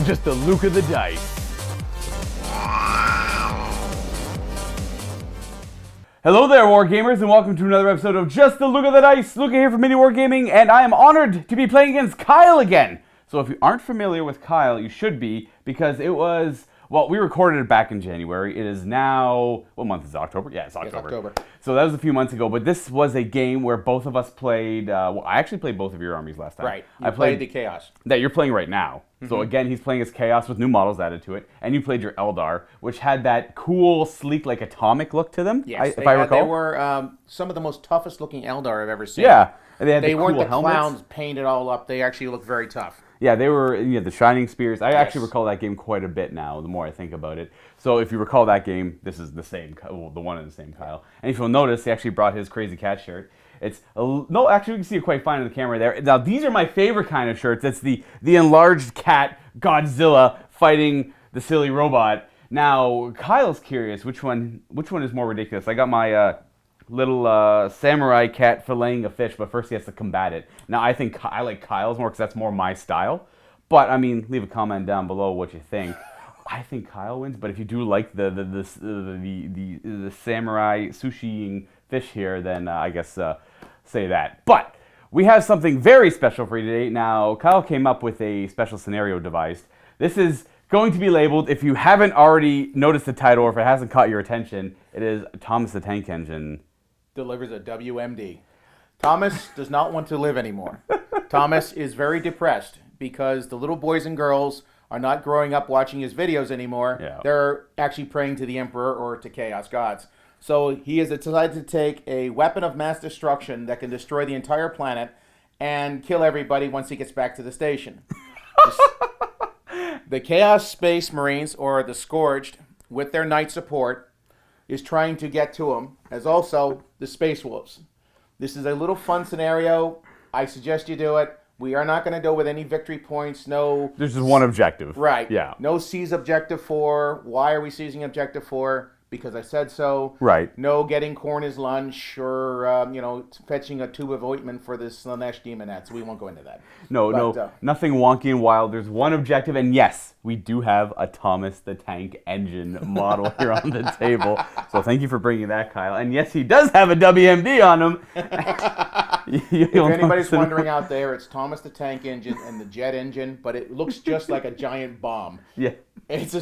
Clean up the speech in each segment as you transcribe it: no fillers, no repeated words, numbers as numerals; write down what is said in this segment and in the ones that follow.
Just the Luka the dice. Hello there, Wargamers, and welcome to another episode of Just the Luka the Dice. Luka here from MiniWarGaming, and I am honored to be playing against Kyle again. So if you aren't familiar with Kyle, you should be, because it was, well, we recorded it back in January. It is now, what month is it, October? Yeah, it's October. So that was a few months ago, but this was a game where both of us played, well, I actually played both of your armies last time. Right, I played the Chaos. That you're playing right now. So again, he's playing as Chaos with new models added to it, and you played your Eldar, which had that cool, sleek, like atomic look to them. Yes, if I recall. They were some of the most toughest looking Eldar I've ever seen. Yeah, and they had they the weren't cool the helmets. clowns painted all up. They actually looked very tough. Yeah, they were, the Shining Spears. I actually Yes. recall that game quite a bit now, the more I think about it. So if you recall that game, this is the same, well, the one in the same Kyle. And if you'll notice, he actually brought his Crazy Cat shirt. It's, no, actually, you can see it quite fine on the camera there. Now, these are my favorite kind of shirts. It's the enlarged cat Godzilla fighting the silly robot. Now, Kyle's curious, which one is more ridiculous? I got my little samurai cat filleting a fish, but first he has to combat it. Now, I think I like Kyle's more because that's more my style. But, I mean, leave a comment down below what you think. I think Kyle wins, but if you do like the samurai sushi-ing fish here, then I guess say that. But we have something very special for you today. Now, Kyle came up with a special scenario device. This is going to be labeled, if you haven't already noticed the title or if it hasn't caught your attention, it is Thomas the Tank Engine. Delivers a WMD. Thomas does not want to live anymore. Thomas is very depressed because the little boys and girls are not growing up watching his videos anymore. Yeah. They're actually praying to the Emperor or to Chaos Gods. So he has decided to take a weapon of mass destruction that can destroy the entire planet and kill everybody once he gets back to the station. The Chaos Space Marines, or the Scourged, with their knight support, is trying to get to him, as also the Space Wolves. This is a little fun scenario. I suggest you do it. We are not going to go with any victory points. No. There's just one objective. Right. Yeah. No seize objective 4. Why are we seizing objective 4? Because I said so. Right. No getting corn as lunch or, fetching a tube of ointment for this Slanesh demonette. We won't go into that. No, nothing wonky and wild. There's one objective, and yes, we do have a Thomas the Tank Engine model here on the table. So thank you for bringing that, Kyle. And yes, he does have a WMD on him. If anybody's wondering out there, it's Thomas the Tank Engine and the jet engine, but it looks just like a giant bomb. Yeah. It's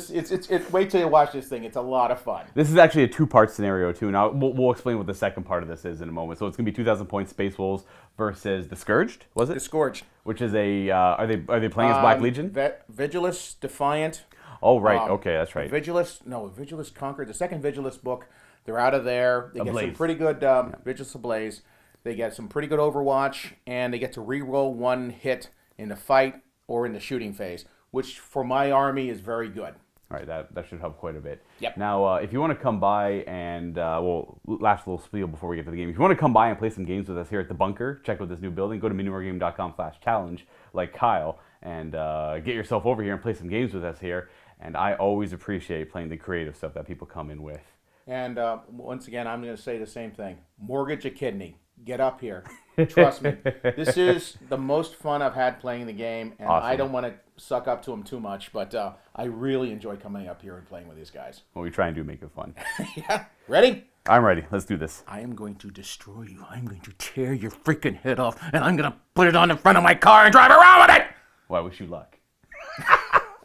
wait till you watch this thing. It's a lot of fun. This is actually a two-part scenario too. Now we'll explain what the second part of this is in a moment. So it's gonna be 2,000 points Space Wolves versus the Scourged. Was it? The Scourge. Which is a are they playing as Black Legion? Vigilus Defiant. Oh right, okay, that's right. Vigilus Conquered. The second Vigilus book. They're out of there. They get some pretty good Vigilus Ablaze. They get some pretty good Overwatch, and they get to re-roll one hit in the fight or in the shooting phase, which for my army is very good. All right, that should help quite a bit. Yep. Now, if you want to come by and, last little spiel before we get to the game. If you want to come by and play some games with us here at the bunker, check out this new building, go to miniwargaming.com/challenge, like Kyle, and get yourself over here and play some games with us here. And I always appreciate playing the creative stuff that people come in with. And once again, I'm going to say the same thing. Mortgage a kidney. Get up here. Trust me. This is the most fun I've had playing the game, and awesome. I don't want to suck up to them too much, but I really enjoy coming up here and playing with these guys. Well, we try and do make it fun. Yeah. Ready? I'm ready. Let's do this. I am going to destroy you. I'm going to tear your freaking head off, and I'm going to put it on in front of my car and drive around with it! Well, I wish you luck.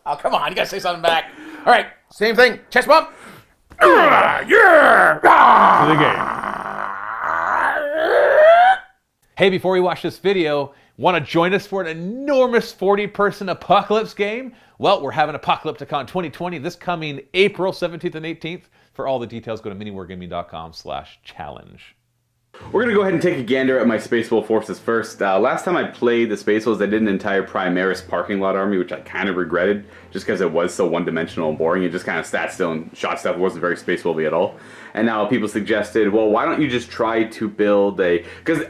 Oh, come on. You got to say something back. All right. Same thing. Chest bump. Yeah! To the game. Hey, before we watch this video, want to join us for an enormous 40-person Apocalypse game? Well, we're having Apocalypticon 2020 this coming April 17th and 18th. For all the details, go to miniwargaming.com/challenge. We're going to go ahead and take a gander at my Space Wolf forces first. Last time I played the Space Wolves, I did an entire Primaris parking lot army, which I kind of regretted, just because it was so one-dimensional and boring. It just kind of sat still and shot stuff. It wasn't very Space Wolfy at all. And now people suggested, well, why don't you just try to build a... Because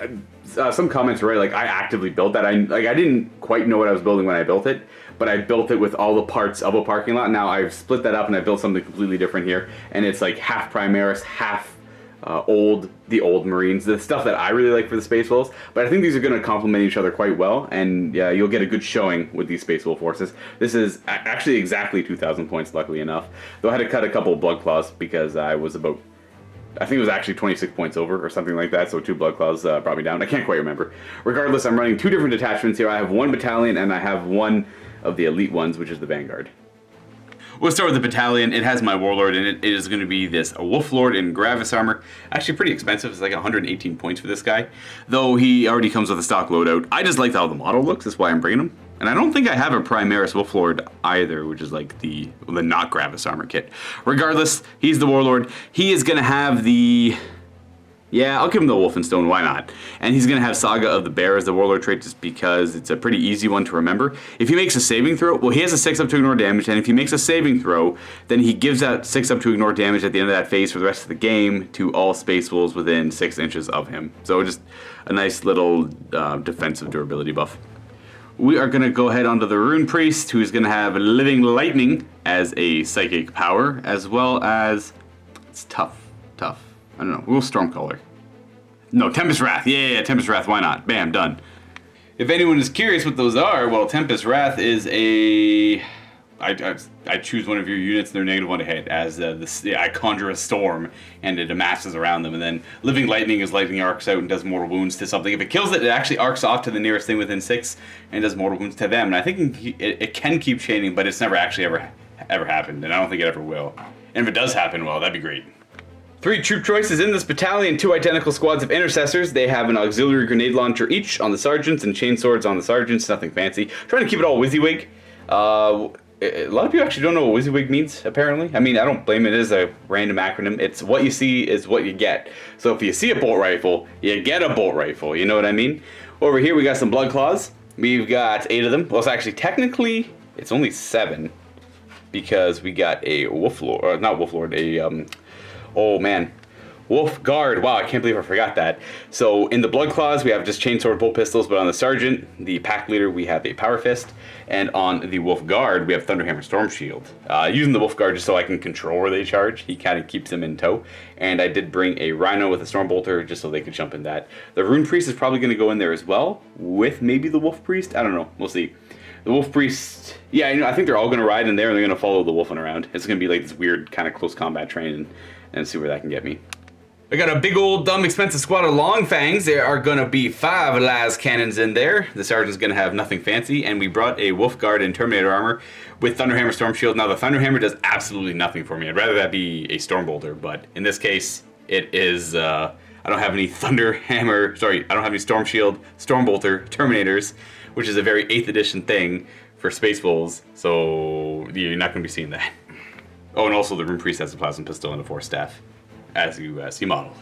some comments were right, like, I actively built that. I didn't quite know what I was building when I built it, but I built it with all the parts of a parking lot. Now I've split that up and I built something completely different here, and it's like half Primaris, half the old Marines, the stuff that I really like for the Space Wolves. But I think these are going to complement each other quite well, and yeah, you'll get a good showing with these Space Wolf forces. This is actually exactly 2,000 points, luckily enough. Though I had to cut a couple of Blood Claws because I was about, I think it was actually 26 points over or something like that, so 2 Blood Claws brought me down. I can't quite remember. Regardless, I'm running 2 different detachments here. I have 1 battalion and I have 1 of the elite ones, which is the Vanguard. We'll start with the battalion. It has my Warlord in it. It is going to be this Wolf Lord in Gravis armor. Actually pretty expensive. It's like 118 points for this guy, though he already comes with a stock loadout. I just like how the model looks. That's why I'm bringing him. And I don't think I have a Primaris Wolf Lord either, which is like the not Gravis armor kit. Regardless, he's the Warlord. He is going to have the... Yeah, I'll give him the Wolfenstone, why not? And he's going to have Saga of the Bear as the Warlord trait just because it's a pretty easy one to remember. If he makes a saving throw, well, he has a 6 up to ignore damage, and if he makes a saving throw, then he gives that 6 up to ignore damage at the end of that phase for the rest of the game to all Space Wolves within 6 inches of him. So just a nice little defensive durability buff. We are going to go ahead onto the Rune Priest, who's going to have Living Lightning as a psychic power, as well as... It's tough. I don't know. We'll Stormcaller. No, Tempest Wrath. Yeah, Tempest Wrath. Why not? Bam, done. If anyone is curious what those are, well, Tempest Wrath is a... I choose one of your units, they're -1 to hit, as I conjure a storm, and it amasses around them, and then Living Lightning is lightning arcs out and does mortal wounds to something. If it kills it, it actually arcs off to the nearest thing within 6, and does mortal wounds to them. And I think it can keep chaining, but it's never actually ever happened, and I don't think it ever will. And if it does happen, well, that'd be great. 3 troop choices in this battalion, 2 identical squads of intercessors. They have an auxiliary grenade launcher each on the sergeants and chainswords on the sergeants, nothing fancy. Trying to keep it all WYSIWYG. A lot of people actually don't know what WYSIWYG means, apparently. I mean, I don't blame it. It is a random acronym. It's what you see is what you get. So if you see a bolt rifle, you get a bolt rifle. You know what I mean? Over here, we got some Blood Claws. We've got 8 of them. Well, it's actually, technically, it's only 7. Because we got a Wolf Lord, or not Wolf Lord, oh man, Wolf Guard. Wow, I can't believe I forgot that. So in the Blood Claws, we have just chainsword bolt pistols, but on the Sergeant, the Pack Leader, we have a Power Fist. And on the Wolf Guard, we have Thunderhammer Storm Shield. Using the Wolf Guard just so I can control where they charge. He kind of keeps them in tow. And I did bring a Rhino with a Storm Bolter just so they could jump in that. The Rune Priest is probably going to go in there as well, with maybe the Wolf Priest. I don't know. We'll see. The Wolf Priest, yeah, I think they're all going to ride in there and they're going to follow the Wolfen around. It's going to be like this weird kind of close combat train and see where that can get me. I got a big old dumb expensive squad of Long Fangs. There are going to be 5 las cannons in there. The Sergeant's going to have nothing fancy, and we brought a Wolf Guard and Terminator armor with Thunderhammer Storm Shield. Now the Thunderhammer does absolutely nothing for me. I'd rather that be a Storm Bolter, but in this case, it is, I don't have any Thunderhammer, sorry, I don't have any Storm Shield, Storm Bolter, Terminators, which is a very 8th edition thing for Space Wolves, so you're not going to be seeing that. Oh, and also the Rune Priest has a Plasma Pistol and a Force Staff, as you see modeled.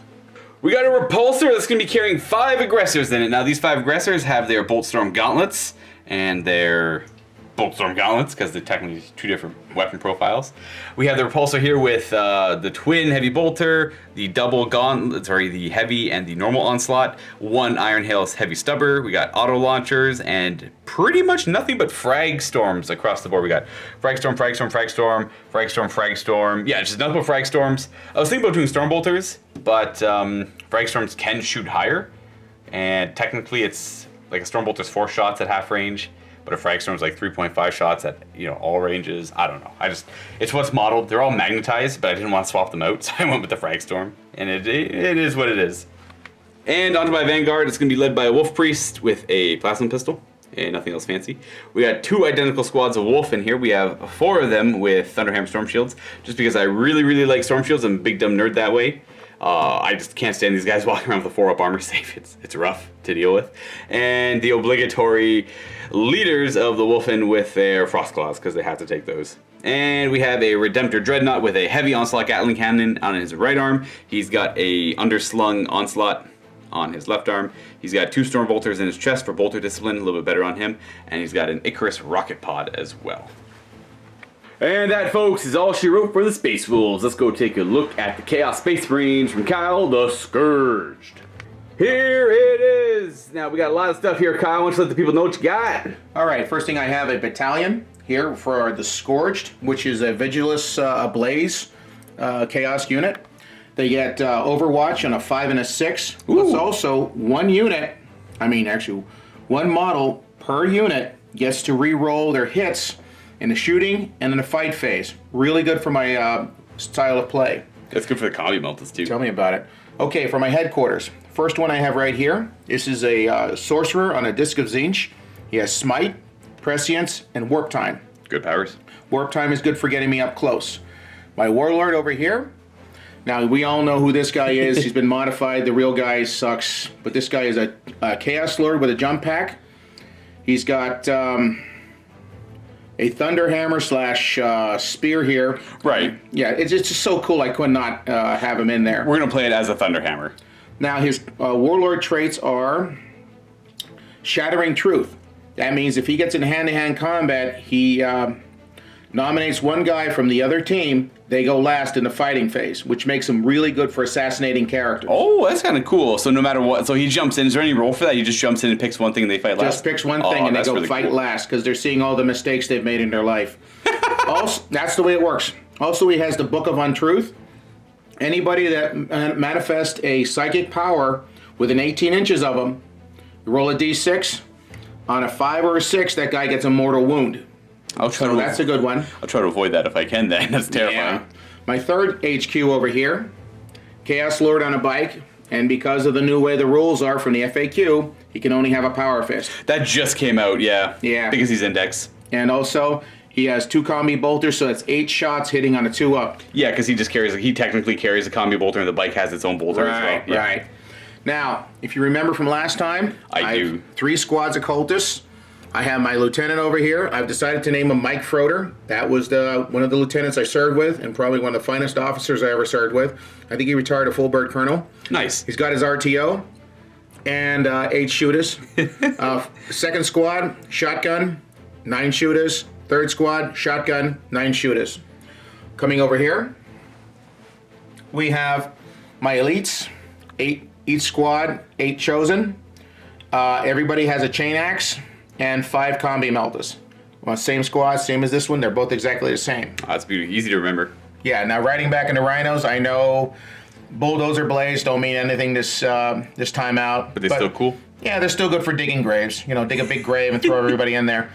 We got a Repulsor that's going to be carrying 5 Aggressors in it. Now, these 5 Aggressors have their Boltstorm Gauntlets and their Boltstorm Gauntlets, because they're technically 2 different weapon profiles. We have the Repulsor here with the twin Heavy Bolter, the double Gauntlet, sorry, the Heavy and the normal Onslaught, 1 Iron Hail's Heavy Stubber. We got auto launchers and pretty much nothing but Frag Storms across the board. We got Frag Storm, Frag Storm, Frag Storm, Frag Storm, Frag Storm. Yeah, just nothing but Frag Storms. I was thinking about doing Storm Bolters, but Frag Storms can shoot higher, and technically it's like a Storm Bolter's 4 shots at half range. But a Frag Storm's like 3.5 shots at, all ranges. I don't know. It's what's modeled. They're all magnetized, but I didn't want to swap them out, so I went with the Frag Storm. And it is what it is. And onto my Vanguard. It's going to be led by a Wolf Priest with a Plasma Pistol. And nothing else fancy. We got 2 identical squads of Wolf in here. We have 4 of them with Thunderhammer Storm Shields. Just because I really, really like Storm Shields. I'm a big dumb nerd that way. I just can't stand these guys walking around with a 4-up armor safe. It's rough to deal with. And the obligatory leaders of the Wolfen with their Frost Claws, because they have to take those. And we have a Redemptor Dreadnought with a heavy Onslaught Gatling Cannon on his right arm. He's got a underslung Onslaught on his left arm. He's got 2 Storm Bolters in his chest for Bolter Discipline, a little bit better on him. And he's got an Icarus Rocket Pod as well. And that, folks, is all she wrote for the Space Wolves. Let's go take a look at the Chaos Space Marines from Kyle, the Scourged. Here it is. Now, we got a lot of stuff here, Kyle. Why don't you let the people know what you got? All right, first thing I have a battalion here for the Scourged, which is a Vigilus Ablaze Chaos unit. They get Overwatch on a 5 and a 6. Ooh. It's also one unit, actually, one model per unit gets to re-roll their hits in the shooting and in the fight phase. Really good for my style of play. That's good for the combi meltas too. Tell me about it. Okay, for my headquarters. First one I have right here. This is a sorcerer on a Disc of Tzeentch. He has Smite, Prescience, and Warp Time. Good powers. Warp Time is good for getting me up close. My Warlord over here. Now, we all know who this guy is. He's been modified. The real guy sucks. But this guy is a Chaos Lord with a jump pack. He's got a Thunderhammer / spear here. Right. Yeah, it's just so cool I could not have him in there. We're going to play it as a Thunderhammer. Now, his Warlord traits are Shattering Truth. That means if he gets in hand-to-hand combat, he nominates one guy from the other team. They go last in the fighting phase, which makes him really good for assassinating characters. Oh, that's kind of cool. So no matter what, so he jumps in. Is there any role for that? He just jumps in and picks one thing and they fight last? Just picks one thing and they go really fight cool. last because they're seeing all the mistakes they've made in their life. Also, that's the way it works. Also, he has the Book of Untruth. Anybody that manifests a psychic power within 18 inches of him, you roll a d6. On a 5 or a 6, that guy gets a mortal wound. So that's a good one. I'll try to avoid that if I can then. That's terrifying. Yeah. My third HQ over here, Chaos Lord on a bike, and because of the new way the rules are from the FAQ, he can only have a Power Fist. That just came out, yeah. Yeah. Because he's index. And also, he has 2 combi bolters, so that's 8 shots hitting on a 2-up. Yeah, because he technically carries a combi bolter and the bike has its own bolter as well. Yeah. Right. Now, if you remember from last time, I do. have 3 squads of cultists. I have my lieutenant over here. I've decided to name him Mike Froder. That was one of the lieutenants I served with, and probably one of the finest officers I ever served with. I think he retired a full bird colonel. Nice. He's got his RTO and 8 shooters. Second squad, shotgun, 9 shooters. Third squad, shotgun, 9 shooters. Coming over here, we have my elites, 8 each squad, 8 chosen. Everybody has a chain axe and 5 combi meltas. Well, same squad, same as this one. They're both exactly the same. Oh, that's beautiful. Easy to remember. Yeah. Now, riding back into rhinos, I know bulldozer blades don't mean anything this time out. But they're still cool. Yeah, they're still good for digging graves. You know, dig a big grave and throw everybody in there.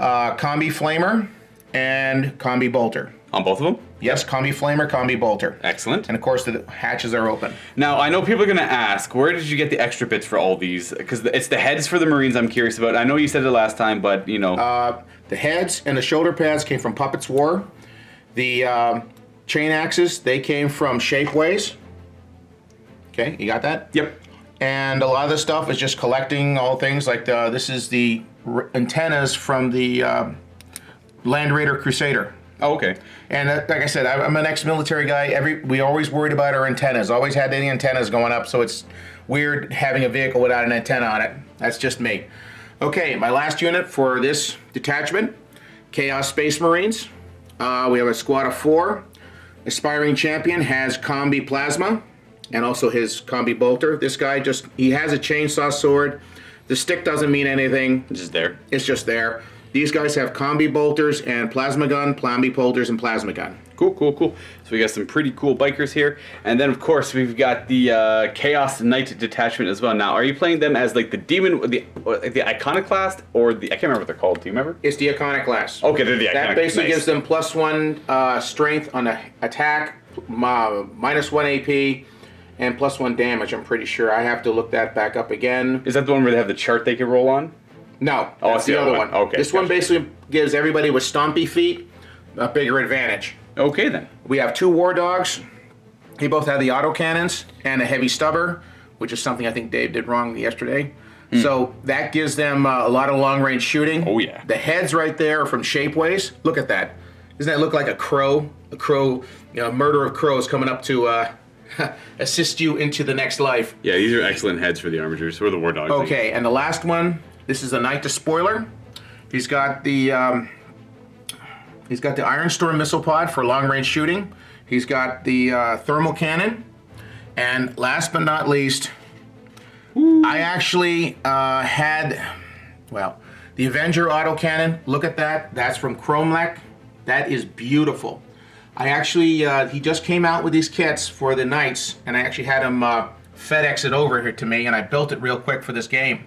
Combi flamer and combi bolter. On both of them? Yes, combi flamer, combi bolter. Excellent. And of course, the hatches are open. Now, I know people are going to ask, where did you get the extra bits for all these? Because it's the heads for the Marines I'm curious about. I know you said it last time, but, you know. The heads and the shoulder pads came from Puppets War. The chain axes, they came from Shapeways. Okay, you got that? Yep. And a lot of this stuff is just collecting all things like this is the antennas from the Land Raider Crusader. Oh, okay. And like I said, I'm an ex-military guy. We always worried about our antennas. Always had any antennas going up, so it's weird having a vehicle without an antenna on it. That's just me. Okay, my last unit for this detachment, Chaos Space Marines. We have a squad of 4. Aspiring Champion has combi plasma and also his combi bolter. This guy he has a chainsaw sword. The stick doesn't mean anything. It's just there. It's just there. These guys have combi bolters and plasma gun, combi bolters and plasma gun. Cool, cool, cool. So we got some pretty cool bikers here. And then, of course, we've got the Chaos Knight detachment as well. Now, are you playing them as like the Demon, the Iconoclast, or the... I can't remember what they're called. Do you remember? It's the Iconoclast. Okay, they're the Iconoclast. That basically nice. gives them +1 strength on the attack, -1 AP, and +1 damage, I'm pretty sure. I have to look that back up again. Is that the one where they have the chart they can roll on? No, Oh, that's the other one. Okay, this one basically gives everybody with stompy feet a bigger advantage. Okay, then. We have 2 war dogs. They both have the autocannons and a heavy stubber, which is something I think Dave did wrong yesterday. So that gives them a lot of long-range shooting. Oh, yeah. The heads right there are from Shapeways. Look at that. Doesn't that look like a crow? A crow, murder of crows coming up to assist you into the next life. Yeah, these are excellent heads for the armatures, or the war dogs. Okay, and the last one, this is a Knight Despoiler. He's got the Iron Storm missile pod for long-range shooting. He's got the thermal cannon, and last but not least, I actually had the Avenger autocannon. Look at that. That's from Chromlech. That is beautiful. I actually, he just came out with these kits for the Knights, and I actually had him FedEx it over here to me, and I built it real quick for this game.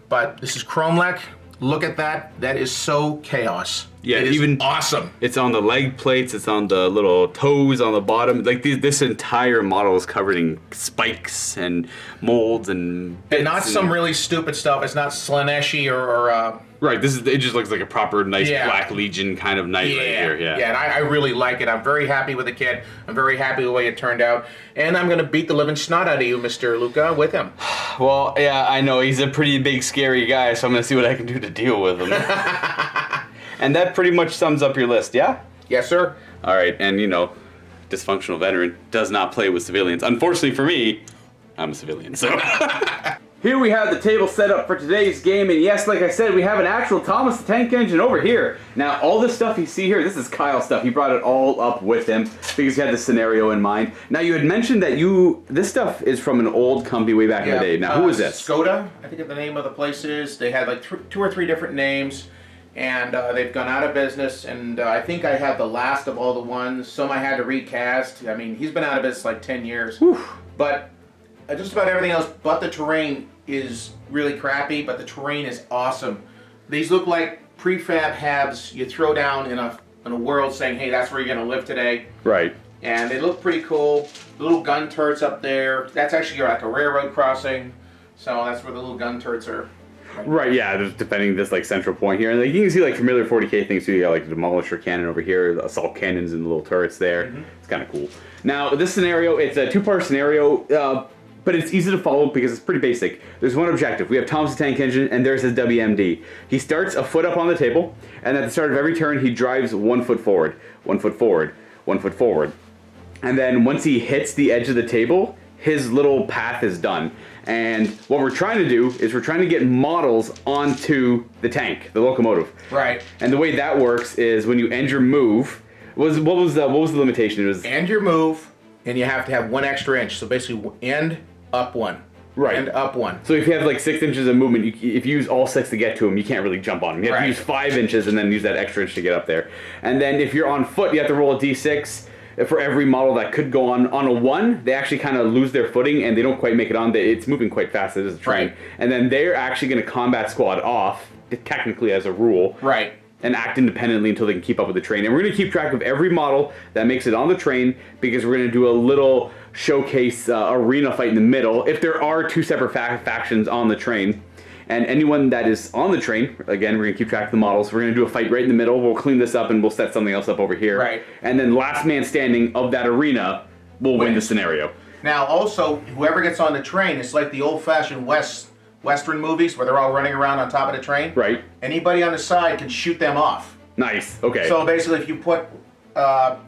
But this is Chromlech. Look at that. That is so chaos. Yeah, it is even awesome. It's on the leg plates. It's on the little toes on the bottom. Like this entire model is covered in spikes and molds and bits. And not some really stupid stuff. It's not Slaneshi or right. It just looks like a proper nice Black Legion kind of knight right here. Yeah. Yeah, and I really like it. I'm very happy with the kit. I'm very happy with the way it turned out. And I'm going to beat the living snot out of you, Mr. Luka, with him. Well, yeah, I know. He's a pretty big, scary guy, so I'm going to see what I can do to deal with him. And that pretty much sums up your list, yeah? Yes, sir. All right, and dysfunctional veteran does not play with civilians. Unfortunately for me, I'm a civilian, so... Here we have the table set up for today's game, and yes, like I said, we have an actual Thomas the Tank Engine over here. Now, all this stuff you see here, this is Kyle's stuff. He brought it all up with him because he had the scenario in mind. Now, you had mentioned that this stuff is from an old company way back in the day. Now, who is this? Skoda, I think the name of the place is. They had like 2 or 3 different names, and they've gone out of business, and I think I have the last of all the ones. Some I had to recast. I mean, he's been out of business like 10 years. Whew. But just about everything else but the terrain is really crappy, but the terrain is awesome. These look like prefab habs you throw down in a world saying, hey, that's where you're going to live today. Right. And they look pretty cool. The little gun turrets up there, that's actually like a railroad crossing. So that's where the little gun turrets are. Right, yeah, there's defending this like central point here. And like, you can see like familiar 40K things too. You got like the demolisher cannon over here, the assault cannons and the little turrets there. Mm-hmm. It's kind of cool. Now, this scenario, it's a 2-part scenario. But it's easy to follow because it's pretty basic. There's one objective. We have Thomas the Tank Engine, and there's his WMD. He starts a foot up on the table, and at the start of every turn, he drives 1 foot forward, 1 foot forward, 1 foot forward. And then once he hits the edge of the table, his little path is done. And what we're trying to do is we're trying to get models onto the tank, the locomotive. Right. And the way that works is when you end your move, what was the limitation? It was end your move, and you have to have 1 extra inch. So basically, end, up 1. Right. And up 1. So if you have like 6 inches of movement, if you use all 6 to get to him, you can't really jump on him. You have to use 5 inches and then use that extra inch to get up there. And then if you're on foot, you have to roll a d6 for every model that could go on a 1. They actually kind of lose their footing and they don't quite make it on. It's moving quite fast. It is a train. Right. And then they're actually going to combat squad off, technically as a rule. Right. And act independently until they can keep up with the train. And we're going to keep track of every model that makes it on the train because we're going to do a little showcase arena fight in the middle if there are 2 separate factions on the train. And anyone that is on the train, again, we're going to keep track of the models. We're going to do a fight right in the middle. We'll clean this up and we'll set something else up over here. Right. And then last man standing of that arena will win the scenario. Now, also, whoever gets on the train, it's like the old-fashioned Western movies where they're all running around on top of the train. Right. Anybody on the side can shoot them off. Nice. Okay. So basically, if you put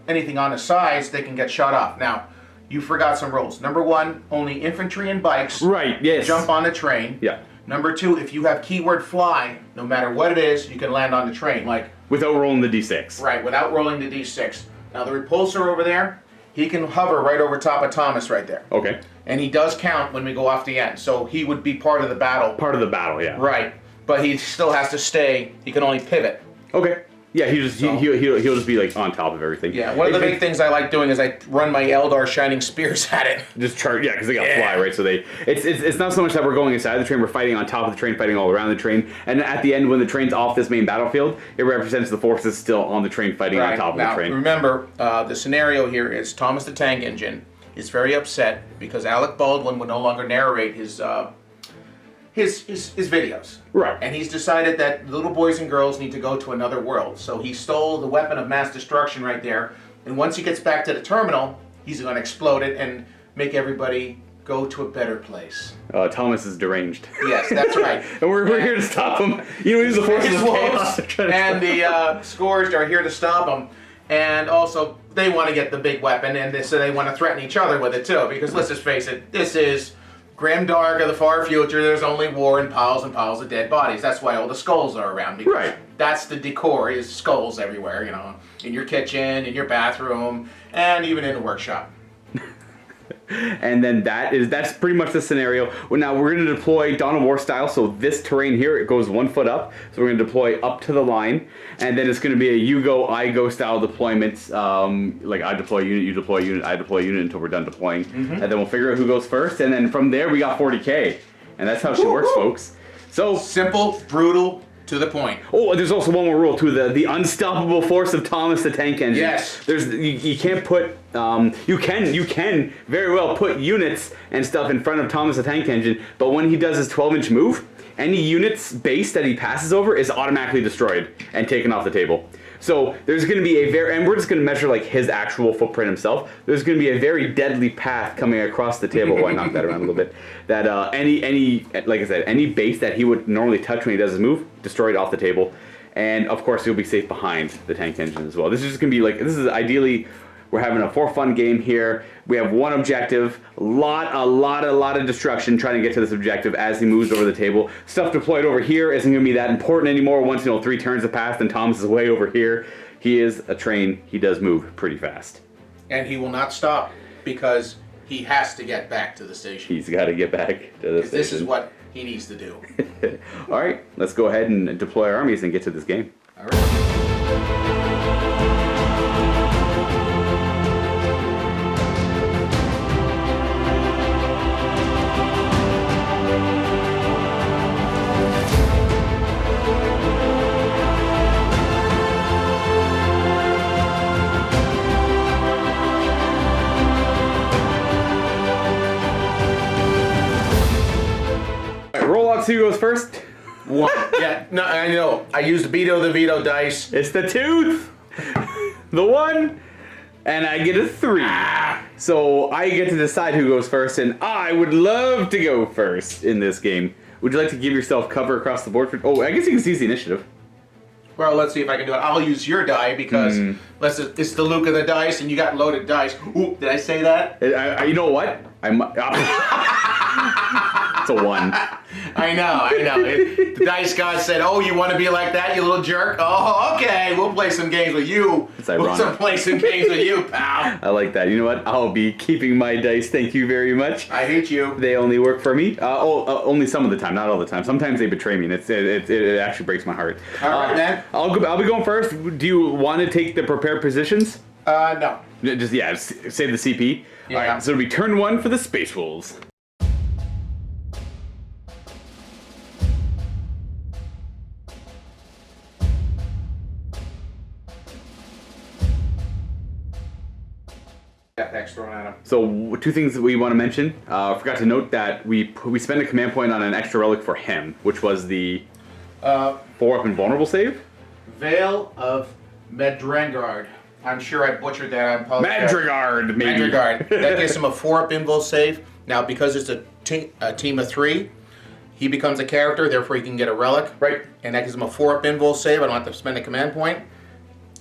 anything on the sides, they can get shot off. Now, you forgot some rules. Number 1, only infantry and bikes jump on the train. Yeah. Number 2, if you have keyword fly, no matter what it is, you can land on the train. Like without rolling the d6. Right, without rolling the d6. Now, the repulsor over there, he can hover right over top of Thomas right there. Okay. And he does count when we go off the end. So he would be part of the battle. Part of the battle, yeah. Right. But he still has to stay. He can only pivot. Okay. Yeah, he'll just be like on top of everything. Yeah, one of the big things I like doing is I run my Eldar Shining Spears at it. Just charge, yeah, because they got fly, right? So it's not so much that we're going inside the train, we're fighting on top of the train, fighting all around the train. And at the end, when the train's off this main battlefield, it represents the forces still on the train fighting on top of the train. Remember, the scenario here is Thomas the Tank Engine is very upset because Alec Baldwin would no longer narrate his videos. Right. And he's decided that little boys and girls need to go to another world. So he stole the weapon of mass destruction right there. And once he gets back to the terminal, he's going to explode it and make everybody go to a better place. Thomas is deranged. Yes, that's right. And we're here to stop him. He's the forces of chaos. And the Scourged are here to stop him. And also, they want to get the big weapon, and so they want to threaten each other with it too. Because let's just face it, this is grimdark of the far future. There's only war and piles of dead bodies. That's why all the skulls are around. Because that's the decor, is skulls everywhere, in your kitchen, in your bathroom, and even in the workshop. And then that's pretty much the scenario. Well, now we're going to deploy Dawn of War style. So this terrain here, it goes 1 foot up. So we're going to deploy up to the line. And then it's going to be a you go, I go style deployment. Like I deploy unit, you deploy unit, I deploy unit until we're done deploying. And then we'll figure out who goes first. And then from there, we got 40K. And that's how shit works, folks. So simple, brutal, to the point. Oh, there's also one more rule too: the unstoppable force of Thomas the Tank Engine. Yes. You can't put you can very well put units and stuff in front of Thomas the Tank Engine, but when he does his 12-inch move, any unit's base that he passes over is automatically destroyed and taken off the table. So there's going to be and we're just going to measure like his actual footprint himself. There's going to be a very deadly path coming across the table. Oh, I knocked that around a little bit. That any like I said, any base that he would normally touch when he does his move, destroyed off the table. And of course, he'll be safe behind the tank engine as well. This is just going to be like, this is ideally, we're having a for fun game here. We have one objective, a lot of destruction trying to get to this objective as he moves over the table. Stuff deployed over here isn't going to be that important anymore once 3 turns have passed and Thomas is way over here. He is a train. He does move pretty fast. And he will not stop because he has to get back to the station. He's got to get back to the station. This is what he needs to do. All right, let's go ahead and deploy our armies and get to this game. All right. Rollout 2 goes first. 1. Yeah, no, I know. I used the veto dice. It's the tooth. The 1. And I get a 3. So I get to decide who goes first, and I would love to go first in this game. Would you like to give yourself cover across the board? Oh, I guess you can seize the initiative. Well, let's see if I can do it. I'll use your die because it's the Luka the dice, and you got loaded dice. Ooh, did I say that? You know what? It's a 1. I know. The dice god said, "Oh, you want to be like that, you little jerk? Oh, okay. We'll play some games with you. It's ironic. We'll play some games with you, pal." I like that. You know what? I'll be keeping my dice. Thank you very much. I hate you. They only work for me. Only some of the time, not all the time. Sometimes they betray me, and it actually breaks my heart. All right, man. I'll be going first. Do you want to take the prepared positions? No. Just save the CP. Yeah. All right. So it'll be turn 1 for the Space Wolves. Thrown at him. So 2 things that we want to mention. I forgot to note that we spent a command point on an extra relic for him, which was the 4-up invulnerable save. Veil of Medrengard. I'm sure I butchered that. I apologize. Madrigard, maybe. Madrigard. That gives him a 4-up invul save. Now, because it's a team of 3, he becomes a character, therefore he can get a relic. Right. And that gives him a 4-up invul save. I don't have to spend a command point.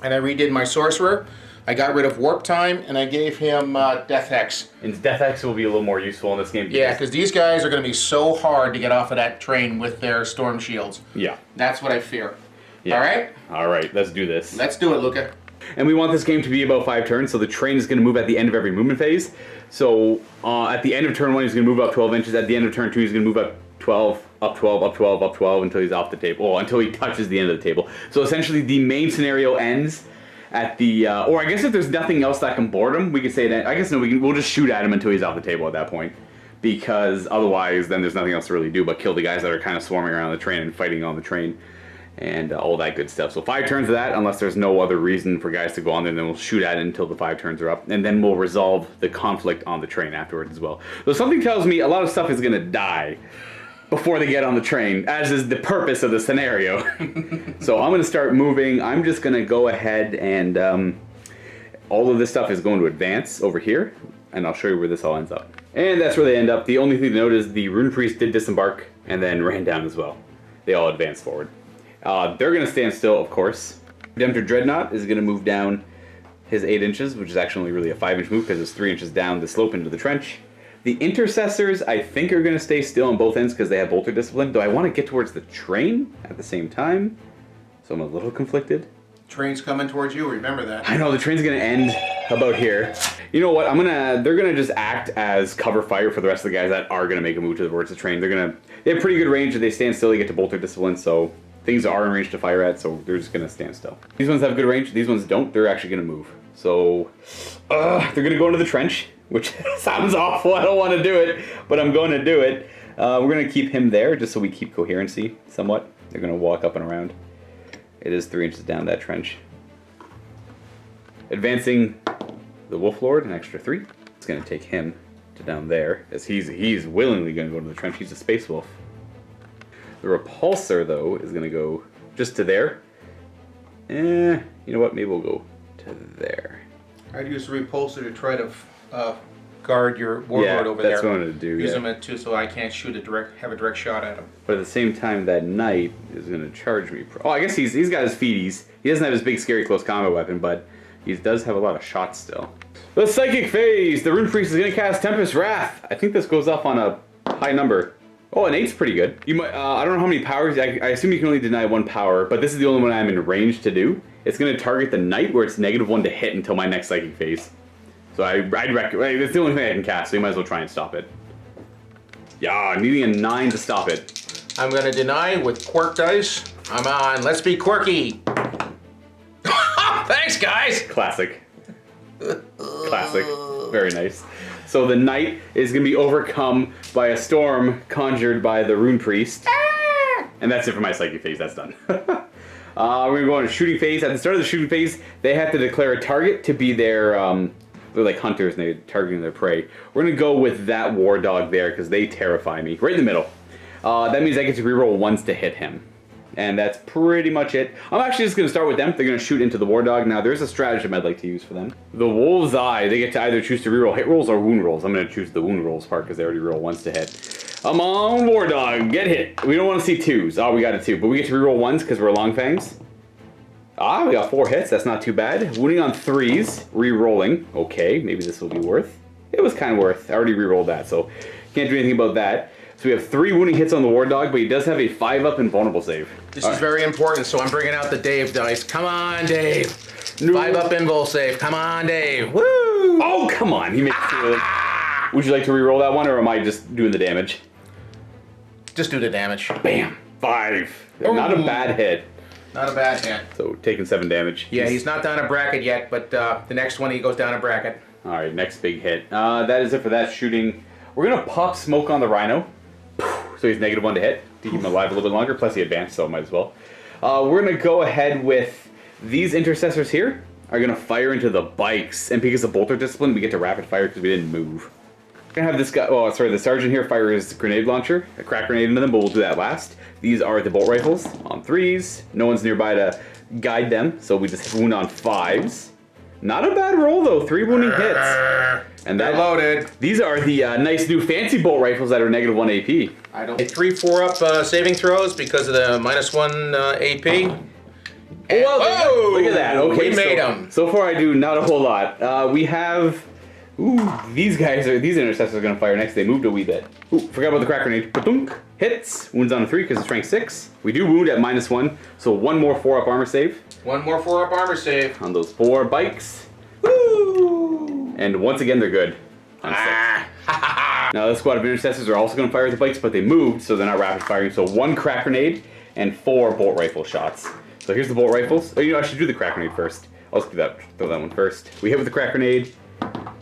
And I redid my sorcerer. I got rid of Warp Time, and I gave him Death Hex. And Death Hex will be a little more useful in this game. Yeah, because these guys are going to be so hard to get off of that train with their storm shields. Yeah. That's what I fear. Yeah. All right? All right, let's do this. Let's do it, Luka. And we want this game to be about 5 turns, so the train is going to move at the end of every movement phase. So at the end of turn 1, he's going to move up 12 inches. At the end of turn 2, he's going to move up 12, up 12, up 12, up 12, until he's off the table. Oh, until he touches the end of the table. So essentially, the main scenario ends at the, or I guess if there's nothing else that can board him, we could say that, I guess no, we'll just shoot at him until he's off the table at that point. Because otherwise, then there's nothing else to really do but kill the guys that are kind of swarming around the train and fighting on the train. And all that good stuff. So 5 turns of that, unless there's no other reason for guys to go on there, then we'll shoot at it until the 5 turns are up. And then we'll resolve the conflict on the train afterwards as well. So something tells me a lot of stuff is going to die before they get on the train, as is the purpose of the scenario. So I'm going to start moving. I'm just going to go ahead and all of this stuff is going to advance over here, and I'll show you where this all ends up. And that's where they end up. The only thing to note is the Rune Priest did disembark and then ran down as well. They all advanced forward. They're going to stand still, of course. Redemptor Dreadnought is going to move down his 8 inches, which is actually really a 5-inch move because it's 3 inches down the slope into the trench. The Intercessors, I think, are going to stay still on both ends because they have Bolter Discipline, though I want to get towards the train at the same time, so I'm a little conflicted. Train's coming towards you, remember that. I know, the train's going to end about here. You know what? They're gonna just act as cover fire for the rest of the guys that are gonna make a move towards the train. They have pretty good range. If they stand still, they get to bolter discipline. So things are in range to fire at. So they're just gonna stand still. These ones have good range. These ones don't. They're actually gonna move. So they're gonna go into the trench, which sounds awful. I don't want to do it, but I'm going to do it. We're gonna keep him there just so we keep coherency somewhat. They're gonna walk up and around. It is 3 inches down that trench. Advancing the Wolf Lord, an extra 3. It's going to take him to down there, as he's willingly going to go to the trench. He's a Space Wolf. The Repulsor, though, is going to go just to there. You know what? Maybe we'll go to there. I'd use the Repulsor to try to guard your Warlord over there. Yeah, that's what I'm going to do. Use him too, so I can't have a direct shot at him. But at the same time, that Knight is going to charge me. Oh, I guess he's got his feeties. He doesn't have his big, scary close combat weapon, but he does have a lot of shots still. The Psychic Phase! The Rune Priest is going to cast Tempest Wrath. I think this goes off on a high number. Oh, an 8's pretty good. You might, I don't know how many powers. I assume you can only deny 1 power, but this is the only one I'm in range to do. It's going to target the Knight where it's -1 to hit until my next Psychic Phase. So I'd recommend. It's the only thing I can cast, so you might as well try and stop it. Yeah, needing a 9 to stop it. I'm going to deny with Quirk dice. I'm on. Let's be quirky. Thanks, guys. Classic. Classic. Very nice. So the Knight is going to be overcome by a storm conjured by the Rune Priest. And that's it for my Psychic Phase. That's done. We're going to go on a shooting phase. At the start of the shooting phase, they have to declare a target to be their... they're like hunters and they're targeting their prey. We're going to go with that War Dog there because they terrify me. Right in the middle. That means I get to reroll 1s to hit him. And that's pretty much it. I'm actually just going to start with them. They're going to shoot into the War Dog. Now, there's a stratagem I'd like to use for them. The Wolf's Eye, they get to either choose to reroll hit rolls or wound rolls. I'm going to choose the wound rolls part because they already roll 1s to hit. I'm on War Dog. Get hit. We don't want to see 2s. Oh, we got a 2. But we get to reroll 1s because we're Long Fangs. Ah, we got 4 hits. That's not too bad. Wounding on 3s. Re-rolling. Okay, maybe this will be worth. It was kind of worth. I already re-rolled that, so can't do anything about that. So we have 3 wounding hits on the War Dog, but he does have a 5-up invulnerable save. This is very important, so I'm bringing out the Dave dice. Come on, Dave. 5-up invul save. Come on, Dave. Woo! Oh, come on. He makes it. Would you like to re-roll that one, or am I just doing the damage? Just do the damage. Bam. 5. Not a bad hit. Not a bad hit. So taking 7 damage. Yeah, he's not down a bracket yet, but the next one he goes down a bracket. All right, next big hit. That is it for that shooting. We're going to pop smoke on the Rhino. So he's -1 to hit to keep him alive a little bit longer. Plus he advanced, so might as well. We're going to go ahead with these intercessors here are going to fire into the bikes. And because of bolter discipline, we get to rapid fire because we didn't move. We're going to have this guy, oh sorry, the sergeant here fire his grenade launcher. A crack grenade into them, but we'll do that last. These are the bolt rifles on 3s. No one's nearby to guide them, so we just wound on 5s. Not a bad roll though, 3 wounding hits. And they're loaded. These are the nice new fancy bolt rifles that are -1 AP. I don't. 3 4-up saving throws because of the -1 AP. And, whoa! Look at that. Okay, we made them. So far, I do not a whole lot. We have. Ooh, these intercessors are going to fire next. They moved a wee bit. Ooh, forgot about the crack grenade. Ba-dunk. Hits. Wounds on a 3 because it's rank 6. We do wound at -1, so 1 more 4-up armor save. 1 more 4-up armor save. On those 4 bikes. Woo! And once again, they're good. On 6. Now, this squad of intercessors are also going to fire with the bikes, but they moved, so they're not rapid firing. So 1 crack grenade and 4 bolt rifle shots. So here's the bolt rifles. Oh, you know, I should do the crack grenade first. I'll just do that. Throw that one first. We hit with the crack grenade.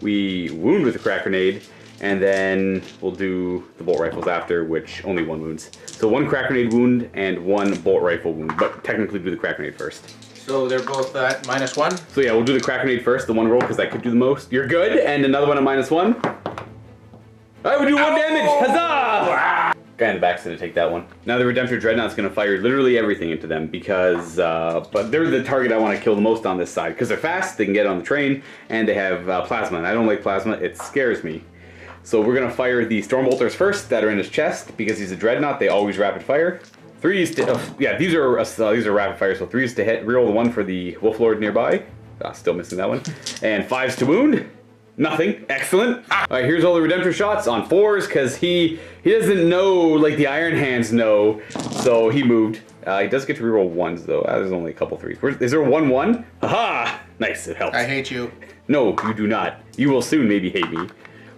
We wound with the crack grenade. And then we'll do the bolt rifles after, which only 1 wounds. So 1 crack grenade wound and 1 bolt rifle wound, but technically do the crack grenade first. So they're both at -1? So yeah, we'll do the crack grenade first, the 1 roll, because that could do the most. You're good, and another one at -1. I would do 1 damage! Huzzah! Guy in the back's gonna take that one. Now the Redemptor Dreadnought's gonna fire literally everything into them because, but they're the target I want to kill the most on this side because they're fast, they can get on the train, and they have plasma. And I don't like plasma; it scares me. So we're gonna fire the Stormbolters first that are in his chest because he's a Dreadnought. They always rapid fire. 3s to yeah, these are rapid fire. So 3s to hit. Reroll the 1 for the Wolf Lord nearby. Still missing that one. And 5s to wound. Nothing. Excellent. All right, here's all the Redemptor shots on 4s because he doesn't know like the Iron Hands know, so he moved. He does get to reroll 1s though. There's only a couple 3s. Is there 1-1? Aha! Nice. It helps. I hate you. No, you do not. You will soon maybe hate me.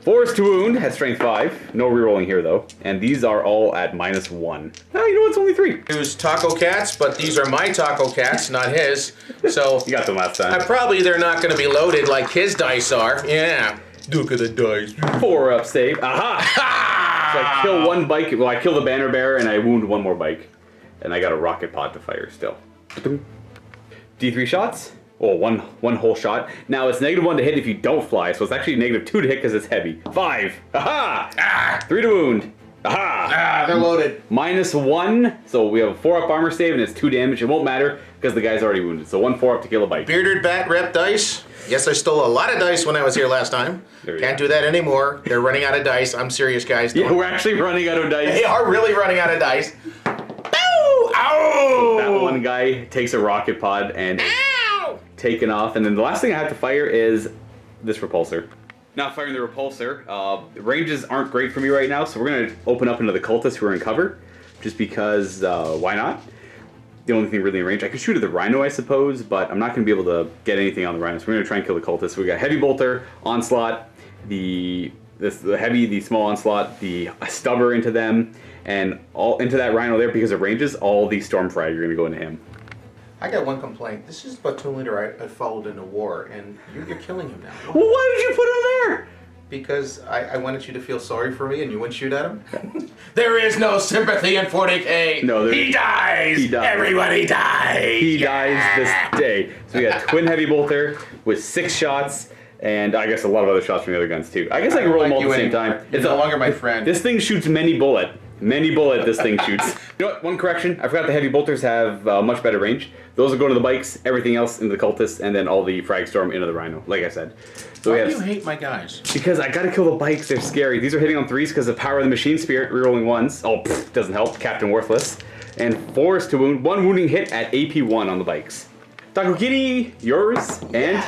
Force to wound at strength 5. No rerolling here though. And these are all at -1. Oh, you know it's only 3. Use Taco Cats, but these are my Taco Cats, not his. So You got them last time. they're not going to be loaded like his dice are. Yeah. Look at the dice. 4-up save. Aha! So I kill one bike. Well, I kill the banner bearer and I wound one more bike. And I got a rocket pod to fire still. D3 shots. Oh, one whole shot. Now it's -1 to hit if you don't fly, so it's actually -2 to hit because it's heavy. 5. Aha! 3 to wound. Aha! They're loaded. -1. So we have a 4-up armor save and it's 2 damage. It won't matter because the guy's already wounded. So 1 4-up to kill a bike. Bearded Bat Rep dice. Yes, I stole a lot of dice when I was here last time. Can't do that anymore. They're running out of dice. I'm serious, guys. Yeah, we're actually running out of dice. They are really running out of dice. Ow! Ow! That one guy takes a rocket pod and taken off, and then the last thing I have to fire is this repulsor. Not firing the repulsor. The ranges aren't great for me right now, so we're going to open up into the cultists who are in cover, just because why not? The only thing really in range. I could shoot at the rhino, I suppose, but I'm not going to be able to get anything on the rhino, so we're going to try and kill the cultists. So we got heavy bolter, onslaught, the heavy, the small onslaught, the stubber into them, and all into that rhino there because of ranges. All the storm frag are going to go into him. I got one complaint. This is the platoon leader I followed into war, and you're killing him now. Well, why did you put him there? Because I wanted you to feel sorry for me, and you wouldn't shoot at him. There is no sympathy in 40K. No, he dies. He dies. Everybody dies. He dies this day. So we got twin heavy bolter with 6 shots, and I guess a lot of other shots from the other guns too. I guess I can roll them all at the same time. It's no longer my friend. This thing shoots many bullet. Many bullet this thing shoots. You know what? One correction. I forgot the heavy bolters have much better range. Those will go to the bikes, everything else into the cultists, and then all the frag storm into the rhino, like I said. So Why do you hate my guys? Because I gotta kill the bikes, they're scary. These are hitting on 3s because of Power of the Machine Spirit, rerolling 1s. Oh, doesn't help. Captain Worthless. And 4s to wound. 1 wounding hit at AP1 on the bikes. Taco Kitty, yours, and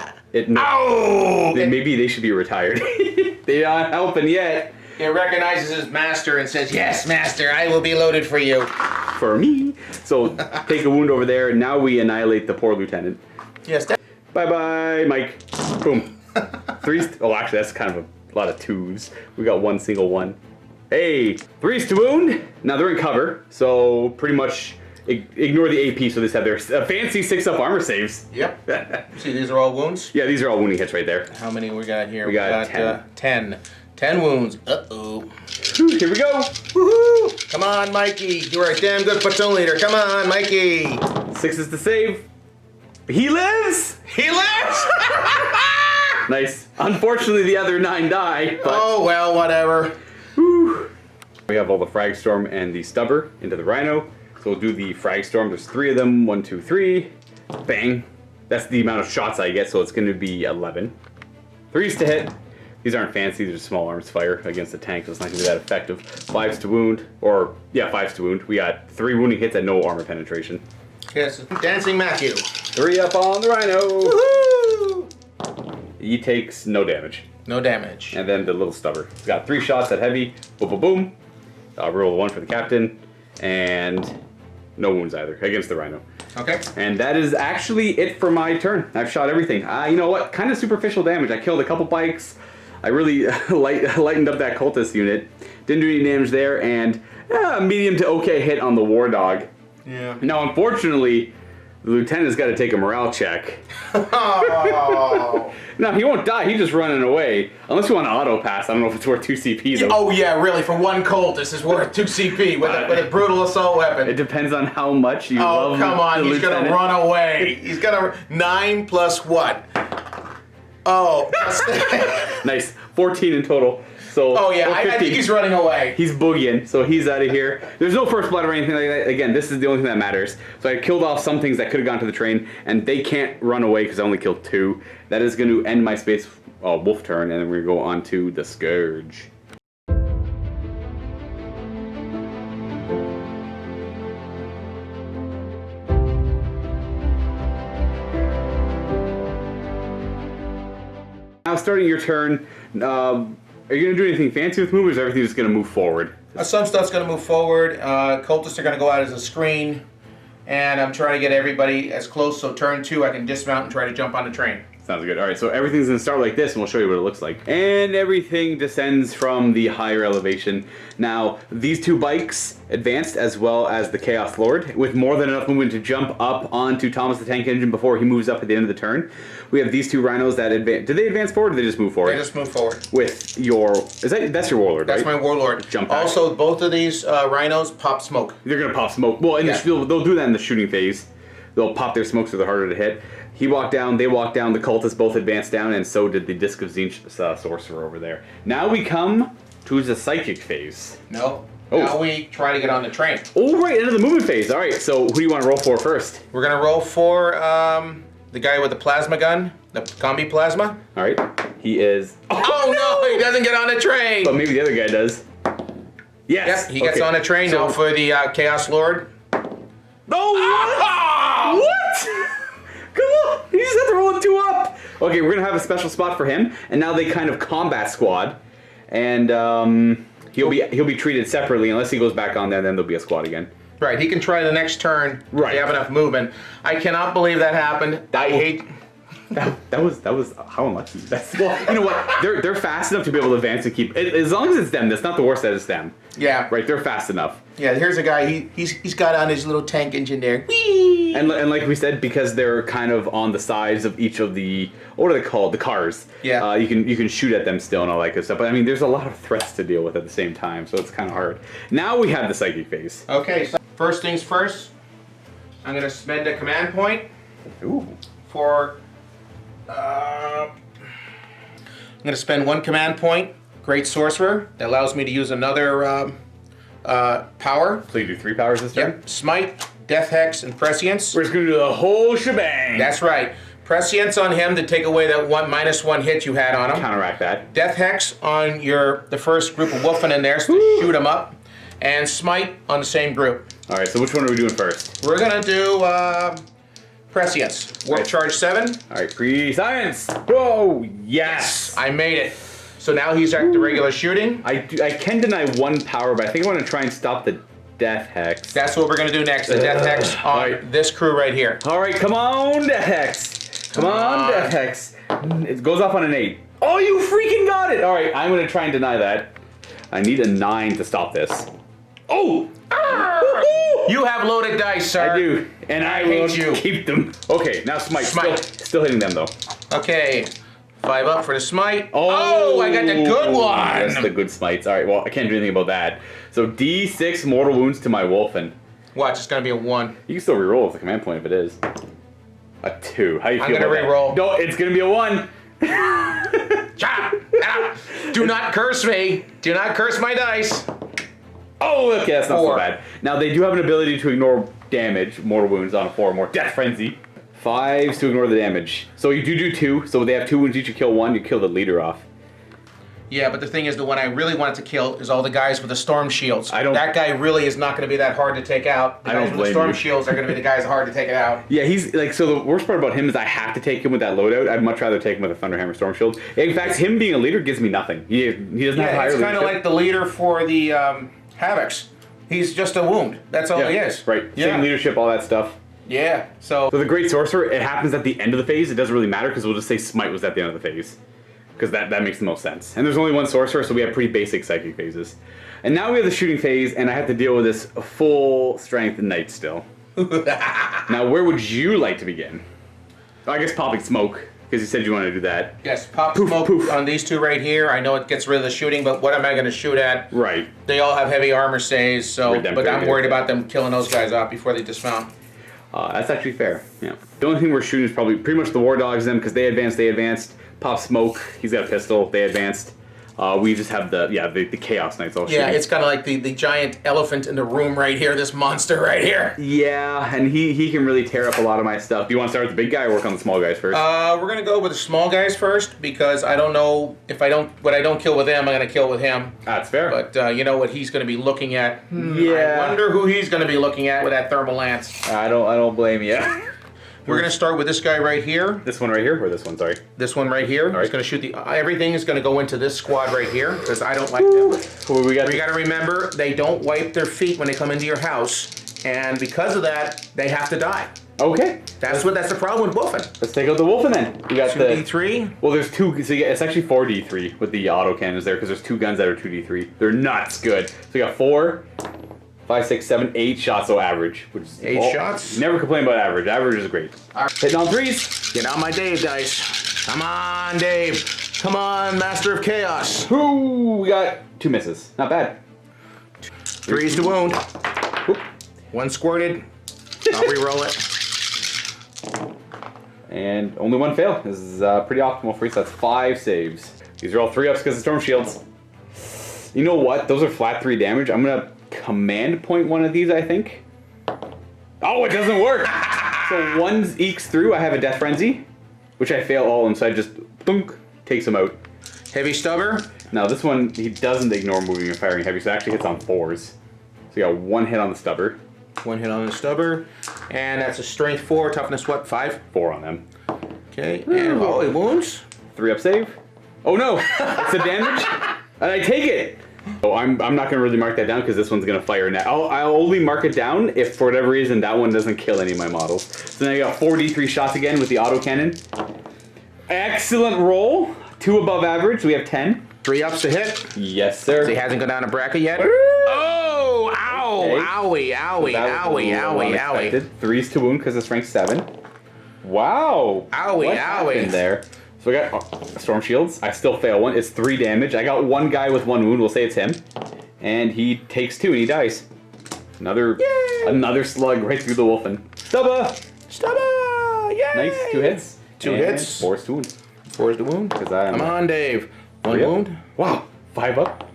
Ow! Maybe they should be retired. They're not helping yet. He recognizes his master and says, "Yes, master, I will be loaded for you." For me. So take a wound over there. Now we annihilate the poor lieutenant. Yes. Bye-bye, Mike. Boom. 3s. Oh, actually, that's kind of a lot of 2s. We got 1 single 1. Hey, 3s to wound. Now they're in cover, so pretty much ignore the AP. So they have their fancy 6-up armor saves. Yep. See, these are all wounds? Yeah, these are all wounding hits right there. How many we got here? We got 10. 10. 10 wounds. Uh-oh. Here we go. Woohoo! Come on, Mikey. You are a damn good platoon leader. Come on, Mikey. 6s to save. He lives! He lives! Nice. Unfortunately, the other 9 die. But oh, well, whatever. whew. We have all the frag storm and the stubber into the rhino. So we'll do the frag storm. There's 3 of them. 1, 2, 3. Bang. That's the amount of shots I get, so it's going to be 11. 3s to hit. These aren't fancy, they're just small arms fire against the tank, so it's not going to be that effective. 5s to wound, or, yeah, 5s to wound. We got 3 wounding hits and no armor penetration. Yes, Dancing Matthew. 3 up on the rhino. Woohoo! He takes no damage. No damage. And then the little stubber. He's got 3 shots at heavy. Boom, boom, boom. Roll 1 for the captain. And no wounds either against the rhino. Okay. And that is actually it for my turn. I've shot everything. You know what? Kind of superficial damage. I killed a couple bikes. I really lightened up that cultist unit. Didn't do any damage there, and medium to okay hit on the war dog. Yeah. Now, unfortunately, the lieutenant's got to take a morale check. Oh. No, he won't die. He's just running away. Unless you want to auto pass. I don't know if it's worth 2 CP though. Oh yeah, really? For 1 cultist, it's worth 2 CP with a brutal assault weapon. It depends on how much you love. Oh come on, he's lieutenant. gonna run away. He's gonna 9 plus what? Oh. Nice. 14 in total. So, oh yeah, I think he's running away. He's boogieing, so he's out of here. There's no first blood or anything like that. Again, this is the only thing that matters. So I killed off some things that could have gone to the train, and they can't run away because I only killed 2. That is going to end my space wolf turn, and then we're going to go on to the Scourge. Now starting your turn, are you going to do anything fancy with movers, or is everything just going to move forward? Some stuff's going to move forward. Cultists are going to go out as a screen, and I'm trying to get everybody as close, so turn 2 I can dismount and try to jump on the train. Sounds good. All right, so everything's going to start like this, and we'll show you what it looks like. And everything descends from the higher elevation. Now, these two bikes advanced, as well as the Chaos Lord, with more than enough movement to jump up onto Thomas the Tank Engine before he moves up at the end of the turn. We have these two rhinos that advance. Did they advance forward, or did they just move forward? They just move forward. With your... That's your Warlord, right? That's my Warlord. Jump back. Also, both of these rhinos pop smoke. They're going to pop smoke. Well, in they'll do that in the shooting phase. They'll pop their smokes so they're harder to hit. He walked down, they walked down, the cultists both advanced down, and so did the Disc of Tzeentch sorcerer over there. Now we come to the psychic phase. No. Oh. Now we try to get on the train. Oh, right, into the movement phase. All right, so who do you want to roll for first? We're going to roll for the guy with the plasma gun, the combi plasma. All right, he is... Oh, no, he doesn't get on the train. But maybe the other guy does. Yes. Yep, he gets on the train now for the Chaos Lord. Oh, what? Come on, you just have to roll a 2 up. Okay, we're gonna have a special spot for him, and now they kind of combat squad, and he'll be treated separately unless he goes back on there. Then there'll be a squad again. Right, he can try the next turn. Right, if they have enough movement. I cannot believe that happened. I hate. That was how unlucky. That's, well, you know what? They're fast enough to be able to advance and keep. As long as it's them, that's not the worst that it's them. Yeah. Right, they're fast enough. Yeah, here's a guy. He's got on his little tank engine there. Whee! And like we said, because they're kind of on the sides of each of the, what are they called? The cars. Yeah. You can shoot at them still and all that good stuff. But I mean, there's a lot of threats to deal with at the same time, so it's kind of hard. Now we have the psychic phase. Okay, so first things first. I'm gonna spend a command point. Ooh. For. I'm gonna spend 1 command point. Great Sorcerer. That allows me to use another power. So you do 3 powers this turn? Yep. Smite, Death Hex, and Prescience. We're just gonna do the whole shebang. That's right. Prescience on him to take away that -1 hit you had on him. Counteract that. Death Hex on the first group of Wolfen in there, so to shoot him up. And Smite on the same group. All right, so which one are we doing first? We're gonna do Prescience. Warp Right. Charge 7. All right, pre-science. Whoa, yes. I made it. So now he's at the regular shooting. I can deny 1 power, but I think I want to try and stop the Death Hex. That's what we're gonna do next. The Death Hex on Alright. this crew right here. All right, come on, Death Hex. Come on, Death Hex. It goes off on an 8. Oh, you freaking got it. All right, I'm going to try and deny that. I need a 9 to stop this. Oh! You have loaded dice, sir. I do, and I hate will you. keep them. Okay, now Smite. Smite. Still hitting them, though. Okay. 5 up for the Smite. Oh, I got the good one. That's the good Smites. All right, well, I can't do anything about that. So D6 mortal wounds to my Wolfen. Watch, it's gonna be a 1. You can still reroll with the command point if it is. A 2. How you feel I'm gonna about that? reroll. No, it's gonna be a 1. Chop! Do not curse me. Do not curse my dice. Oh, okay, that's not 4. so bad. Now, they do have an ability to ignore damage, mortal wounds on a 4 or more. Death Frenzy. 5s to ignore the damage. So you do 2. So they have 2 wounds each. You kill 1, you kill the leader off. Yeah, but the thing is, the one I really wanted to kill is all the guys with the storm shields. I don't- That guy really is not going to be that hard to take out. The I guys don't with the blame storm you. shields are going to be the guys hard to take it out. Yeah, he's like, so the worst part about him is I have to take him with that loadout. I'd much rather take him with a Thunderhammer Storm Shield. In fact, him being a leader gives me nothing. He doesn't have Yeah, higher it's kind of leadership. like the leader for the Havocs. He's just a wound. That's all he is. Right. Yeah. Same leadership, all that stuff. Yeah. So So the Great Sorcerer, it happens at the end of the phase. It doesn't really matter because we'll just say Smite was at the end of the phase. Because that makes the most sense. And there's only 1 Sorcerer, so we have pretty basic psychic phases. And now we have the shooting phase, and I have to deal with this full strength Knight still. Now, where would you like to begin? I guess popping smoke, because you said you wanted to do that. yes, pop Poof, smoke poof. on these 2 right here. I know it gets rid of the shooting, but what am I going to shoot at? Right. They all have heavy armor saves, so Redemptor, but I'm worried yeah. about them killing those guys off before they dismount. That's actually fair. Yeah. The only thing we're shooting is probably pretty much the War Dogs them, because they advanced. Pop smoke. He's got a pistol. They advanced. We just have the Chaos Knights all Yeah, shooting. it's kind of like the giant elephant in the room right here, this monster right here. Yeah, and he can really tear up a lot of my stuff. Do you want to start with the big guy or work on the small guys first? We're going to go with the small guys first, because I don't know if what I don't kill with them, I'm going to kill with him. That's fair. But you know what he's going to be looking at. Yeah. I wonder who he's going to be looking at with that thermal lance. I don't blame you. We're going to start with this guy right here. This one right here, or this one? Sorry. This one right here. right. He's going to shoot everything is going to go into this squad right here, because I don't like them. Cool, we got. You got to remember, they don't wipe their feet when they come into your house, and because of that, they have to die. Okay. That's the problem with Wolfen. Let's take out the Wolfen then. We got 2d3. Well, there's two. So it's actually 4d3 with the auto cannons there because there's 2 guns that are 2d3. They're nuts good. So we got 4, 5, 6, 7, 8 shots. So average, which is 8 shots. Never complain about average. Average is great. Hitting on 3s. Get out my Dave dice. Come on, Dave. Come on, Master of Chaos. Ooh, we got 2 misses. Not bad. 3s to wound. Oop. 1 squirted. I'll re-roll it. And only 1 fail. This is pretty optimal for you. So that's 5 saves. These are all 3-ups because of Storm Shields. You know what? Those are flat 3 damage. I'm going to command point one of these, I think. Oh, it doesn't work. So 1 ekes through. I have a Death Frenzy, which I fail all, and so I just thunk, takes him out. Heavy stubber. Now this one, he doesn't ignore moving and firing heavy, so it actually hits on 4s. So you got 1 hit on the stubber. 1 hit on the stubber. And that's a strength 4, toughness what, 5? 4 on them. Okay, and it wounds. 3-up save. Oh no, it's the damage, and I take it. Oh, I'm not going to really mark that down because this one's going to fire now. I'll only mark it down if for whatever reason that one doesn't kill any of my models. So now you got 4d3 shots again with the autocannon. Excellent roll. 2 above average. We have 10. 3 ups to hit. Yes, sir. So he hasn't gone down a bracket yet. Oh, ow, Okay. owie, owie, owie, owie, owie. 3s to wound because it's rank 7. Wow. Owie, what owie. happened there? So we got Storm Shields. I still fail 1. It's 3 damage. I got 1 guy with 1 wound. We'll say it's him. And he takes 2 and he dies. Another slug right through the Wolfen. Stubba! Stubba! Yay! Nice. 2 hits. 2 hits. 4's to wound. 4's the wound. Come on, Dave. 1 wound. Wow. 5 up.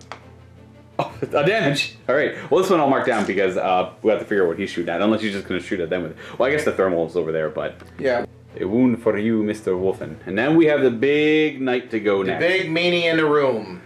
Oh, a damage. All right. Well, this one I'll mark down because we have to figure out what he's shooting at. Unless you're just going to shoot at them with it. Well, I guess the thermal is over there, but... Yeah. A wound for you, Mr. Wolfen. And then we have the big knight to go next. The big meanie in the room.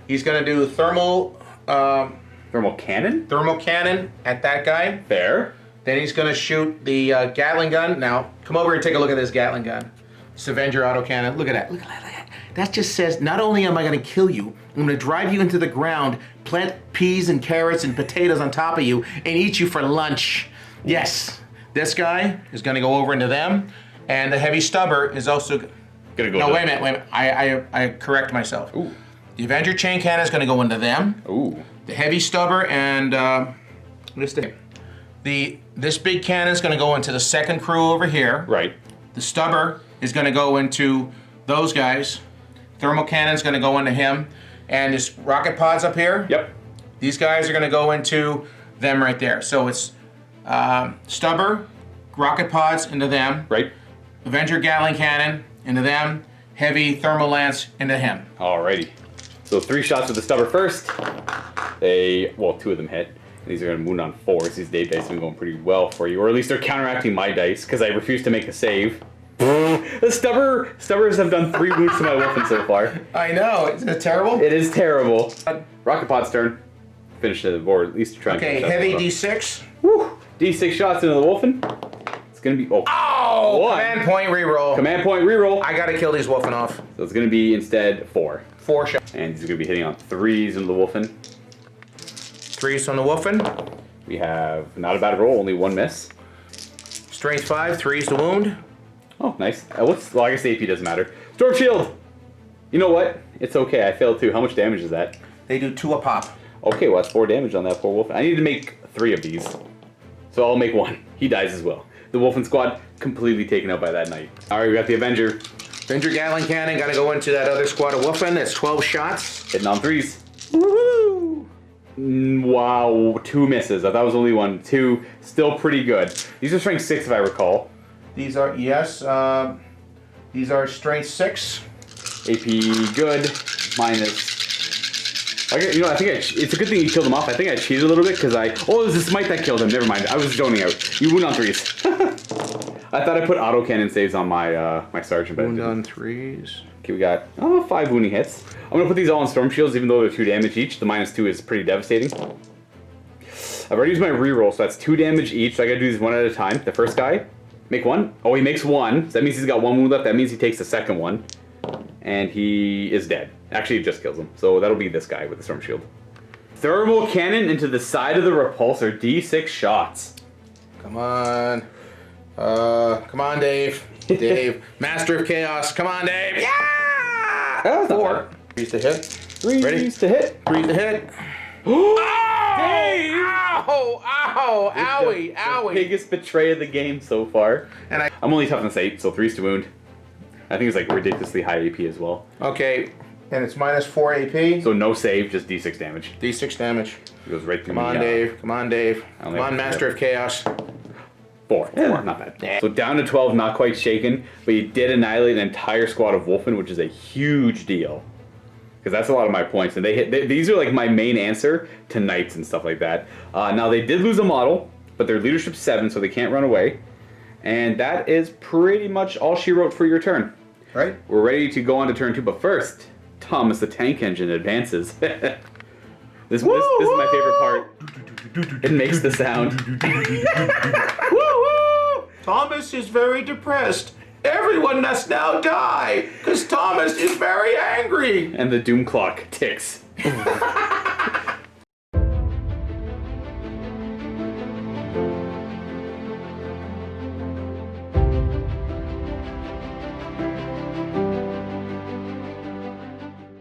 He's going to do thermal cannon? Thermal cannon at that guy. Fair. Then he's going to shoot the Gatling gun. Now, come over and take a look at this Gatling gun. It's Avenger autocannon. Look at that. Look at that. That just says, not only am I going to kill you, I'm going to drive you into the ground, plant peas and carrots and potatoes on top of you, and eat you for lunch. Yes. This guy is going to go over into them. And the heavy stubber is also Gonna go. No, wait a minute. I correct myself. Ooh. The Avenger chain cannon is going to go into them. Ooh. The heavy stubber and this big cannon is going to go into the second crew over here. Right. The stubber is going to go into those guys. Thermal cannon is going to go into him. And this rocket pods up here. Yep. These guys are going to go into them right there. So it's stubber, rocket pods into them. Right. Avenger Gatling cannon into them. Heavy thermal lance into him. Alrighty. So 3 shots with the stubber first. 2 of them hit. These are going to wound on 4s. These day dice have been going pretty well for you. Or at least they're counteracting my dice because I refuse to make a save. The stubbers have done 3 wounds to my Wolfen so far. I know. Isn't it terrible? It is terrible. Rocket Pod's turn. Finish it, or at least try and Okay, finish heavy that. D6. Woo! D6 shots into the Wolfen. It's going to be... Oh! One. Command point reroll. Command point reroll. I gotta kill these Wolfen off. So it's going to be instead 4. 4 shots. And he's going to be hitting on 3s into the Wolfen. 3s on the Wolfen. We have not a bad roll, only 1 miss. Strength 5, 3s to wound. Oh, nice. I guess the AP doesn't matter. Storm Shield! You know what? It's okay, I failed too. How much damage is that? They do 2 a pop. Okay, well that's 4 damage on that poor Wolfen. I need to make 3 of these. So I'll make 1. He dies as well. The Wolfen squad completely taken out by that knight. Alright, we got the Avenger. Avenger Gatling cannon, gotta go into that other squad of Wolfen. It's 12 shots. Hitting on 3s. Woohoo! Wow, 2 misses. I thought it was only 1. 2, still pretty good. These are strength 6 if I recall. These are, yes, these are strength 6. AP good, minus... I think it's a good thing you killed him off. I think I cheated a little bit because it was the smite that killed him. Never mind. I was zoning out. You wound on 3s. I thought I put auto cannon saves on my my sergeant, but Wound on 3s. Okay, we got 5 wounding hits. I'm gonna put these all on storm shields, even though they're 2 damage each. The -2 is pretty devastating. I've already used my reroll, so that's 2 damage each. So I gotta do these one at a time. The first guy, make 1. Oh, he makes 1. So that means he's got 1 wound left. That means he takes the second one, and he is dead. Actually, it just kills him. So that'll be this guy with the storm shield. Thermal cannon into the side of the repulsor. D6 shots. Come on. Come on, Dave. Dave. Master of Chaos. Come on, Dave. Yeah! 4. 3's to hit. 3's to hit. 3's to hit. Oh! Dave! Ow! Ow! Owie! Owie! Biggest betray of the game so far. And I'm only toughness 8, so 3's to wound. I think it's like ridiculously high AP as well. Okay, and it's minus 4 AP. So no save, just D6 damage. D6 damage. It goes right through Come on, Dave. Come on, Dave. Come on, Master of Chaos. 4. Not bad. So down to 12, not quite shaken, but you did annihilate an entire squad of Wolfen, which is a huge deal. Because that's a lot of my points, and these are like my main answer to knights and stuff like that. Now they did lose a model, but their leadership's 7, so they can't run away. And that is pretty much all she wrote for your turn. Right. We're ready to go on to turn 2, but first, Thomas the Tank Engine advances. This is my favorite part. It makes the sound. Thomas is very depressed. Everyone must now die, because Thomas is very angry. And the doom clock ticks.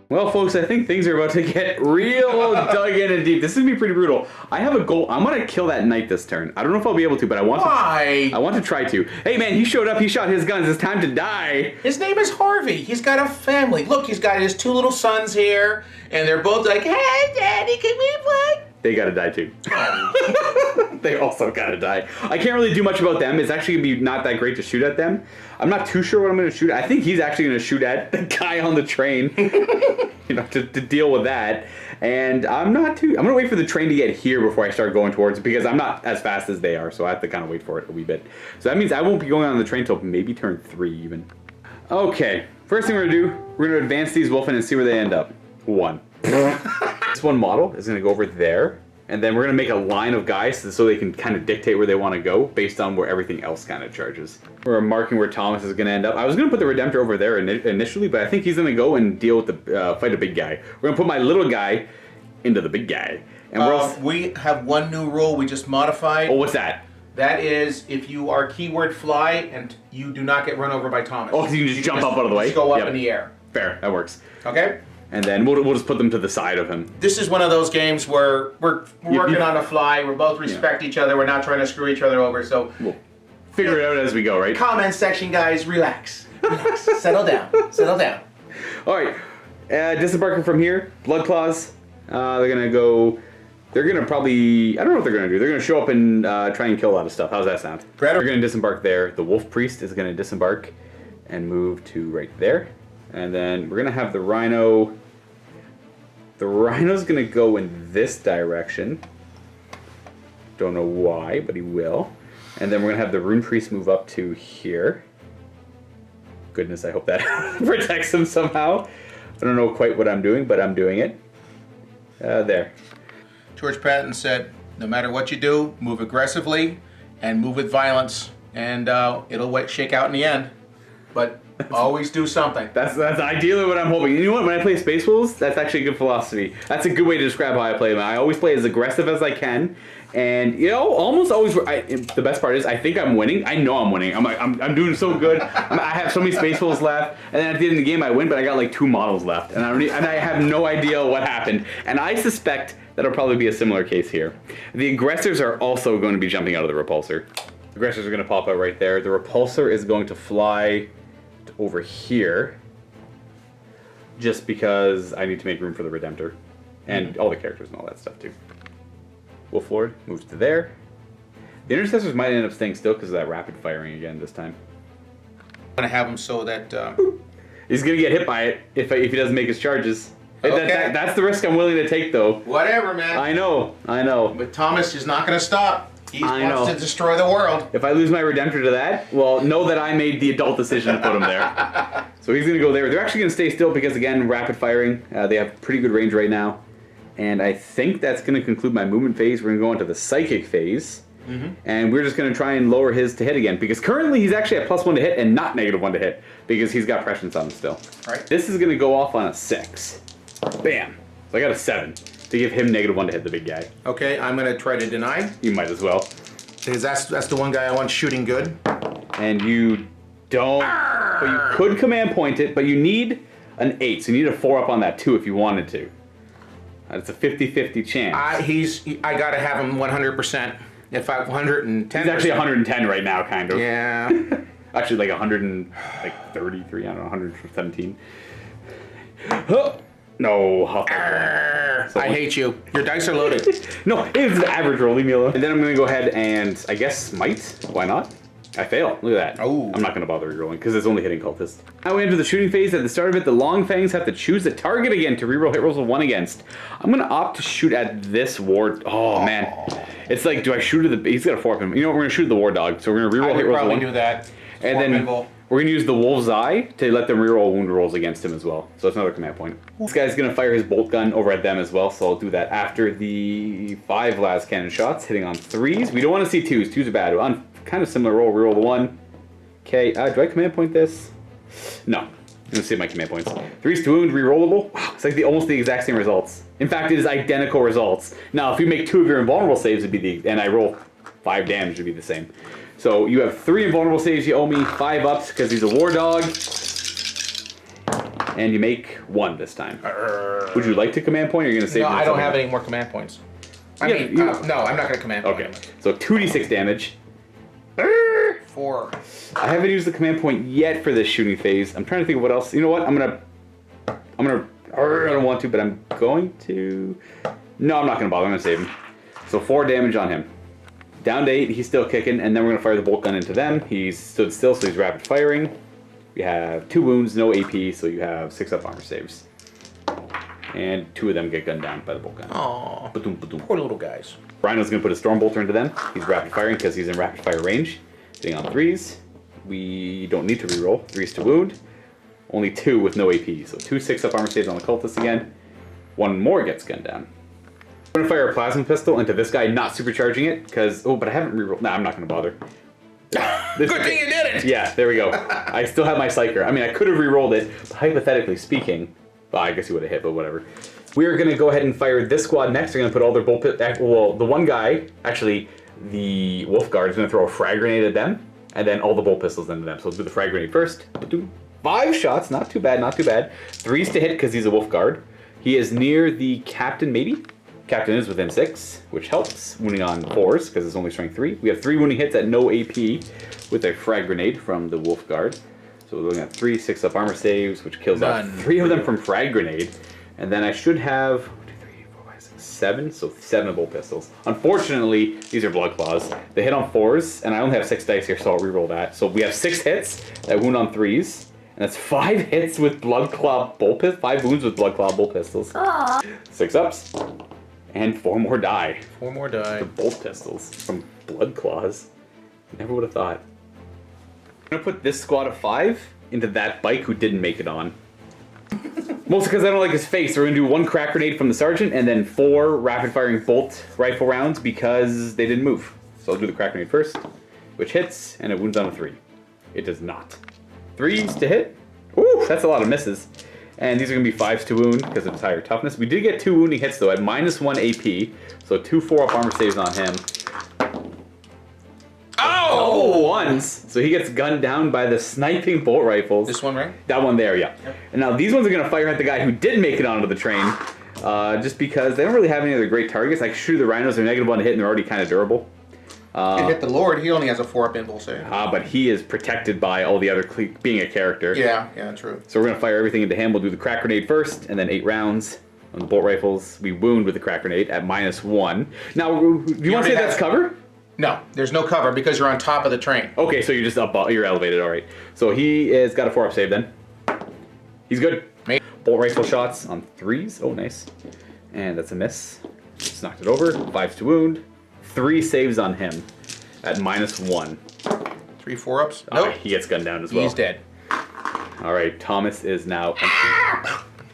Well, folks, I think things are about to get real dug in and deep. This is going to be pretty brutal. I have a goal. I'm going to kill that knight this turn. I don't know if I'll be able to, but I want to. Why? I want to try to. Hey, man, he showed up. He shot his guns. It's time to die. His name is Harvey. He's got a family. Look, he's got his 2 little sons here, and they're both like, hey, Daddy, can we play? They gotta die too. They also gotta die. I can't really do much about them. It's actually gonna be not that great to shoot at them. I'm not too sure what I'm gonna shoot at. I think he's actually gonna shoot at the guy on the train. You know, to deal with that. And I'm gonna wait for the train to get here before I start going towards it, because I'm not as fast as they are, so I have to kind of wait for it a wee bit. So that means I won't be going on the train till maybe turn 3 even. Okay, first thing we're gonna do, we're gonna advance these Wolfen and see where they end up. 1. This one model is going to go over there, and then we're going to make a line of guys so they can kind of dictate where they want to go based on where everything else kind of charges. We're marking where Thomas is going to end up. I was going to put the Redemptor over there initially, but I think he's going to go and deal with the fight a big guy. We're going to put my little guy into the big guy. And we have one new rule we just modified. Oh, what's that? That is, if you are keyword fly and you do not get run over by Thomas. Oh, so you can just jump up out of the way? Just go up in the air. Fair, that works. Okay? And then we'll just put them to the side of him. This is one of those games where we're working on the fly. We both respect each other. We're not trying to screw each other over. So we'll figure it out as we go, right? Comment section, guys. Relax. Relax. Settle down. Settle down. All right. Disembarking from here. Blood Claws. They're going to go... They're going to probably... I don't know what they're going to do. They're going to show up and try and kill a lot of stuff. How's that sound? They're going to disembark there. The Wolf Priest is going to disembark and move to right there. And then we're going to have the Rhino... The Rhino's going to go in this direction. Don't know why, but he will. And then we're going to have the Rune Priest move up to here. Goodness, I hope that protects him somehow. I don't know quite what I'm doing, but I'm doing it. There. George Patton said, no matter what you do, move aggressively and move with violence, and it'll shake out in the end. But always do something. That's ideally what I'm hoping. You know what? When I play Space Wolves, that's actually a good philosophy. That's a good way to describe how I play them. I always play as aggressive as I can, and you know, almost always. The best part is, I think I'm winning. I know I'm winning. I'm doing so good. I have so many Space Wolves left, and then at the end of the game I win, but I got like 2 models left, and I have no idea what happened. And I suspect that'll probably be a similar case here. The aggressors are also going to be jumping out of the repulsor. The aggressors are going to pop out right there. The repulsor is going to fly over here, just because I need to make room for the Redemptor and all the characters and all that stuff too. Wolf Lord moves to there. The intercessors might end up staying still because of that rapid firing again this time. I'm gonna have him so that he's gonna get hit by it if he doesn't make his charges. Okay. That's the risk I'm willing to take, though. Whatever, man. I know. But Thomas is not gonna stop. He wants to destroy the world. If I lose my Redemptor to that, well, know that I made the adult decision to put him there. So he's going to go there. They're actually going to stay still because, again, rapid firing. They have pretty good range right now. And I think that's going to conclude my movement phase. We're going to go into the psychic phase. Mm-hmm. And we're just going to try and lower his to hit again. Because currently he's actually at +1 to hit and not -1 to hit. Because he's got prescience on him still. Right. This is going to go off on a 6. Bam. So I got a 7. To give him -1 to hit the big guy. Okay, I'm going to try to deny. You might as well. Because that's the one guy I want shooting good. And you don't, but you could command point it, but you need an 8, so you need a 4 up on that too if you wanted to. It's a 50-50 chance. I gotta have him 100%. If I 110. He's actually 110 right now, kind of. Yeah. Actually, like 133. I don't know, 117. No. I hate you. Your dice are loaded. No, it's an average roll. Leave me alone. And then I'm gonna go ahead and I guess smite. Why not? I fail. Look at that. Oh. I'm not going to bother rerolling because it's only hitting cultists. Now we enter the shooting phase. At the start of it, the long fangs have to choose a target again to reroll hit rolls with 1 against. I'm going to opt to shoot at this ward. Oh, man. It's like, do I shoot at the... He's got a 4 up him. You know what? We're going to shoot at the war dog. So we're going to reroll hit rolls with 1. Probably do that. And then we're going to use the wolf's eye to let them reroll wound rolls against him as well. So that's another command point. This guy's going to fire his bolt gun over at them as well. So I'll do that after the 5 last cannon shots, hitting on 3s. We don't want to see 2s. 2s are bad. On kind of similar roll, reroll the 1. Okay, do I command point this? No. I'm going to save my command points. 3s to wound, rerollable. Wow, it's like almost the exact same results. In fact, it is identical results. Now, if you make 2 of your invulnerable saves, it'd be and I roll 5 damage, it'd be the same. So you have 3 invulnerable saves, you owe me 5 ups because he's a war dog. And you make 1 this time. Would you like to command point, or are you going to save? No, I don't have any more command points. No, I'm not going to command point. Okay, so 2d6 damage. 4. I haven't used the command point yet for this shooting phase. I'm trying to think of what else. You know what? I don't want to, but I'm going to. No, I'm not going to bother. I'm going to save him. So 4 damage on him. Down to 8. He's still kicking, and then we're going to fire the bolt gun into them. He's stood still, so he's rapid firing. We have 2 wounds, no AP, so you have 6 up armor saves. And 2 of them get gunned down by the bolt gun. Aww. Ba-doom, ba-doom. Poor little guys. Rhino's going to put a storm bolter into them. He's rapid firing because he's in rapid fire range. Hitting on 3s. We don't need to reroll. 3s to wound. Only 2 with no AP. So 2 6-up armor saves on the cultist again. 1 more gets gunned down. I'm going to fire a plasma pistol into this guy, not supercharging it, because... Oh, but I haven't rerolled. Nah, I'm not going to bother. Good thing you did it! Yeah, there we go. I still have my Psyker. I mean, I could have rerolled it, but hypothetically speaking... Well, I guess he would have hit, but whatever. We're going to go ahead and fire this squad next. They're going to put all their bolt... Well, the one guy, actually, the Wolf Guard is going to throw a frag grenade at them, and then all the bolt pistols into them. So let's do the frag grenade first. 5 shots, not too bad, not too bad. 3s to hit because he's a Wolf Guard. He is near the captain, maybe? Captain is within 6, which helps. Wounding on 4s because it's only strength 3. We have 3 wounding hits at no AP with a frag grenade from the Wolf Guard. So we're looking at 3 6-up armor saves, which kills off 3 of them from frag grenade. And then I should have 1, 2, 3, 4, 5, 6, 7. So 7 bolt pistols. Unfortunately, these are blood claws. They hit on 4s, and I only have 6 dice here, so I'll reroll that. So we have 6 hits that wound on 3s. And that's 5 hits with blood claw bolt pistols. 5 wounds with blood claw bolt pistols. Aww. 6 ups. And 4 more die. 4 more die. The bolt pistols from blood claws. Never would have thought. I'm gonna put this squad of 5 into that bike who didn't make it on. Mostly because I don't like his face. So we're gonna do 1 crack grenade from the sergeant and then 4 rapid firing bolt rifle rounds because they didn't move. So I'll do the crack grenade first, which hits, and it wounds on a 3. It does not. 3s to hit. Ooh, that's a lot of misses. And these are going to be 5s to wound because of his higher toughness. We did get 2 wounding hits though at -1 AP. So 2 4-up armor saves on him. Oh, 1s. So he gets gunned down by the sniping bolt rifles. This one, right? That one there, yeah. Yep. And now these ones are going to fire at the guy who did make it onto the train. Just because they don't really have any other great targets. Like shoot the rhinos, they're -1 to hit and they're already kind of durable. And hit the Lord, he only has a 4-up invul save. But he is protected by all the other being a character. Yeah, true. So we're going to fire everything into him. We'll do the crack grenade first, and then 8 rounds on the bolt rifles. We wound with the crack grenade at -1. Now, do you want to say that's cover? No, there's no cover because you're on top of the train. Okay, so you're just up, you're elevated, all right. So he has got a 4-up save then. He's good. Mate. Bolt rifle shots on 3s. Oh, nice. And that's a miss. Just knocked it over. 5s to wound. 3 saves on him at -1. 3 4-ups? Nope. He gets gunned down as well. He's dead. All right, Thomas is now empty.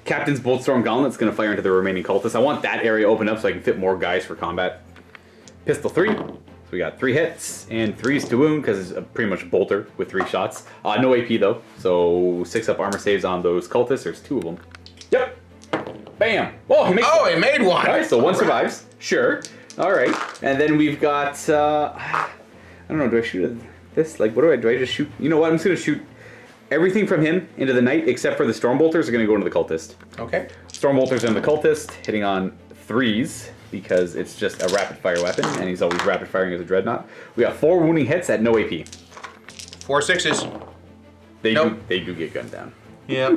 Captain's Boltstorm Gauntlet's going to fire into the remaining cultists. I want that area open up so I can fit more guys for combat. Pistol 3. So we got 3 hits and 3s to wound because it's pretty much bolter with 3 shots. No AP though, so 6-up armor saves on those cultists. There's 2 of them. Yep. Bam. Oh, he made 1. All right, so 1 survives. Sure. All right. And then we've got, I don't know, do I shoot this? Like, what do I just shoot? You know what? I'm just going to shoot everything from him into the knight, except for the Stormbolters are going to go into the cultist. Okay. Stormbolters into the cultist, hitting on 3s, because it's just a rapid fire weapon, and he's always rapid firing as a dreadnought. We got 4 wounding hits at no AP. 4 6s. They do get gunned down. Yeah.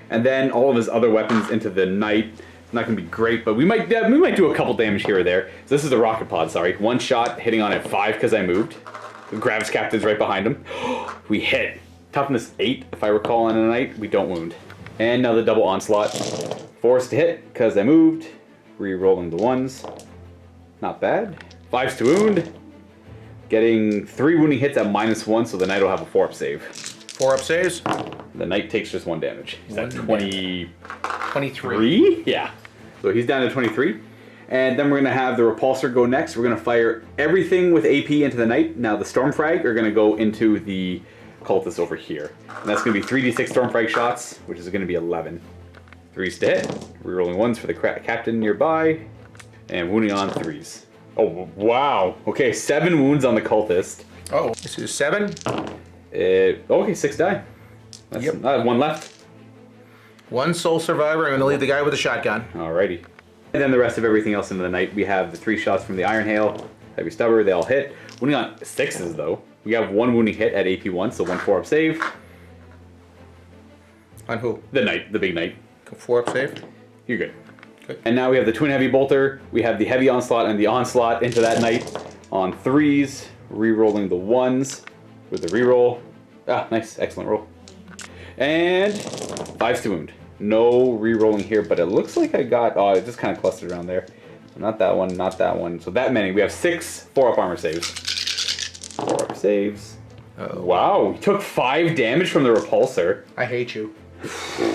And then all of his other weapons into the knight. Not going to be great, but we might do a couple damage here or there. So this is the rocket pod, sorry. 1 shot hitting on at 5 because I moved. Grabs captain's right behind him. We hit. Toughness 8, if I recall, on a knight. We don't wound. And now the double onslaught. 4s to hit because I moved. Re-rolling the 1s. Not bad. 5s to wound. Getting 3 wounding hits at -1, so the knight will have a 4-up save. 4-up saves. The knight takes just 1 damage. He's at 23. Yeah. So he's down to 23. And then we're going to have the repulsor go next. We're going to fire everything with AP into the knight. Now the Stormfrag are going to go into the cultist over here. And that's going to be 3d6 Stormfrag shots, which is going to be 11. 3s to hit. Rerolling 1s for the captain nearby. And wounding on 3s. Oh, wow. Okay, 7 wounds on the cultist. Oh, this is 7? Okay, 6 die. That's, yep. 1 left. 1 sole survivor. I'm going to leave the guy with the shotgun. Alrighty. And then the rest of everything else into the night. We have the 3 shots from the Iron Hail, Heavy Stubber, they all hit. Wounding on 6s though. We have 1 wounding hit at AP1, so 1 4-up save. On who? The knight, the big knight. 4-up save? You're good. Good. And now we have the Twin Heavy Bolter. We have the Heavy Onslaught and the Onslaught into that knight on 3s, re-rolling the 1s with the re-roll. Ah, nice, excellent roll. And 5s to wound. No re-rolling here, but it looks like I got, oh, it just kind of clustered around there. So not that one, not that one. So that many. We have 6 4-up armor saves. 4-up saves. Uh-oh. Wow, we took 5 damage from the repulsor. I hate you.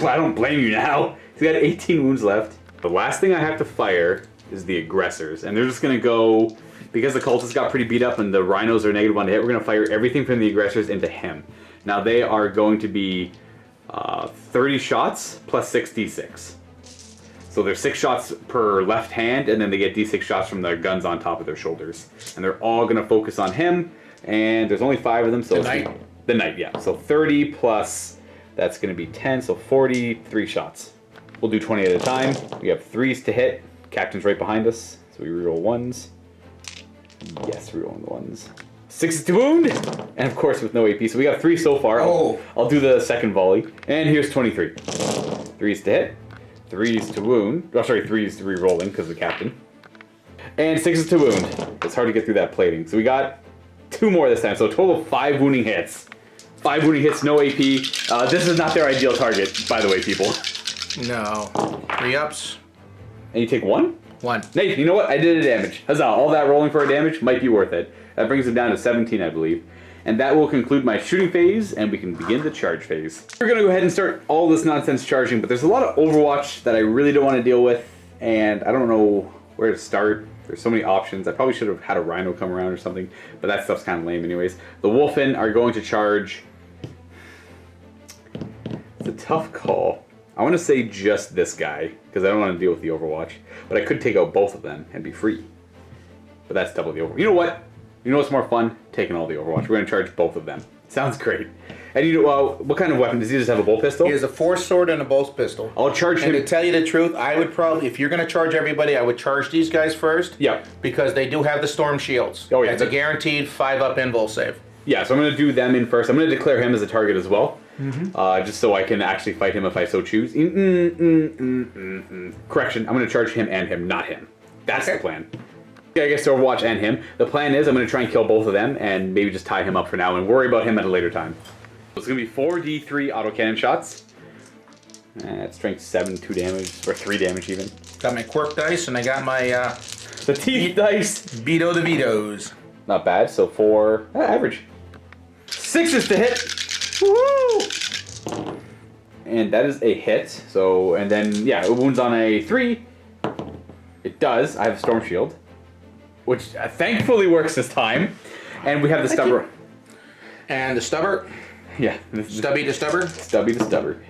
I don't blame you now. He's got 18 wounds left. The last thing I have to fire is the aggressors. And they're just going to go, because the cultists got pretty beat up and the rhinos are -1 to hit, we're going to fire everything from the aggressors into him. Now they are going to be 30 shots plus 6d6. So there's 6 shots per left hand, and then they get d6 shots from their guns on top of their shoulders. And they're all going to focus on him, and there's only 5 of them. So the knight? The knight, yeah. So 30 plus, that's going to be 10, so 43 shots. We'll do 20 at a time. We have 3s to hit. Captain's right behind us, so we reroll 1s. Yes, rerolling the 1s. 6 to wound, and of course with no AP. So we got 3 so far. I'll do the second volley. And here's 23. 3s to hit, 3s to wound. Oh, sorry, 3s to re-rolling because of the captain. And 6s to wound. It's hard to get through that plating. So we got 2 more this time. So a total of 5 wounding hits. 5 wounding hits, no AP. This is not their ideal target, by the way, people. No. 3-ups. And you take 1? 1. Nate, you know what? I did a damage. Huzzah. All that rolling for a damage might be worth it. That brings him down to 17, I believe. And that will conclude my shooting phase, and we can begin the charge phase. We're going to go ahead and start all this nonsense charging, but there's a lot of Overwatch that I really don't want to deal with, and I don't know where to start. There's so many options. I probably should have had a Rhino come around or something, but that stuff's kind of lame anyways. The Wolfen are going to charge. It's a tough call. I want to say just this guy, because I don't want to deal with the Overwatch, but I could take out both of them and be free. But that's double the Overwatch. You know what? You know what's more fun? Taking all the Overwatch. We're going to charge both of them. Sounds great. And you know, what kind of weapon? Does he just have a bolt pistol? He has a 4 sword and a bolt pistol. I'll charge him. And to tell you the truth, I would probably, if you're going to charge everybody, I would charge these guys first. Yeah. Because they do have the storm shields. Oh yeah. It's a guaranteed 5-up invul save. Yeah, so I'm going to do them in first. I'm going to declare him as a target as well. Just so I can actually fight him if I so choose. Correction, I'm going to charge him and him, not him. That's the plan. I guess Overwatch and him. The plan is I'm going to try and kill both of them and maybe just tie him up for now and worry about him at a later time. So it's going to be 4d3 autocannon shots. Strength 7, 2 damage, or 3 damage even. Got my quirk dice and I got my the teeth dice. Vito the Vitos. Not bad, so 4, average. 6s to hit. Woo! And that is a hit. So, and then, yeah, it wounds on a 3. It does. I have a Storm Shield, which thankfully works this time. And we have the Stubber. And the Stubber? Yeah. Stubby to Stubber? Stubby to Stubber.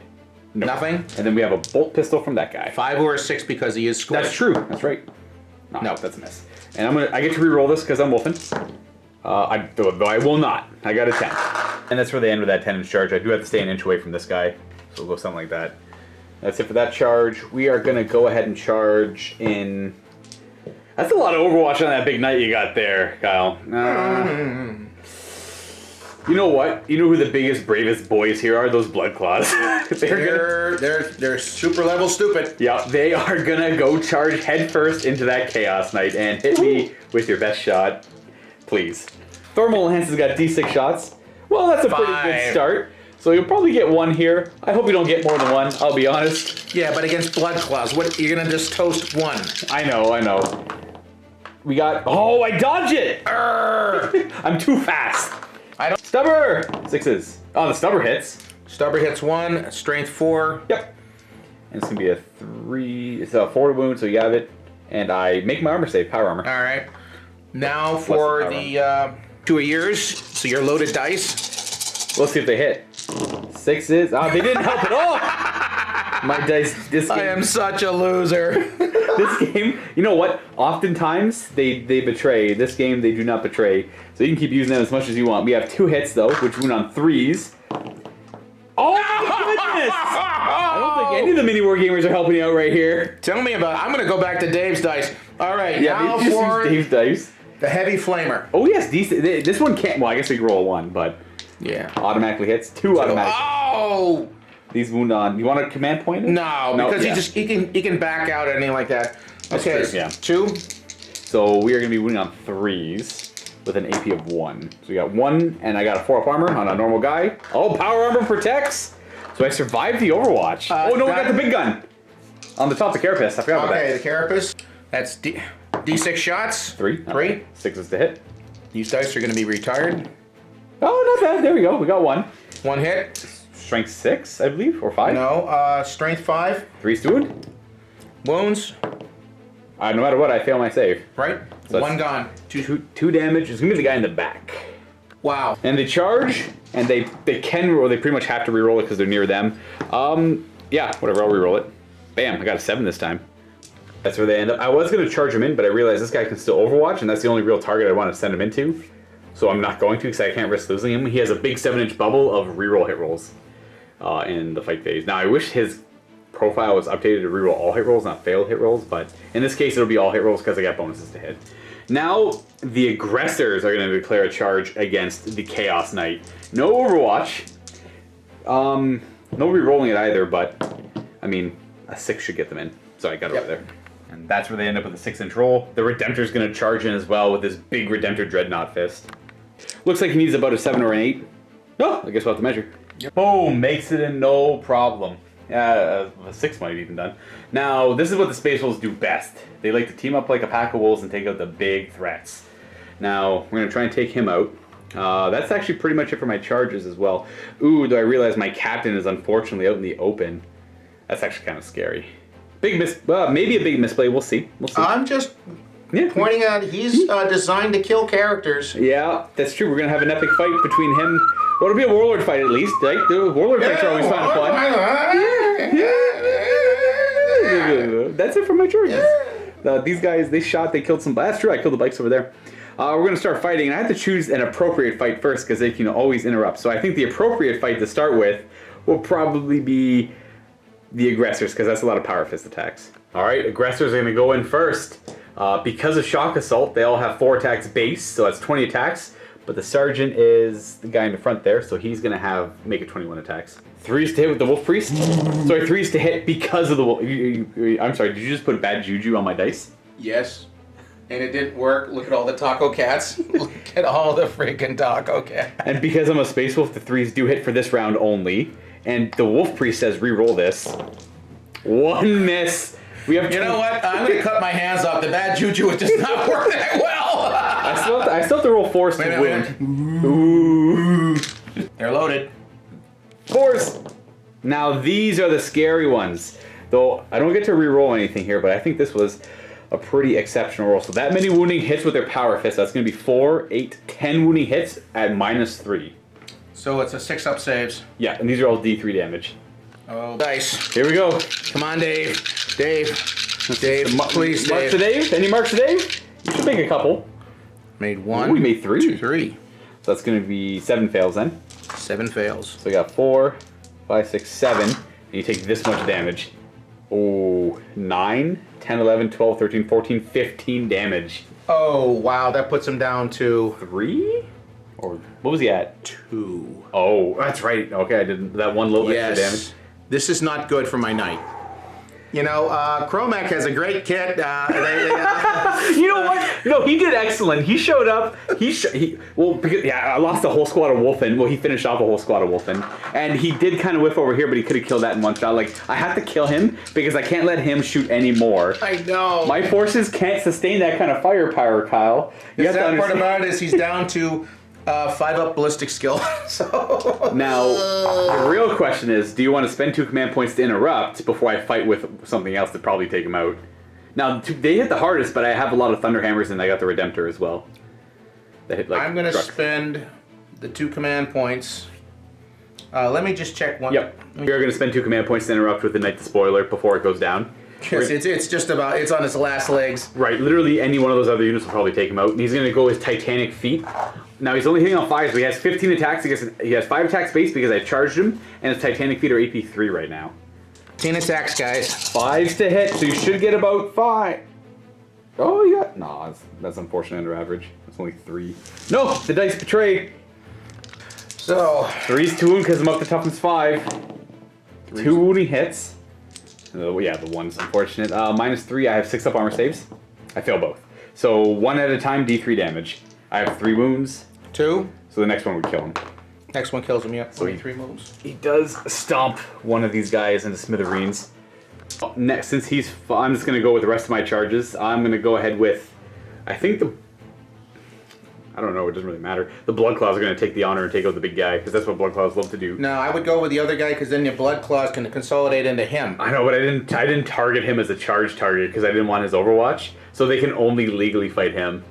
No. Nothing? And then we have a bolt pistol from that guy. 5 or a 6 because he is scourged. That's true. That's right. No. That's a miss. And I get to re-roll this because I'm wolfing. Though I will not. I got a 10. And that's where they end with that 10-inch charge. I do have to stay an inch away from this guy. So we'll go something like that. That's it for that charge. We are going to go ahead and charge in... That's a lot of Overwatch on that big knight you got there, Kyle. You know what? You know who the biggest, bravest boys here are? Those Blood Claws. they're super level stupid. Yeah, they are gonna go charge headfirst into that Chaos Knight and hit me with your best shot, please. Thermal Enhance has got D6 shots. Well, that's a pretty good start. So you'll probably get one here. I hope you don't get more than one, I'll be honest. Yeah, but against Blood Claws, what, you're gonna just toast one. I know. We got, oh, I dodge it! I'm too fast. Stubber! 6s. Oh, the stubber hits. Stubber hits 1, strength 4. Yep. And it's gonna be a 3, it's a 4 wound, so you have it. And I make my armor save, power armor. All right. Now for the 2 of yours, so your loaded dice. Let's see if they hit. 6s. Oh, they didn't help at all! My dice, this game. I am such a loser. This game, you know what? Oftentimes, they betray. This game, they do not betray. So you can keep using them as much as you want. We have 2 hits, though, which went on 3s. Oh, my goodness! I don't think any of the MiniWarGamers are helping you out right here. Tell me about it. I'm going to go back to Dave's dice. All right, yeah, now for Dave's dice. The Heavy Flamer. Oh, yes. This one can't... Well, I guess we can roll a 1, but... Yeah. Automatically hits. 2 automatic. Oh! These wound on... You want a command point? No, because he can back out or anything like that. Okay, true, yeah. 2. So we are going to be wounding on 3s with an AP of 1. So we got 1, and I got a 4-up armor on a normal guy. Oh, power armor protects! So I survived the Overwatch. Oh, no, we got the big gun! On the top, the Carapace. I forgot about that. Okay, the Carapace. That's D6 shots. 3. 3. Right. 6s to hit. These dice are going to be retired. Oh, not bad. There we go. We got 1. 1 hit. Strength 6, I believe, or 5? No, strength 5. 3's to wound. Wounds. No matter what, I fail my save. Right. So 1 gone. 2 damage. It's going to be the guy in the back. Wow. And they charge, and they can, or they pretty much have to reroll it because they're near them. Yeah, whatever, I'll reroll it. Bam, I got a 7 this time. That's where they end up. I was going to charge him in, but I realized this guy can still Overwatch, and that's the only real target I want to send him into. So I'm not going to, because I can't risk losing him. He has a big 7-inch bubble of reroll hit rolls in the fight phase. Now, I wish his profile was updated to reroll all hit rolls, not failed hit rolls, but in this case, it'll be all hit rolls because I got bonuses to hit. Now, the aggressors are going to declare a charge against the Chaos Knight. No Overwatch. No rerolling it either, but, I mean, a 6 should get them in. So I got it over there. And that's where they end up with a 6-inch roll. The Redemptor's going to charge in as well with this big Redemptor Dreadnought Fist. Looks like he needs about a 7 or an 8. Oh, I guess we'll have to measure. Yep. Boom, makes it in no problem. A 6 might have even done. Now, this is what the Space Wolves do best. They like to team up like a pack of wolves and take out the big threats. Now, we're going to try and take him out. That's actually pretty much it for my charges as well. Ooh, do I realize my captain is unfortunately out in the open. That's actually kind of scary. Maybe a big misplay. We'll see. I'm just pointing out he's designed to kill characters. Yeah, that's true. We're going to have an epic fight between him. Well, it'll be a Warlord fight at least. Like, the Warlord fights are always fun. That's it for my charges. These guys, they killed some... That's true, I killed the bikes over there. We're going to start fighting, and I have to choose an appropriate fight first because they can always interrupt. So I think the appropriate fight to start with will probably be the aggressors because that's a lot of power fist attacks. All right, aggressors are going to go in first. Because of Shock Assault, they all have 4 attacks base, so that's 20 attacks. But the Sergeant is the guy in the front there, so he's going to make it 21 attacks. 3s to hit with the Wolf Priest. Sorry, 3s to hit because of the Wolf... I'm sorry, did you just put bad juju on my dice? Yes. And it didn't work. Look at all the taco cats. Look at all the freaking taco cats. And because I'm a Space Wolf, the 3s do hit for this round only. And the Wolf Priest says re-roll this. 1 miss. We have you know what? I'm going to cut my hands off. The bad juju does not work that well. I still have to roll 4s to win. Ooh. They're loaded. 4s. Now these are the scary ones. Though I don't get to re-roll anything here, but I think this was a pretty exceptional roll. So that many wounding hits with their power fist. That's going to be 4, 8, 10 wounding hits at -3. So it's a 6-up saves. Yeah, and these are all D3 damage. Oh, dice. Here we go. Come on, Dave. Dave. Dave, please, Marks Dave. to Dave? Any marks to Dave? You should make a couple. Made one. Ooh, we made 3. 2, 3. So that's going to be 7 fails then. 7 fails. So we got 4, 5, 6, 7. And you take this much damage. Oh, 9, 10, 11, 12, 13, 14, 15 damage. Oh, wow. That puts him down to 3? Or what was he at? 2. Oh, that's right. Okay, I did that one little extra damage. This is not good for my knight. You know, Chromac has a great kit. You know what? No, he did excellent. He showed up. I lost a whole squad of Wolfen. Well, he finished off a whole squad of Wolfen, and he did kind of whiff over here, but he could have killed that in one shot. Like, I have to kill him because I can't let him shoot any more. I know. My forces can't sustain that kind of firepower, Kyle. The sad part about it is he's down to 5-up ballistic skill. So now, the real question is, do you want to spend 2 command points to interrupt before I fight with something else to probably take him out? Now, they hit the hardest, but I have a lot of Thunderhammers, and I got the Redemptor as well. That hit, like, I'm going to spend the 2 command points. Let me just check one. Yep. You're going to spend 2 command points to interrupt with the Knight the Spoiler before it goes down. Yes, it's just about, it's on its last legs. Right, literally any one of those other units will probably take him out. And he's going to go with Titanic Feet. Now he's only hitting on 5s, but he has 15 attacks. He has 5 attacks base because I charged him, and his Titanic Feet are AP 3 right now. 10 attacks, guys. 5s to hit, so you should get about 5. Oh, yeah. No, that's unfortunate under average. That's only 3. No, the dice betray. So 3's to wound because I'm up to toughness 5. 2 wounding hits. Yeah, the 1's unfortunate. -3, I have 6-up armor saves. I fail both. So 1 at a time, D3 damage. I have 3 wounds. 2. So the next one would kill him. Next one kills him, yep. So 3 moves. He does stomp one of these guys into smithereens. Next, since I'm just going to go with the rest of my charges. I'm going to go ahead with, I don't know, it doesn't really matter. The Blood Claws are going to take the honor and take out the big guy, because that's what Blood Claws love to do. No, I would go with the other guy, because then your Blood Claws can consolidate into him. I know, but I didn't target him as a charge target, because I didn't want his Overwatch, so they can only legally fight him.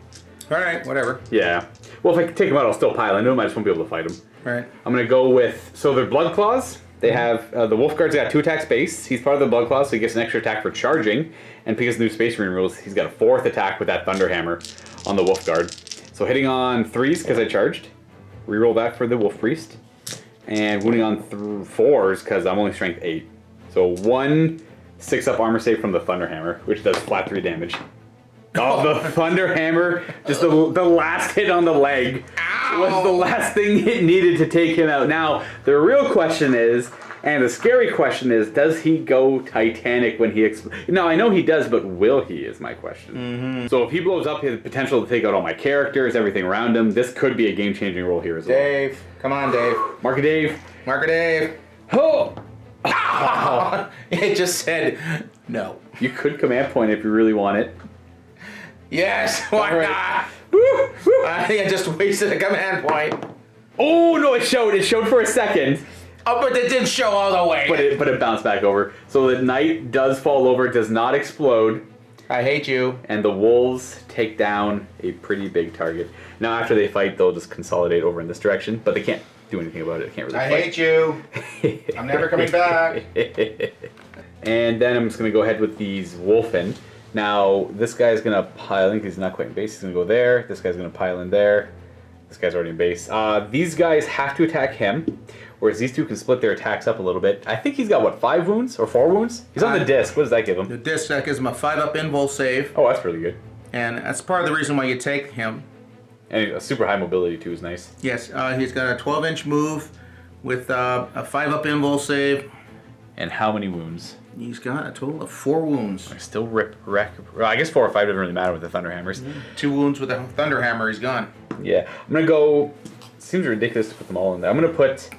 Alright, whatever. Yeah. Well, if I take him out, I'll still pile into him, I just won't be able to fight him. Alright. I'm going to go with, so they're Blood Claws. They have, the Wolfguard's got 2 attacks base. He's part of the Blood Claws, so he gets an extra attack for charging. And because of the new Space Marine rules, he's got a 4th attack with that Thunderhammer on the Wolfguard. So hitting on 3s because I charged. Reroll that for the Wolf Priest. And wounding on 4s because I'm only strength 8. So 1 6-up armor save from the Thunderhammer, which does flat 3 damage. Oh, the Thunderhammer, just the last hit on the leg was the last thing it needed to take him out. Now, the real question is, and the scary question is, does he go Titanic when he explodes? Now, I know he does, but will he is my question. Mm-hmm. So if he blows up, he has the potential to take out all my characters, everything around him. This could be a game-changing role here as well. Dave, come on, Dave. Mark it, Dave. Mark it, Dave. Oh! It just said no. You could command point if you really want it. Yes, why not? I think I just wasted a command point. Oh, no, it showed. It showed for a second. Oh, but it didn't show all the way. But it bounced back over. So the knight does fall over, does not explode. I hate you. And the wolves take down a pretty big target. Now after they fight, they'll just consolidate over in this direction, but they can't do anything about it. They can't really I fight. hate you. I'm never coming back. And then I'm just going to go ahead with these Wolfen. Now, this guy's going to pile in because he's not quite in base. He's going to go there. This guy's going to pile in there. This guy's already in base. These guys have to attack him, whereas these two can split their attacks up a little bit. I think he's got, what, 5 wounds or 4 wounds? He's on the disc. What does that give him? The disc, that gives him a 5-up invul save. Oh, that's really good. And that's part of the reason why you take him. And a super high mobility, too, is nice. Yes, he's got a 12-inch move with a 5-up invul save. And how many wounds? He's got a total of 4 wounds. I still wreck. Well, I guess 4 or 5 doesn't really matter with the Thunderhammers. 2 wounds with the Thunderhammer, he's gone. Yeah, I'm gonna go. Seems ridiculous to put them all in there. I'm gonna put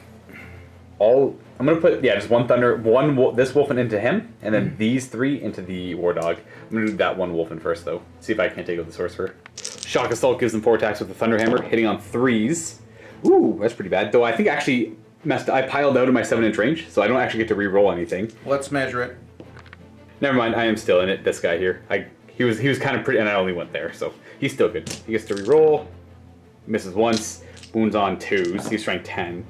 just one this Wolfen into him, and then these 3 into the War Dog. I'm gonna do that one Wolfen first though. See if I can't take out the Sorcerer. Shock Assault gives them 4 attacks with the Thunderhammer, hitting on 3s. Ooh, that's pretty bad. Though I think actually I piled out of my 7-inch range, so I don't actually get to re-roll anything. Let's measure it. Never mind, I am still in it. This guy here, he was kind of pretty, and I only went there, so he's still good. He gets to re-roll. Misses once, wounds on 2s, he's strength 10.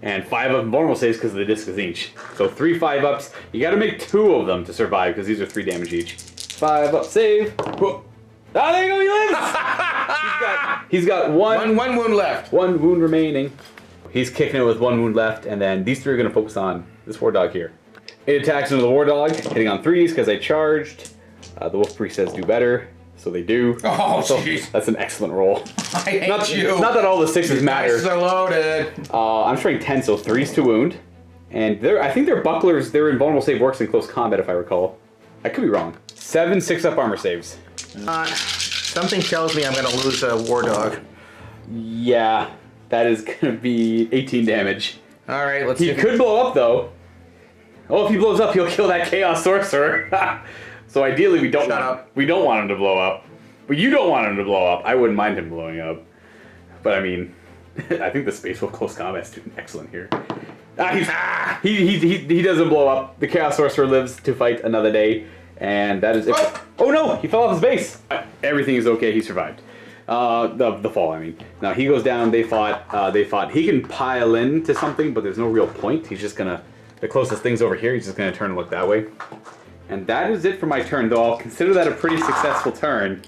And 5 of them vulnerable saves because of the disc is each. So 3 5-ups, you gotta make 2 of them to survive because these are 3 damage each. 5 up, save. Oh, there you go, he lives! he's got one wound left. 1 wound remaining. He's kicking it with 1 wound left, and then these 3 are going to focus on this war dog here. It attacks into the war dog, hitting on 3s because I charged. The wolf priest says do better, so they do. Oh, so jeez. That's an excellent roll. I hate you. Not that all the 6s matter. Dice are loaded. I'm strength 10, so 3s to wound. And I think their bucklers, their invulnerable save works in close combat, if I recall. I could be wrong. 7 6-up armor saves. Something tells me I'm going to lose a war dog. Yeah, that is going to be 18 damage. All right, let's He could blow up, though. Oh, if he blows up, he'll kill that Chaos Sorcerer. So ideally, we don't want him to blow up. But you don't want him to blow up. I wouldn't mind him blowing up. But I mean, I think the Space Wolf close combat's doing excellent here. He doesn't blow up. The Chaos Sorcerer lives to fight another day, and that is it. Oh no! He fell off his base. Everything is okay. He survived. The fall. I mean, now he goes down. They fought. He can pile in to something, but there's no real point. He's just gonna. The closest thing's over here. He's just gonna turn and look that way. And that is it for my turn. Though I'll consider that a pretty successful turn.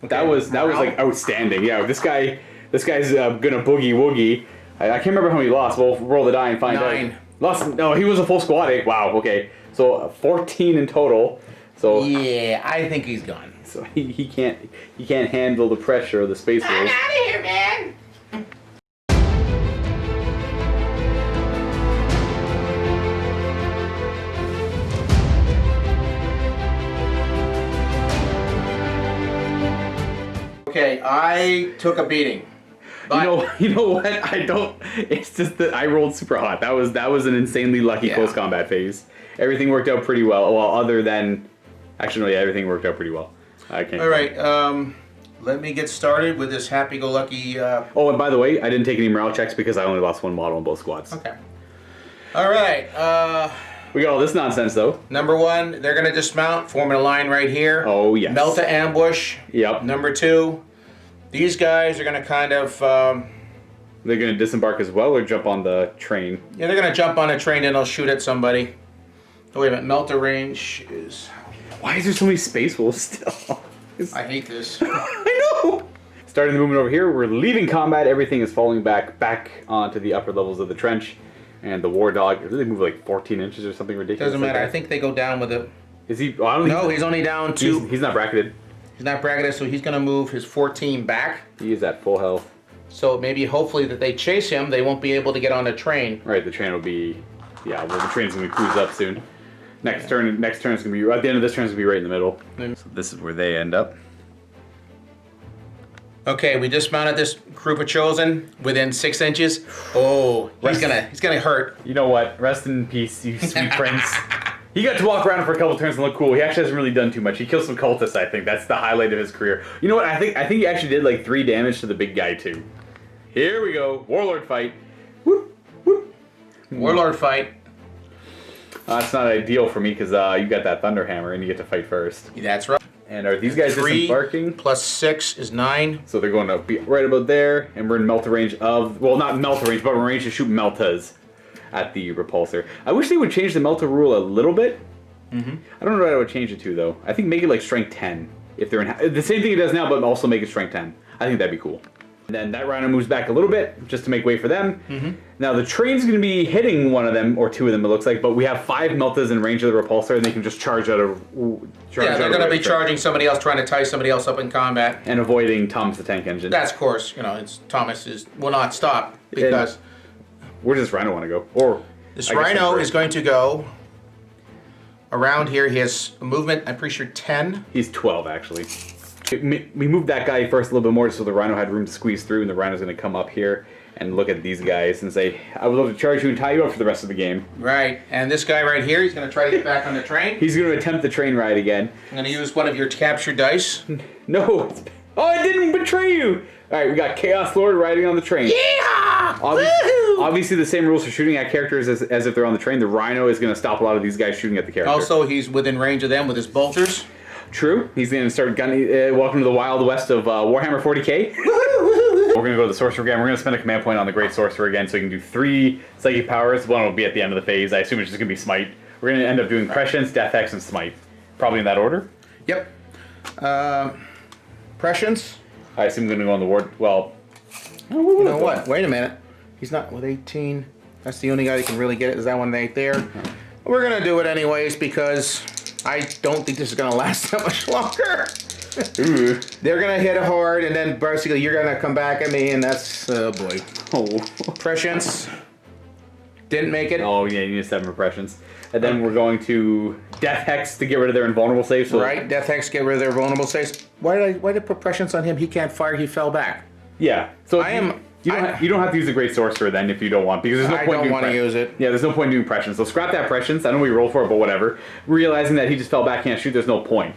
Okay. That was like outstanding. Yeah, this guy's gonna boogie woogie. I can't remember how many lost. We'll roll the die and find 9. out. Lost? No, he was a full squad. 8. Wow. Okay. So 14 in total. So yeah, I think he's gone. So he can't handle the pressure of the Space Wolves. I'm out of here, man. Okay, I took a beating. You know what? I don't. It's just that I rolled super hot. That was an insanely lucky close combat phase. Everything worked out pretty well. Well, other than, actually, no, yeah, everything worked out pretty well. I can't. All right. Let me get started with this happy-go-lucky. Oh, and by the way, I didn't take any morale checks because I only lost 1 model in both squads. Okay. All right. We got all this nonsense though. Number 1, they're gonna dismount, forming a line right here. Oh yes. Melt to ambush. Yep. Number 2, these guys are gonna kind of. They're gonna disembark as well, or jump on the train. Yeah, they're gonna jump on a train and they'll shoot at somebody. Oh, wait a minute. Melt to range is. Why is there so many Space Wolves still? I hate this. I know. Starting the movement over here, we're leaving combat. Everything is falling back onto the upper levels of the trench. And the war dog, did they move like 14 inches or something ridiculous? Doesn't matter. I think they go down with it. Is he? Oh, I don't no, he's only down 2. He's not bracketed. He's not bracketed, so he's going to move his 14 back. He is at full health. So maybe, hopefully, that they chase him, they won't be able to get on the train. Right, the train will be, yeah. Well, the train's gonna be cruised up soon. Next turn is gonna be at the end of this turn is gonna be right in the middle. So this is where they end up. Okay, we dismounted this group of chosen within 6 inches. Oh, he's gonna hurt. You know what? Rest in peace, you sweet prince. He got to walk around for a couple turns and look cool. He actually hasn't really done too much. He killed some cultists, I think. That's the highlight of his career. You know what? I think he actually did like 3 damage to the big guy too. Here we go. Warlord fight. Whoop, whoop. Warlord fight. It's not ideal for me because you got that Thunderhammer and you get to fight first. That's right. And are these guys 3 disembarking? plus 6 is 9. So they're going to be right about there, and we're in melt range of, well, not melt range, but we're in range to shoot meltas at the repulsor. I wish they would change the melta rule a little bit. I don't know what I would change it to though. I think make it like strength 10 if they're in the same thing it does now, but also make it strength 10. I think that'd be cool. And then that rhino moves back a little bit just to make way for them. Now the train's going to be hitting one of them or 2 of them, it looks like, but we have 5 meltas in range of the repulsor, and they can just charge out of. Yeah, they're going to be charging somebody else, trying to tie somebody else up in combat, and avoiding Thomas the Tank Engine. That's of course, Thomas will not stop because. Where does this rhino want to go? Or this rhino is going to go around here. He has a movement, I'm pretty sure 10. He's 12 actually. We moved that guy first a little bit more so the rhino had room to squeeze through, and the rhino's going to come up here and look at these guys and say, I would love to charge you and tie you up for the rest of the game. Right, and this guy right here, he's going to try to get back on the train. He's going to attempt the train ride again. I'm going to use one of your capture dice. No. Oh, I didn't betray you. All right, we got Chaos Lord riding on the train. Yeah! Obviously, the same rules for shooting at characters as if they're on the train. The rhino is going to stop a lot of these guys shooting at the character. Also, he's within range of them with his bolters. True. He's going to start gunning. Welcome to the Wild West of Warhammer 40k. We're going to go to the Sorcerer again. We're going to spend a command point on the Great Sorcerer again, so he can do 3 psychic powers. One will be at the end of the phase. I assume it's just going to be Smite. We're going to end up doing Prescience, Death Hex, and Smite. Probably in that order. Yep. Prescience. I assume I'm going to go on the ward. Well, you know what? Wait a minute. He's not with 18. That's the only guy that can really get it. Is that one right there? We're going to do it anyways because I don't think this is going to last that much longer. Ooh. They're going to hit hard, and then basically you're going to come back at me, and that's, oh boy. Oh. Prescience. Didn't make it. Oh, yeah, you need 7 repressions. And then we're going to Death Hex to get rid of their invulnerable saves. So right, Death Hex, get rid of their vulnerable saves. Why did I put prescience on him? He can't fire, he fell back. Yeah. So you don't have to use a Great Sorcerer then if you don't want, because there's no point I don't want to use it. Yeah, there's no point in doing prescience. So scrap that prescience. I know we rolled for it, but whatever. Realizing that he just fell back, can't shoot, there's no point.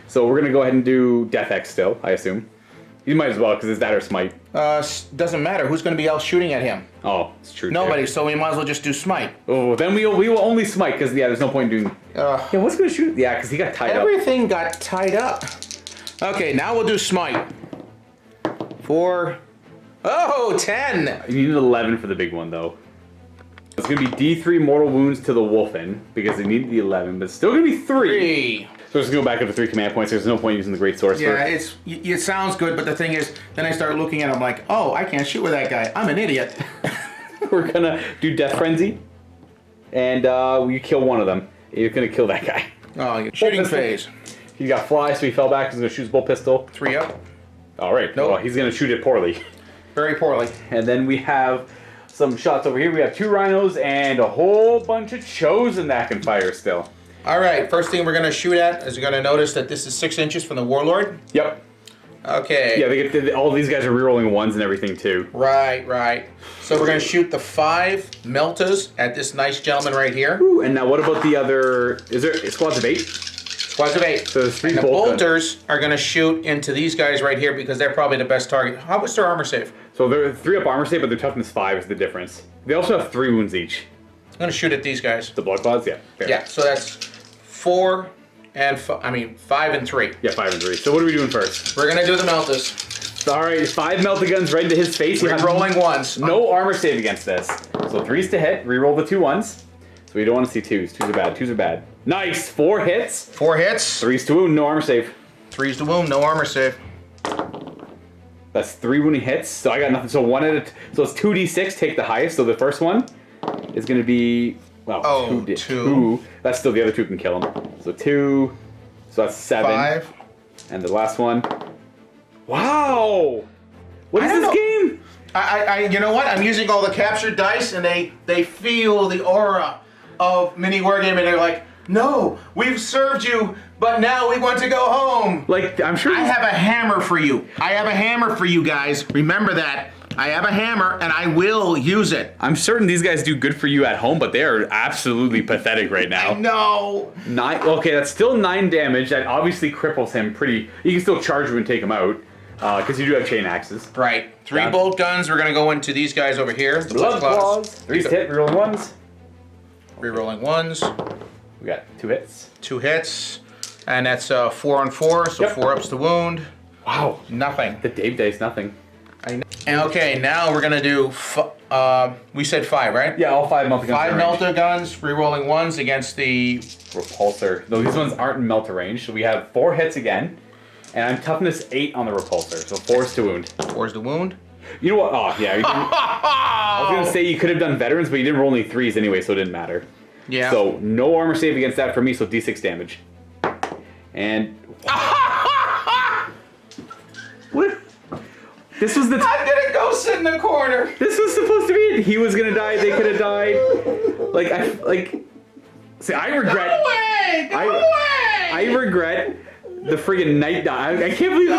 So we're going to go ahead and do Death Hex still, I assume. You might as well, because it's that or Smite. Doesn't matter. Who's going to be out shooting at him? Oh, it's true. Nobody, so we might as well just do Smite. Oh, then we will only Smite, because, yeah, there's no point in doing... yeah, what's going to shoot? Yeah, because he got tied up. Everything got tied up. Okay, now we'll do Smite. 4... Oh, 10! You need an 11 for the big one, though. It's going to be D3 mortal wounds to the Wolfen, because they need the 11, but it's still going to be 3. So let's go back up to 3 command points. There's no point using the Great Sorcerer. Yeah, it sounds good, but the thing is, then I start looking at it, I'm like, oh, I can't shoot with that guy. I'm an idiot. We're going to do Death Frenzy, and you kill one of them. You're going to kill that guy. Oh, shooting phase. He got fly, so he fell back. He's going to shoot his bolt pistol. 3 up. All right. Nope. Well, he's going to shoot it poorly. Very poorly. And then we have some shots over here. We have 2 rhinos and a whole bunch of chosen that can fire still. All right, first thing we're going to shoot at is you're going to notice that this is 6 inches from the Warlord. Yep. Okay. Yeah, all these guys are rerolling 1s and everything too. Right. So we're going to shoot the 5 meltas at this nice gentleman right here. Ooh, and now what about the other, is there squads of 8? Squads of 8. So there's 3 and the bolt bolters are going to shoot into these guys right here because they're probably the best target. How much their armor save? So they're 3 up armor save, but their toughness 5 is the difference. They also have 3 wounds each. I'm going to shoot at these guys. The blood clouds, yeah. Fair. Yeah, so that's 5 and 3. Yeah, 5 and 3. So what are we doing first? We're going to do the meltas. All right, 5 meltaguns right into his face. We're rolling 1s. No armor save against this. So 3's to hit. Reroll the 2 1s. So we don't want to see 2s. 2s are bad. 2s are bad. Nice. 4 hits. 4 hits. 3's to wound. No armor save. 3's to wound. No armor save. That's 3 wounding hits. So I got nothing. So so it's 2d6. Take the highest. So the first one is going to be 2. That's still the other 2 can kill him. So 2. So that's 7. 5. And the last one. Wow. What is this game? You know what? I'm using all the captured dice, and they feel the aura of MiniWarGaming. They're like, no, we've served you, but now we want to go home. Like, I'm sure. I have a hammer for you. I have a hammer for you guys. Remember that. I have a hammer, and I will use it. I'm certain these guys do good for you at home, but they are absolutely pathetic right now. No. 9. Okay, that's still 9 damage. That obviously cripples him pretty. You can still charge him and take him out, because you do have chain axes. Right. 3 bolt guns. We're gonna go into these guys over here. The blood claws. 3's hit. Rerolling 1s. Rerolling 1s. We got 2 hits. 2 hits, and that's 4 on 4. So 4 ups to wound. Wow. Nothing. The Dave dice, nothing. I know. And okay, now we're gonna do. We said 5, right? Yeah, all 5 melta guns. 5 melta guns, rerolling 1s against the repulsor. No, these ones aren't in melta range. So we have 4 hits again, and I'm toughness 8 on the repulsor. So 4's to wound. 4's to wound. You know what? Oh yeah. I was gonna say you could have done veterans, but you didn't roll any 3s anyway, so it didn't matter. Yeah. So no armor save against that for me. So D6 damage. And what? This was the. I'm gonna go sit in the corner. This was supposed to be it. He was gonna die. They could have died. See, I regret. Go away! Go away! I regret the friggin' knight died. I can't believe the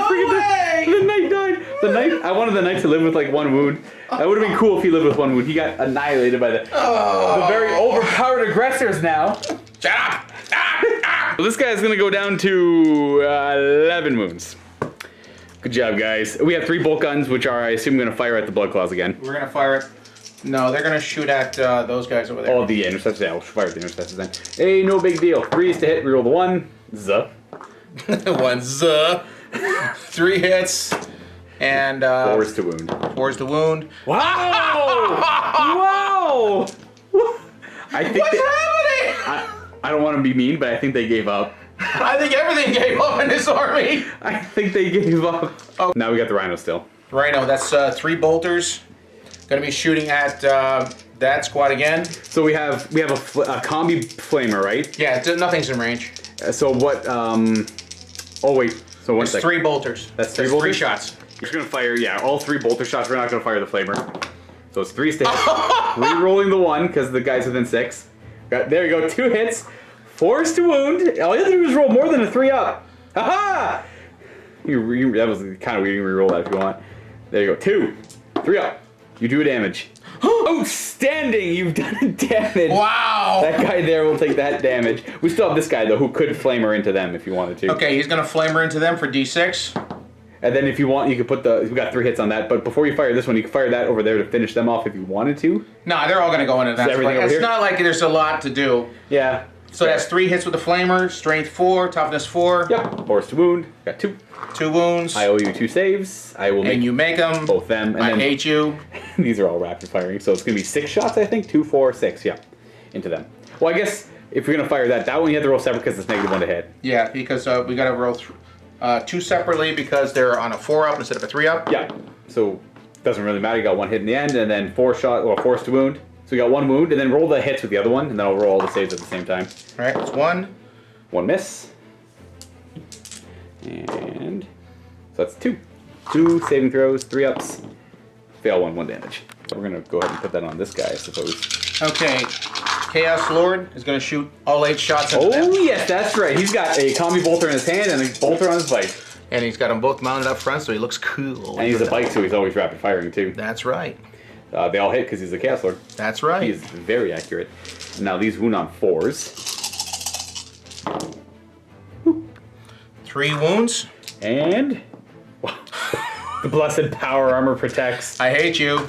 knight died. The knight. I wanted the knight to live with like 1 wound. That would have been cool if he lived with 1 wound. He got annihilated by the very overpowered aggressors now. Shut up! So this guy's gonna go down to 11 wounds. Good job, guys. We have 3 bolt guns, which are, I assume, going to fire at the blood claws again. We're going to fire it. No, they're going to shoot at those guys over there. Oh, the interceptors. Yeah, we'll fire at the interceptors then. Hey, no big deal. 3's to hit. Reroll the 1. Zuh. 1 zuh. 3 hits. And 4's to wound. 4's to wound. Wow! Wow! I think What's happening? I don't want to be mean, but I think they gave up. I think everything gave up in this army. I think they gave up. Oh, now we got the Rhino still. Rhino, that's 3 bolters. Going to be shooting at that squad again. So we have a combi flamer, right? Yeah, nothing's in range. So what? Oh wait. So one second. 3 bolters. That's 3 bolters. 3 shots. You're just gonna fire, yeah, all 3 bolter shots. We're not gonna fire the flamer. So it's 3 sticks. Re-rolling the 1 because the guy's within 6. There you go. 2 hits. 4 is to wound. All you have to do is roll more than a 3 up. Ha-ha! That was kind of weird. You can re-roll that if you want. There you go. 2. 3 up. You do a damage. Outstanding! You've done damage. Wow! That guy there will take that damage. We still have this guy though, who could flamer into them if you wanted to. Okay, he's gonna flamer into them for D6. And then if you want, you could put we got 3 hits on that. But before you fire this one, you can fire that over there to finish them off if you wanted to. No, they're all gonna go into that. It's not like there's a lot to do. Yeah. So that's 3 hits with the flamer, strength 4, toughness 4. Yep. 4 is to wound. Got 2. 2 wounds. I owe you 2 saves. I will make. And you make them. Both them. And I hate you. These are all rapid firing, so it's gonna be 6 shots, I think. 2, 4, 6. Yeah, into them. Well, I guess if you're gonna fire that one you have to roll separate because it's -1 to hit. Yeah, because we gotta roll 2 separately because they're on a 4 up instead of a 3 up. Yeah. So it doesn't really matter. You got 1 hit in the end, and then 4 is to wound. So you got 1 wound, and then roll the hits with the other one, and then I'll roll all the saves at the same time. All right, it's 1. 1 miss. And so that's 2. 2 saving throws, 3 ups. Fail 1 damage. So we're gonna go ahead and put that on this guy, I suppose. Okay. Chaos Lord is gonna shoot all 8 shots at them. Oh yes, that's right. He's got a combi bolter in his hand and a bolter on his bike. And he's got them both mounted up front, so he looks cool. And he's a bike, so he's always rapid firing too. That's right. They all hit because he's a Chaos Lord. That's right. He is very accurate. Now these wound on 4s. 3 wounds. And the blessed power armor protects. I hate you.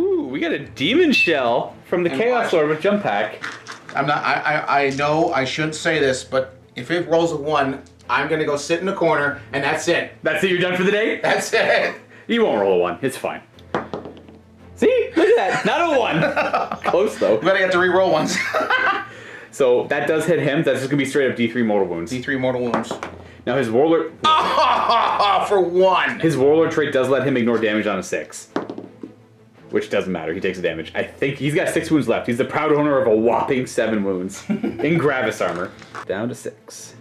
Ooh, we got a demon shell from the Chaos Lord with jump pack. I'm not. I know I shouldn't say this, but if it rolls a 1, I'm gonna go sit in the corner, and that's it. That's it. You're done for the day. That's it. You won't roll a 1. It's fine. See, look at that. Not a 1. Close though. We gotta get to re-roll ones. So that does hit him. That's just gonna be straight up D3 mortal wounds. D3 mortal wounds. Now his warlord. For 1. His warlord trait does let him ignore damage on a 6. Which doesn't matter. He takes the damage. I think he's got 6 wounds left. He's the proud owner of a whopping 7 wounds in Gravis armor. Down to 6.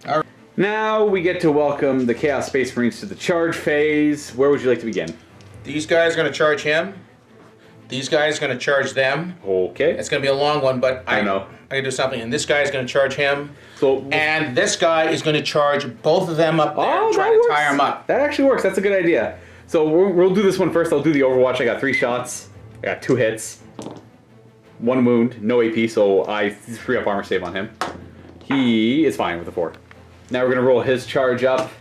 All right. Now we get to welcome the Chaos Space Marines to the charge phase. Where would you like to begin? These guys are gonna charge him. These guys are gonna charge them. Okay. It's gonna be a long one, but I know. I can do something. And this guy is gonna charge him. So and this guy is gonna charge both of them up there, trying to tire them up. That actually works. That's a good idea. So we'll do this one first. I'll do the Overwatch. I got 3 shots. I got 2 hits. 1 wound. No AP, so I free up armor save on him. He is fine with the 4. Now we're gonna roll his charge up.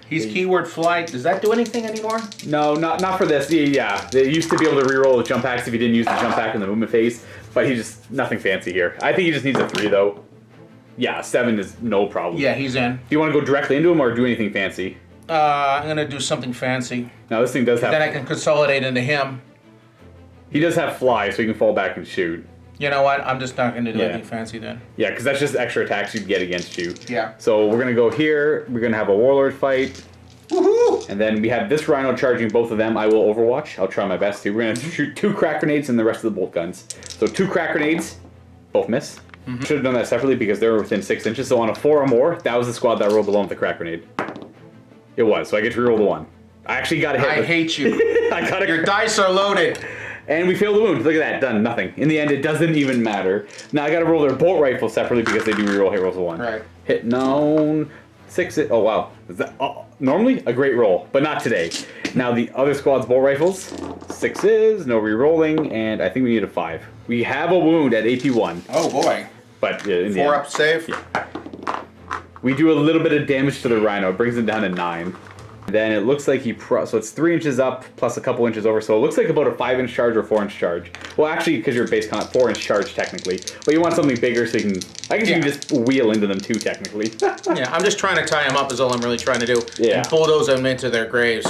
He's keyword flight. Does that do anything anymore? No, not for this. Yeah, they used to be able to reroll with jump packs if you didn't use the jump pack in the movement phase, but he just nothing fancy here. I think he just needs a 3 though. Yeah, 7 is no problem. Yeah, he's in. Do you want to go directly into him or do anything fancy? I'm gonna do something fancy. Now this thing does have. Then I can consolidate into him. He does have fly, so he can fall back and shoot. You know what? I'm just not gonna do anything fancy then. Yeah, because that's just extra attacks you'd get against you. Yeah. So we're gonna go here. We're gonna have a warlord fight. Woohoo! And then we have this rhino charging both of them. I will overwatch. I'll try my best to. We're gonna shoot 2 crack grenades and the rest of the bolt guns. So 2 crack grenades, both miss. Should have done that separately because they were within 6 inches. So on a 4 or more, that was the squad that rolled the one with the crack grenade. It was. So I get to reroll the 1. I actually got a hit. I hate you. I got Your dice are loaded. And we failed the wound. Look at that. Done. Nothing. In the end, it doesn't even matter. Now I got to roll their bolt rifle separately because they do reroll hit rolls of 1. Right. Hit known. 6. Oh wow. Is that normally a great roll, but not today. Now the other squad's bolt rifles. 6s. No rerolling, and I think we need a 5. We have a wound at AP 1. Oh boy. But in the 4 end, up save. Yeah. We do a little bit of damage to the rhino. It brings him down to 9. Then it looks like so it's 3 inches up plus a couple inches over. So it looks like about a 5-inch charge or 4-inch charge. Well, actually, because you're base con 4-inch charge technically. But you want something bigger so you can. I guess you can just wheel into them too technically. Yeah, I'm just trying to tie them up. Is all I'm really trying to do. Yeah. And bulldoze them into their graves.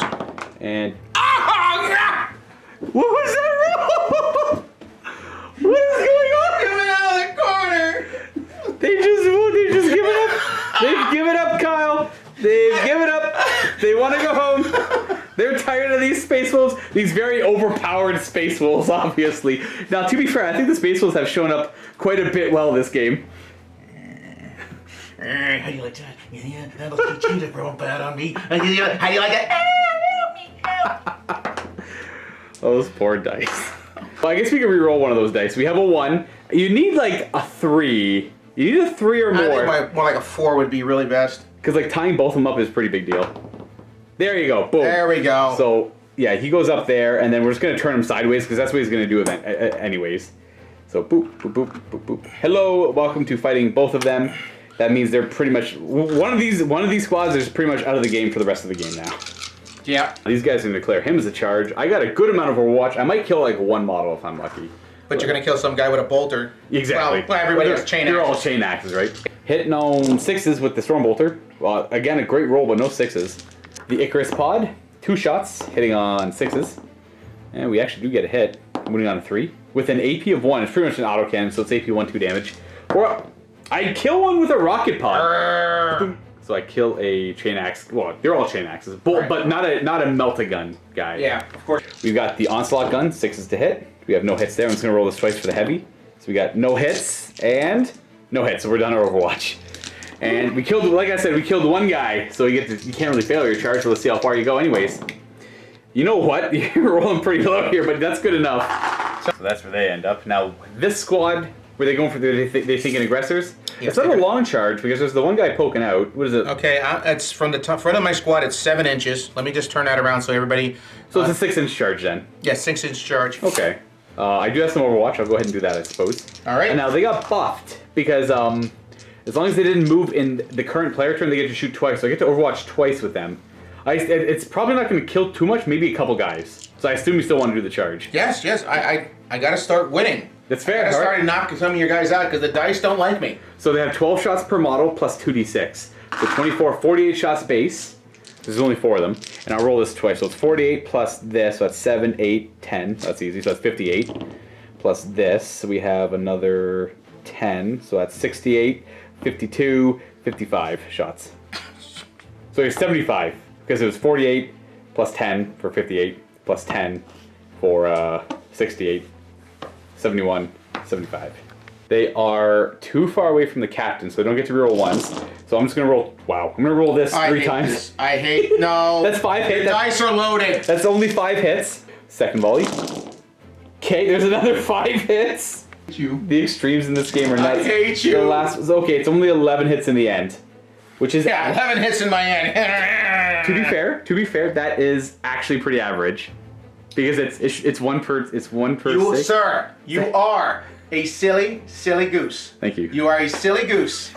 And. Oh, What was that? What is going on? coming out of the corner. They just give it up. They've given up, Kyle. They've given up. They want to go home. They're tired of these Space Wolves. These very overpowered Space Wolves, obviously. Now, to be fair, I think the Space Wolves have shown up quite a bit well this game. How do you like that? Yeah, that must be cheated real bad on me. How do you like that? Those poor dice. Well, I guess we can re-roll one of those dice. We have a 1. You need like a 3. You need a 3 or more. I think more like a 4 would be really best. Because like tying both of them up is a pretty big deal. There you go. Boom. There we go. So yeah, he goes up there, and then we're just gonna turn him sideways because that's what he's gonna do anyways. So boop, boop, boop, boop, boop. Hello, welcome to fighting both of them. That means they're pretty much one of these squads is pretty much out of the game for the rest of the game now. Yeah. These guys are gonna declare him as a charge. I got a good amount of Overwatch. I might kill like 1 model if I'm lucky. But you're gonna kill some guy with a bolter. Exactly. Well, everybody has chain axes. They're all chain axes, right? Hitting on 6s with the Storm Bolter. Well, again, a great roll, but no 6s. The Icarus Pod, 2 shots, hitting on 6s. And we actually do get a hit, moving on to 3. With an AP of 1, it's pretty much an auto cannon, so it's AP 1, 2 damage. Or I kill one with a rocket pod. So I kill a chain axe. Well, they're all chain axes, but not a melt-a-gun guy. Yeah, of course. We've got the Onslaught gun, 6s to hit. We have no hits there. I'm just gonna roll this twice for the heavy. So we got no hits and no hits. So we're done our Overwatch. And we killed, like I said, we killed 1 guy. So you can't really fail your charge. So let's see how far you go. Anyways, you know what? You're rolling pretty low here, but that's good enough. So that's where they end up. Now this squad, were they going for they thinking aggressors? Yeah, it's not a long charge because there's the 1 guy poking out. What is it? Okay, it's from the front of my squad. It's 7 inches. Let me just turn that around so everybody. So it's a 6-inch charge then. Yeah, 6-inch charge. Okay. I do have some Overwatch. I'll go ahead and do that, I suppose. All right. And now they got buffed because as long as they didn't move in the current player turn, they get to shoot twice. So I get to Overwatch twice with them. It's probably not going to kill too much, maybe a couple guys. So I assume you still want to do the charge. Yes. I got to start winning. That's fair. I started knocking some of your guys out because the dice don't like me. So they have 12 shots per model plus 2d6. So 24, 48 shots base. There's only 4 of them. And I'll roll this twice. So it's 48 plus this. So that's 7, 8, 10. That's easy. So that's 58. Plus this. So we have another 10. So that's 68, 52, 55 shots. So it's 75. Because it was 48 plus 10 for 58. Plus 10 for 68. 71, 75. They are too far away from the captain, so they don't get to reroll once. So I'm just gonna roll. Wow, I'm gonna roll this 3 times. This. I hate no. That's 5 hits. The dice are loaded. That's only 5 hits. Second volley. Okay, there's another 5 hits. The extremes in this game are nuts. I hate you. The last was okay. It's only 11 hits in the end, which is 11 hits in my end. To be fair, that is actually pretty average. Because it's one per 6. Sir, you are a silly goose. Thank you. You are a silly goose.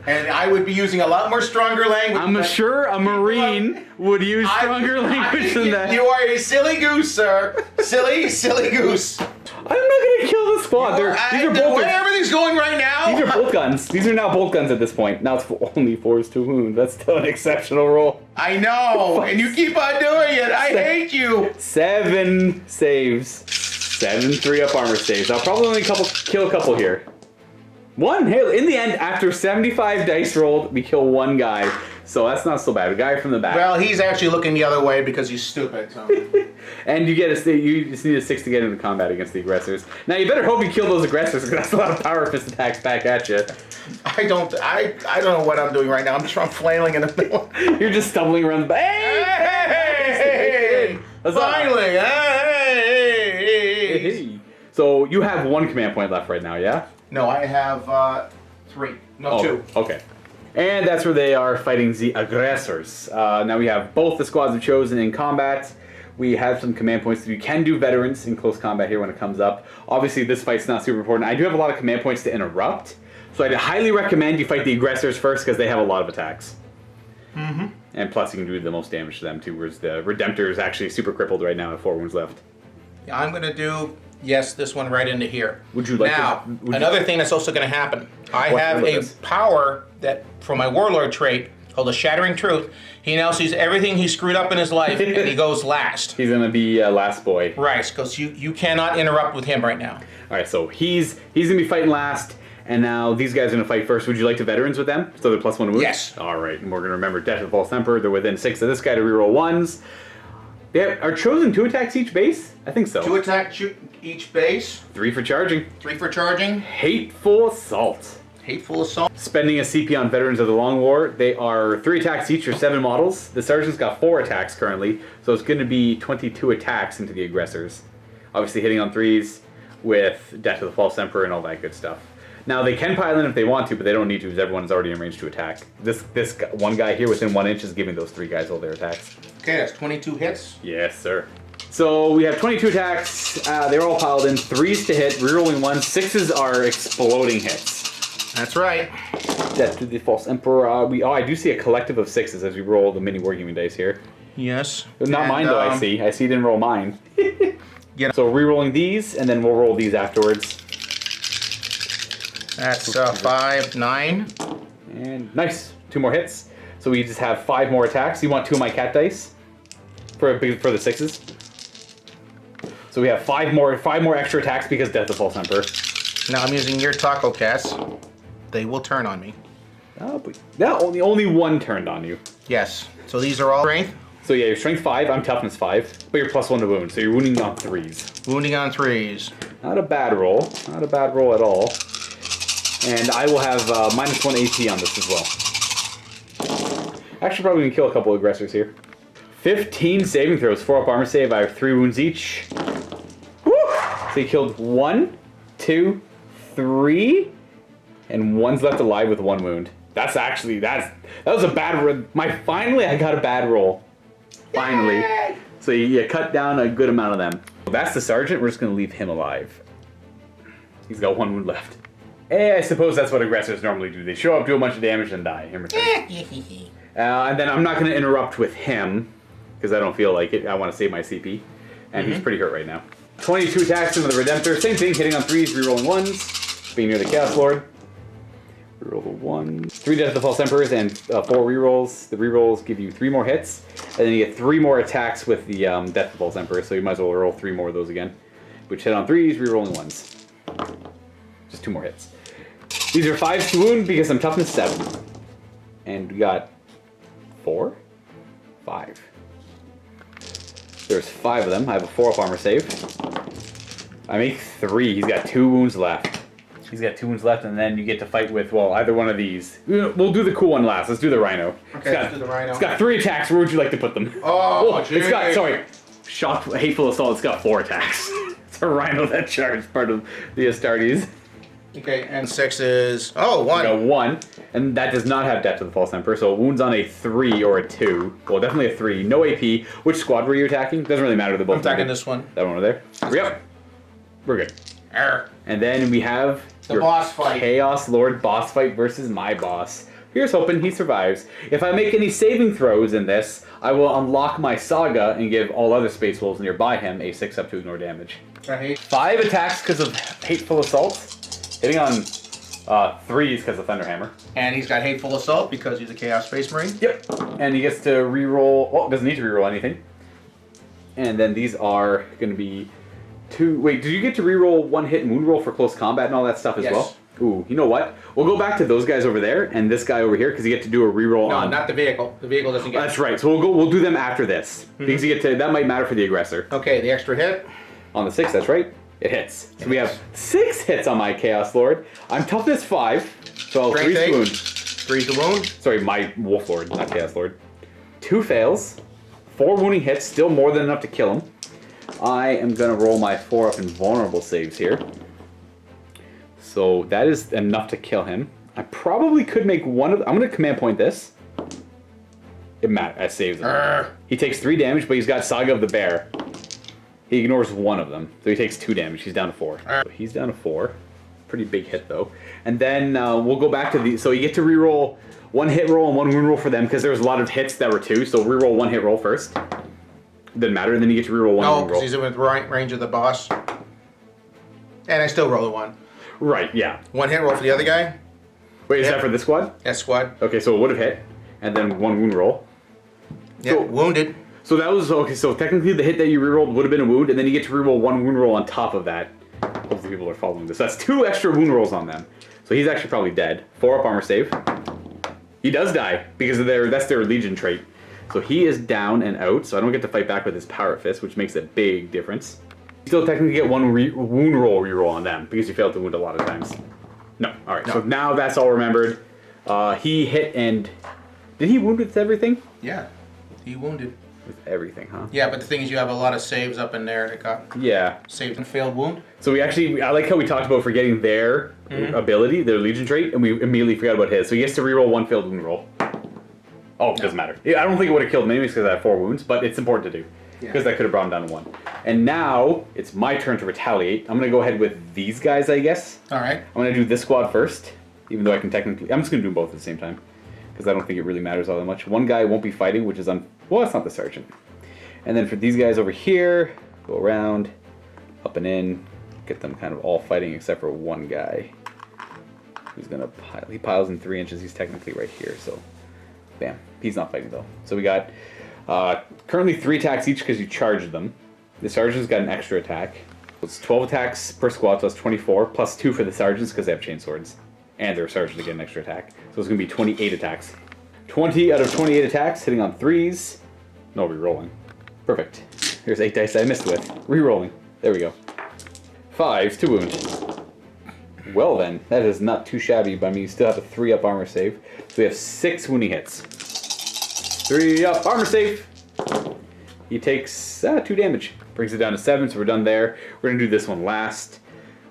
And I would be using a lot more stronger language. I'm sure a Marine would use stronger language than that. You are a silly goose, sir. Silly goose. I'm not gonna kill the squad. These are bolt where everything's going right now. These are bolt guns. These are now bolt guns at this point. Now it's only 4s to wound. That's still an exceptional roll. I know, and you keep on doing it. I hate you. 7 saves. 7 3-up armor saves. I'll probably only kill a couple here. 1. Hey, in the end, after 75 dice rolled, we kill 1 guy. So that's not so bad. A guy from the back. Well, he's actually looking the other way because he's stupid. So. And you just need a 6 to get into combat against the aggressors. Now you better hope you kill those aggressors because that's a lot of power fist attacks back at you. I don't know what I'm doing right now. I'm just flailing in the middle. You're just stumbling around the back. Hey! Finally! Hey! So you have 1 command point left right now, yeah? No, I have 3. No, 2. Okay. And that's where they are fighting the aggressors. Now we have both the squads have chosen in combat. We have some command points. You can do veterans in close combat here when it comes up. Obviously, this fight's not super important. I do have a lot of command points to interrupt. So I'd highly recommend you fight the aggressors first because they have a lot of attacks. Mm-hmm. And plus, you can do the most damage to them too, whereas the Redemptor is actually super crippled right now at 4 wounds left. Yeah, I'm going to do, yes, this one right into here. Would you like now, another thing that's also going to happen. I have a power that, from my Warlord trait, called the Shattering Truth. He now sees everything he screwed up in his life, and he goes last. He's going to be last boy. Right, because you cannot interrupt with him right now. All right, so he's going to be fighting last, And now these guys are going to fight first. Would you like to veterans with them? So they're +1 wound? Yes. All right. And we're going to remember Death of the False Emperor. They're within 6 of this guy to reroll 1s. They are chosen 2 attacks each base? I think so. 2 attacks each base. 3 for charging. 3 for charging. Hateful Assault. Hateful Assault. Spending a CP on Veterans of the Long War. They are 3 attacks each or 7 models. The Sergeant's got 4 attacks currently. So it's going to be 22 attacks into the aggressors. Obviously hitting on 3s with Death of the False Emperor and all that good stuff. Now, they can pile in if they want to, but they don't need to because everyone's already in range to attack. This one guy here within 1 inch is giving those 3 guys all their attacks. Okay, that's 22 hits. Yes, sir. So we have 22 attacks. They're all piled in. 3s to hit, rerolling 1s. 6s are exploding hits. That's right. Death to the False Emperor. I do see a collective of 6s as we roll the MiniWarGaming dice here. Yes. Not mine, though, I see. I see you didn't roll mine. Yeah. So rerolling these, and then we'll roll these afterwards. That's 5, 9. And nice. 2 more hits. So we just have 5 more attacks. You want 2 of my cat dice for the 6s. So we have 5 more extra attacks because Death of the False Emperor. Now I'm using your taco cats. They will turn on me. Oh, but only 1 turned on you. Yes. So these are all strength. So yeah, you're strength 5. I'm toughness 5, but you're +1 to wound. So you're wounding on 3s. Wounding on 3s. Not a bad roll. Not a bad roll at all. And I will have -1 AP on this as well. Actually, probably gonna kill a couple of aggressors here. 15 saving throws, 4 up armor save. I have 3 wounds each. Woo! So he killed 1, 2, 3, and 1's left alive with 1 wound. That was a bad roll. Finally, I got a bad roll. Finally. Yay! So you cut down a good amount of them. That's the sergeant. We're just gonna leave him alive. He's got 1 wound left. I suppose that's what aggressors normally do. They show up, do a bunch of damage, and die in return. And then I'm not going to interrupt with him, because I don't feel like it. I want to save my CP. And he's pretty hurt right now. 22 attacks into the Redemptor. Same thing, hitting on 3s, rerolling 1s. Being near the Chaos Lord. Reroll the 1. 3 Death of the False Emperors and 4 rerolls. The rerolls give you 3 more hits. And then you get 3 more attacks with the Death of the False Emperor. So you might as well roll 3 more of those again. Which hit on 3s, rerolling 1s. Just 2 more hits. These are 5s to wound because I'm toughness 7. And we got 4? 5. There's 5 of them. I have a 4 up armor save. I make 3. He's got 2 wounds left. He's got 2 wounds left, and then you get to fight with, well, either one of these. We'll do the cool one last. Let's do the Rhino. Okay, let's do the Rhino. It's got 3 attacks. Where would you like to put them? It's got, sorry, Hateful Assault. It's got 4 attacks. It's a Rhino that charged part of the Astartes. Okay, and 6 is... Oh, 1. We got 1, and that does not have Death to the False Emperor, so wounds on a 3 or a 2. Well, definitely a 3. No AP. Which squad were you attacking? Doesn't really matter. They're both I'm attacking this one. That one over there? Yep. We're good. And then we have... The boss fight. Chaos Lord boss fight versus my boss. Here's hoping he survives. If I make any saving throws in this, I will unlock my Saga and give all other Space Wolves nearby him a 6-up to ignore damage. 5 attacks because of Hateful Assault. Hitting on 3s because of Thunderhammer. And he's got Hateful Assault because he's a Chaos Space Marine. Yep. And he gets to reroll... Well, doesn't need to reroll anything. And then these are going to be 2... Wait, did you get to reroll 1 hit and wound roll for close combat and all that stuff as well? Ooh, you know what? We'll go back to those guys over there and this guy over here because you get to do a reroll on... No, not the vehicle. The vehicle doesn't get... That's right. So we'll do them after this. Because you get to... That might matter for the aggressor. Okay, the extra hit. On the 6, that's right. It hits. So we have 6 hits on my Chaos Lord. I'm toughness 5, so 3 to wound. 3 to wound. Sorry, my Wolf Lord, not Chaos Lord. 2 fails, 4 wounding hits, still more than enough to kill him. I am going to roll my 4 up invulnerable saves here. So that is enough to kill him. I probably could make one of... I'm going to command point this. It matters. I saved him. He takes 3 damage, but he's got Saga of the Bear. He ignores 1 of them, so he takes 2 damage. He's down to 4. So he's down to 4. Pretty big hit, though. And then we'll go back to the... So you get to reroll 1 hit roll and 1 wound roll for them, because there was a lot of hits that were 2, so reroll 1 hit roll first. Doesn't matter, and then you get to reroll 1 wound roll. No, because he's within range of the boss. And I still roll a 1. Right, yeah. 1 hit roll for the other guy. Wait, is that for this squad? That squad. Okay, so it would have hit, and then 1 wound roll. Yeah, so, wounded. So that was, okay, so technically the hit that you rerolled would have been a wound, and then you get to reroll 1 wound roll on top of that. Hopefully people are following this. That's 2 extra wound rolls on them. So he's actually probably dead. 4 up armor save. He does die because of that's their Legion trait. So he is down and out, so I don't get to fight back with his Power Fist, which makes a big difference. You still technically get 1 wound roll reroll on them because you failed to wound a lot of times. No. Alright, so now that's all remembered. He hit and... Did he wound with everything? Yeah, he wounded. With everything, huh? Yeah, but the thing is you have a lot of saves up in there that got saved and failed wound. So we actually, I like how we talked about forgetting their ability, their Legion trait, and we immediately forgot about his. So he gets to reroll 1 failed wound roll. Oh, it doesn't matter. I don't think it would have killed him anyways because I have 4 wounds, but it's important to do. Because that could have brought him down to 1. And now, it's my turn to retaliate. I'm going to go ahead with these guys, I guess. Alright. I'm going to do this squad first, even though I can technically... I'm just going to do them both at the same time. Because I don't think it really matters all that much. One guy won't be fighting, which is well, it's not the sergeant. And then for these guys over here, go around, up and in, get them kind of all fighting except for one guy. Who's going to pile... He piles in 3 inches. He's technically right here, so... Bam. He's not fighting, though. So we got... currently 3 attacks each because you charged them. The sergeant's got an extra attack. It's 12 attacks per squad, so that's 24, plus 2 for the sergeants because they have chain swords. And their sergeant to get an extra attack. So it's going to be 28 attacks. 20 out of 28 attacks, hitting on 3s. No, re-rolling. Perfect. Here's 8 dice I missed with. Re-rolling. There we go. 5s to wound. Well then, that is not too shabby, but I mean you still have a 3 up armor save. So we have 6 wounding hits. 3 up armor save! He takes 2 damage. Brings it down to 7, so we're done there. We're going to do this one last.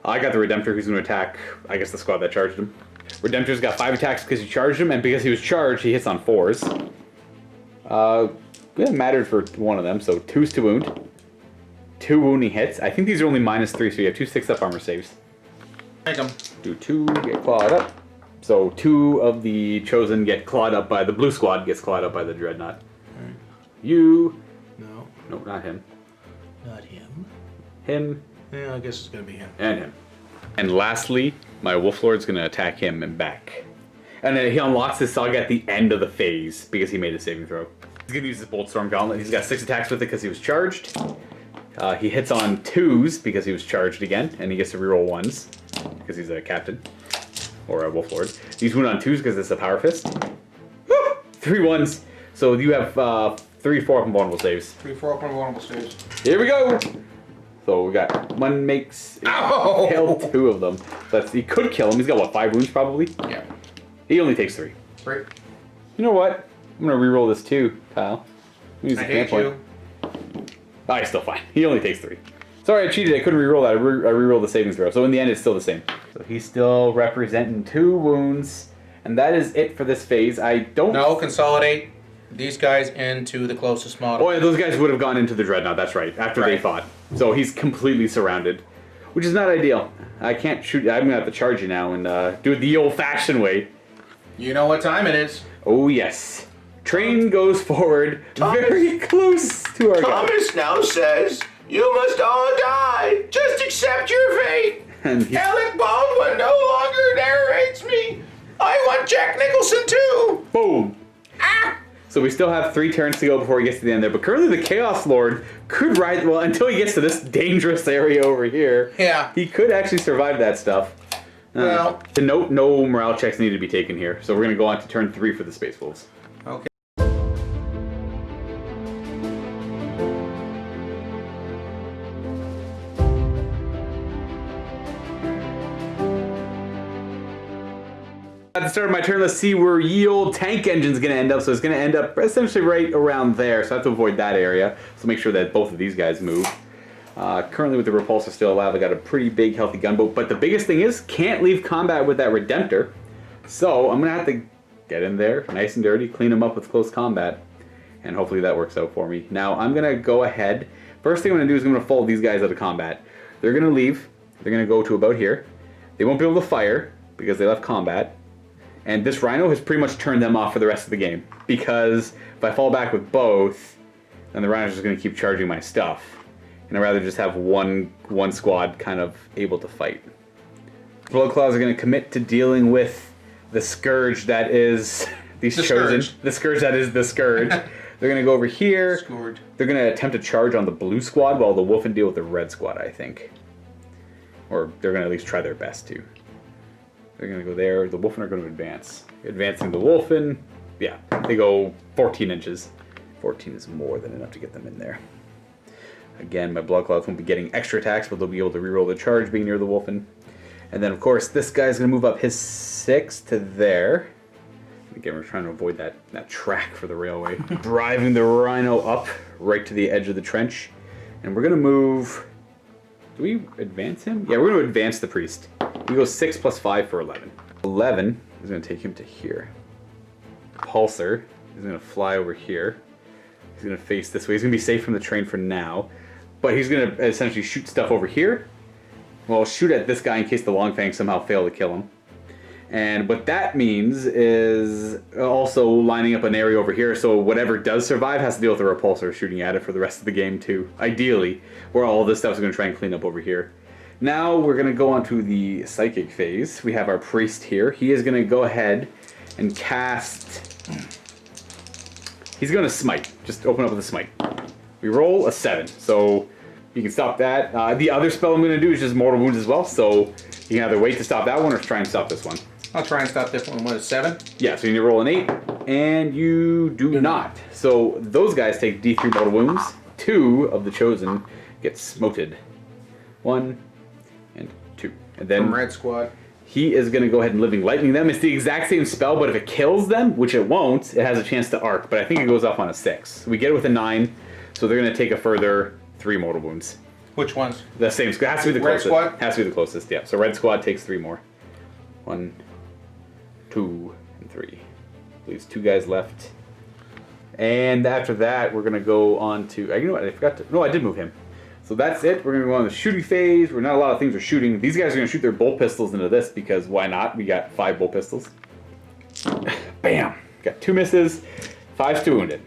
I got the Redemptor who's going to attack, I guess, the squad that charged him. Redemptor's got 5 attacks because you charged him, and because he was charged, he hits on 4s. It mattered for one of them, so 2s to wound. 2 wounding hits. I think these are only -3, so you have 2 6 up armor saves. Take them. Do 2, get clawed up. So 2 of the chosen get clawed up by the blue squad, gets clawed up by the dreadnought. Right. You. No. No, not him. Not him. Him. Yeah, I guess it's going to be him. And him. And lastly, my Wolf Lord's going to attack him and back. And then he unlocks his Saga at the end of the phase because he made a saving throw. He's going to use his Boltstorm Gauntlet. He's got 6 attacks with it because he was charged. He hits on 2s because he was charged again, and he gets to reroll 1s because he's a captain or a Wolf Lord. He's wounded on 2s because it's a Power Fist. Woo! 3 1s. So you have 3 4 up and vulnerable saves. 3 4 up and vulnerable saves. Here we go. So we got one makes kill 2 of them. So he could kill him. He's got what, 5 wounds probably? Yeah. He only takes 3. Great. You know what? I'm gonna reroll this too, Kyle. I hate you. Oh, he's still fine. He only takes 3. Sorry, I cheated. I couldn't reroll that. I rerolled the savings throw. So in the end, it's still the same. So he's still representing 2 wounds, and that is it for this phase. I don't. No, consolidate these guys into the closest model. Oh yeah, those guys would have gone into the dreadnought. That's right. After they fought. So he's completely surrounded, which is not ideal. I can't shoot. I'm gonna have to charge you now and do it the old-fashioned way. You know what time it is. Oh yes. Train goes forward, very close to our guy. Thomas now says, you must all die. Just accept your fate. And Alec Baldwin no longer narrates me. I want Jack Nicholson too. boom. Ah! So we still have 3 turns to go before he gets to the end there. But currently the Chaos Lord could ride, well, until he gets to this dangerous area over here. Yeah. He could actually survive that stuff. Well. To note, no morale checks need to be taken here. So we're going to go on to turn 3 for the Space Wolves. Okay. At the start of my turn, let's see where Ye Olde Tank Engine's going to end up. So it's going to end up essentially right around there. So I have to avoid that area. So make sure that both of these guys move. Currently with the repulsor still alive, I got a pretty big healthy gunboat. But the biggest thing is, can't leave combat with that Redemptor. So I'm going to have to get in there, nice and dirty, clean him up with close combat. And hopefully that works out for me. Now I'm going to go ahead. First thing I'm going to do is I'm going to fold these guys out of combat. They're going to leave. They're going to go to about here. They won't be able to fire because they left combat. And this Rhino has pretty much turned them off for the rest of the game. Because if I fall back with both, then the Rhino's just going to keep charging my stuff. And I'd rather just have one squad kind of able to fight. Blood Claws are going to commit to dealing with the Scourge that is these chosen. Scourge. The Scourge that is the Scourge. They're going to go over here. Scourge. They're going to attempt to charge on the blue squad while the Wolfen deal with the red squad, I think. Or they're going to at least try their best to. They're going to go there. The Wolfen are going to advance. Advancing the Wolfen, yeah, they go 14 inches. 14 is more than enough to get them in there. Again, my Blood Clouds won't be getting extra attacks, but they'll be able to reroll the charge being near the Wolfen. And then, of course, this guy's going to move up his 6 to there. Again, we're trying to avoid that track for the railway. Driving the Rhino up right to the edge of the trench. And we're going to move... Do we advance him? Yeah, we're going to advance the Priest. We go 6 plus 5 for 11. 11 is going to take him to here. Pulsar is going to fly over here. He's going to face this way. He's going to be safe from the train for now. But he's going to essentially shoot stuff over here. Well, shoot at this guy in case the Longfangs somehow fail to kill him. And what that means is also lining up an area over here, so whatever does survive has to deal with the repulsor shooting at it for the rest of the game too. Ideally, where all this stuff is going to try and clean up over here. Now we're going to go on to the psychic phase. We have our priest here. He is going to go ahead and cast... He's going to smite. Just open up with a smite. We roll a 7, so you can stop that. The other spell I'm going to do is just mortal wounds as well, so you can either wait to stop that one or try and stop this one. I'll try and stop this one. What is 7? Yeah, so you need to roll an 8, and you do not. So those guys take D3 mortal wounds. 2 of the chosen get smoted. 1 and 2. And then from Red Squad. He is going to go ahead and Living Lightning them. It's the exact same spell, but if it kills them, which it won't, it has a chance to arc. But I think it goes off on a 6. We get it with a 9, so they're going to take a further 3 mortal wounds. Which ones? The same. It has to be the Red closest. Squad? Has to be the closest, yeah. So Red Squad takes 3 more. 1, 2, and 3. Leaves 2 guys left. And after that, we're going to go on to... You know what? I forgot to... No, I did move him. So that's it. We're going to go on the shooting phase. We're not a lot of things are shooting. These guys are going to shoot their bolt pistols into this because why not? We got 5 bolt pistols. Bam. Got 2 misses. 5's 2 wounded.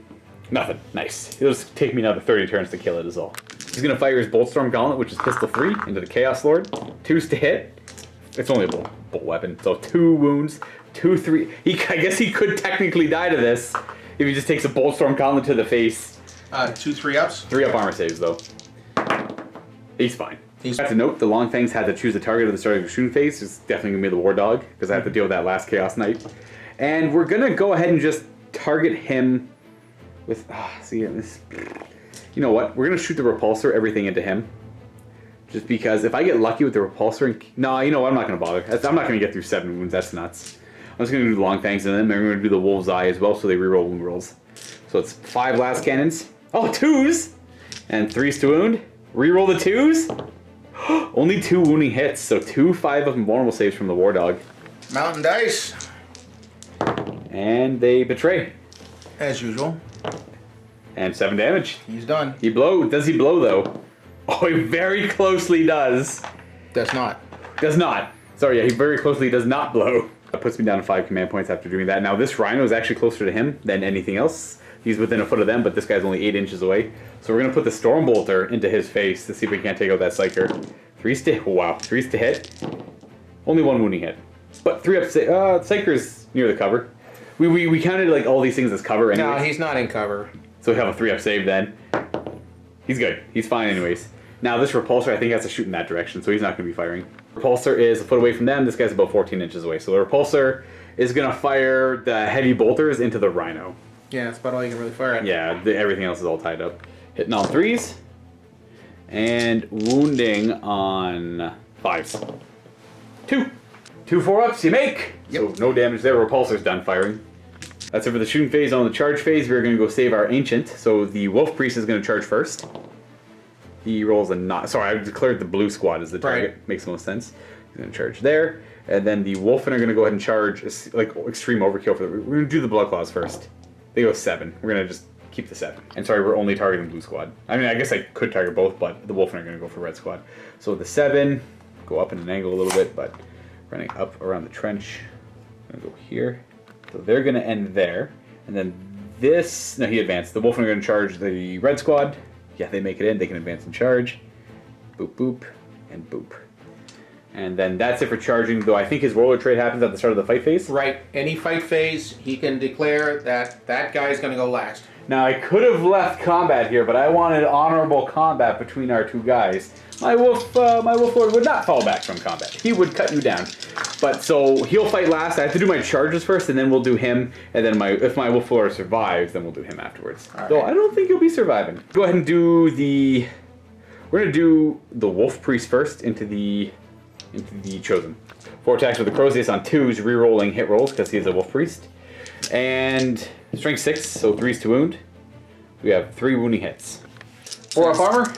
Nothing. Nice. It'll just take me another 30 turns to kill it is all. He's going to fire his Boltstorm Gauntlet, which is pistol 3, into the Chaos Lord. 2's to hit. It's only a bolt weapon. So 2 wounds. 2, 3. I guess he could technically die to this if he just takes a Boltstorm Gauntlet to the face. 2 3-ups? 3-up armor saves, though. He's fine. I have to note, the Longfangs had to choose a target at the start of the shooting phase. It's definitely going to be the War Dog, because I have to deal with that last Chaos Knight. And we're going to go ahead and just target him with... this. You know what? We're going to shoot the Repulsor, everything into him. Just because if I get lucky with the Repulsor... No, you know what? I'm not going to bother. I'm not going to get through 7 wounds. That's nuts. I'm just going to do the Longfangs, and then I'm going to do the Wolf's Eye as well, so they reroll wound rolls. So it's 5 last cannons. Oh, 2s! And 3's to wound. Reroll the 2s. Only 2 wounding hits, so 2 5 of them vulnerable saves from the War Dog. Mountain dice. And they betray. As usual. And 7 damage. He's done. He blow. Does he blow though? Oh, he very closely does. Does not. Does not. Sorry, yeah, he very closely does not blow. That puts me down to 5 command points after doing that. Now this Rhino is actually closer to him than anything else. He's within a foot of them, but this guy's only 8 inches away. So we're going to put the Stormbolter into his face to see if we can't take out that Psyker. 3's to... Wow. 3's to hit. Only 1 wounding hit. But 3 up... Psyker's near the cover. We counted like all these things as cover anyways. No, he's not in cover. So we have a 3-up save then. He's good. He's fine anyways. Now this Repulsor I think has to shoot in that direction, so he's not going to be firing. Repulsor is a foot away from them. This guy's about 14 inches away. So the Repulsor is going to fire the heavy bolters into the Rhino. Yeah, that's about all you can really fire at. Yeah, everything else is all tied up. Hitting on 3s. And wounding on 5s. 2. 2 4-ups you make. Yep. So no damage there. Repulsor's done firing. That's it for the shooting phase. On the charge phase, we're going to go save our Ancient. So the Wolf Priest is going to charge first. He rolls a not. Sorry, I declared the blue squad as the target. Right. Makes the most sense. He's going to charge there. And then the Wolfen are going to go ahead and charge like extreme overkill for the... We're going to do the Blood Claws first. They go 7. We're going to just keep the 7. And sorry, we're only targeting blue squad. I mean, I guess I could target both, but the Wolfen are going to go for red squad. So the 7, go up in an angle a little bit, but running up around the trench. I'm going to go here. So they're going to end there. And then this... No, he advanced. The Wolfen are going to charge the red squad. Yeah, they make it in. They can advance and charge. Boop, boop, and boop. And then that's it for charging, though I think his roller trade happens at the start of the fight phase. Right. Any fight phase, he can declare that that guy is going to go last. Now, I could have left combat here, but I wanted honorable combat between our two guys. My wolf lord would not fall back from combat. He would cut you down. But so he'll fight last. I have to do my charges first, and then we'll do him. And then if my wolf lord survives, then we'll do him afterwards. Right. Though I don't think he'll be surviving. Go ahead and do the. We're gonna do the wolf priest first into the chosen. 4 attacks with the crow's ace on 2s, re-rolling hit rolls because he's a wolf priest. And strength 6, so 3s to wound. We have 3 wounding hits. 4 up armor.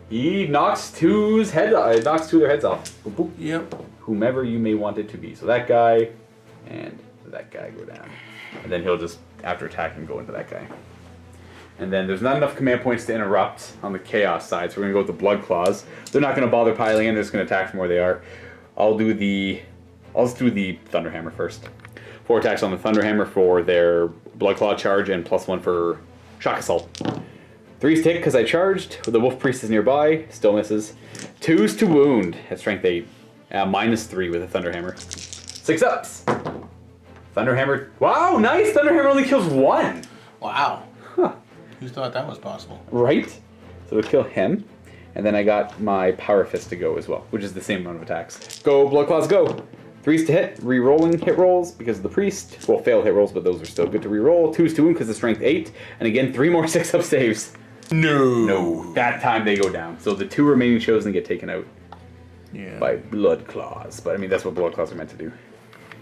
He knocks 2's head. Knocks 2 of their heads off. Boop, boop. Yep. Whomever you may want it to be. So that guy and that guy go down, and then he'll just after attacking go into that guy. And then there's not enough command points to interrupt on the chaos side, so we're gonna go with the blood claws. They're not gonna bother piling in. They're just gonna attack from where they are. I'll just do the Thunderhammer first. 4 attacks on the Thunderhammer for their blood claw charge and +1 for shock assault. 3's to hit because I charged. The wolf priest is nearby. Still misses. 2's to wound at strength 8. -3 with a Thunderhammer. 6 ups. Thunderhammer. Wow, nice. Thunderhammer only kills 1. Wow. Huh. Who thought that was possible? Right. So it'll kill him. And then I got my Power Fist to go as well, which is the same amount of attacks. Go, Blood Claws, go. 3's to hit, re-rolling hit rolls because of the priest. Well, failed hit rolls, but those are still good to re-roll. 2's to wound because of strength 8. And again, 3 more 6-up saves. No. That time they go down. So the 2 remaining chosen get taken out by Blood Claws. But I mean, that's what Blood Claws are meant to do.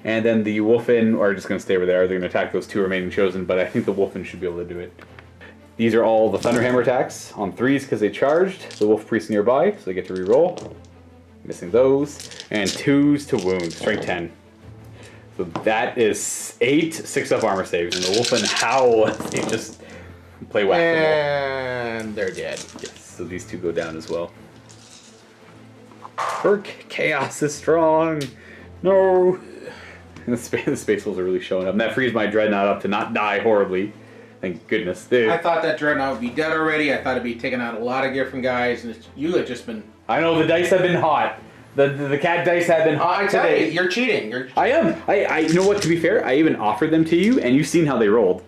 And then the Wolfen are just going to stay over there. They're going to attack those 2 remaining chosen, but I think the Wolfen should be able to do it. These are all the Thunderhammer attacks on 3's because they charged. The Wolf Priest nearby, so they get to re-roll. Missing those. And 2's to wound, strength 10. So that is 8 6-up armor saves. And the Wolfen howl. They just play whack-a-mole. And they're dead. Yes, so these 2 go down as well. Chaos is strong. No. And the Space Wolves are really showing up. And that frees my Dreadnought up to not die horribly. Thank goodness. I thought that Dreadnought would be dead already. I thought it'd be taking out a lot of different guys. And you had just been... I know, the dice have been hot. The cat dice have been hot today. You're cheating. I am. You know what, to be fair, I even offered them to you, and you've seen how they rolled.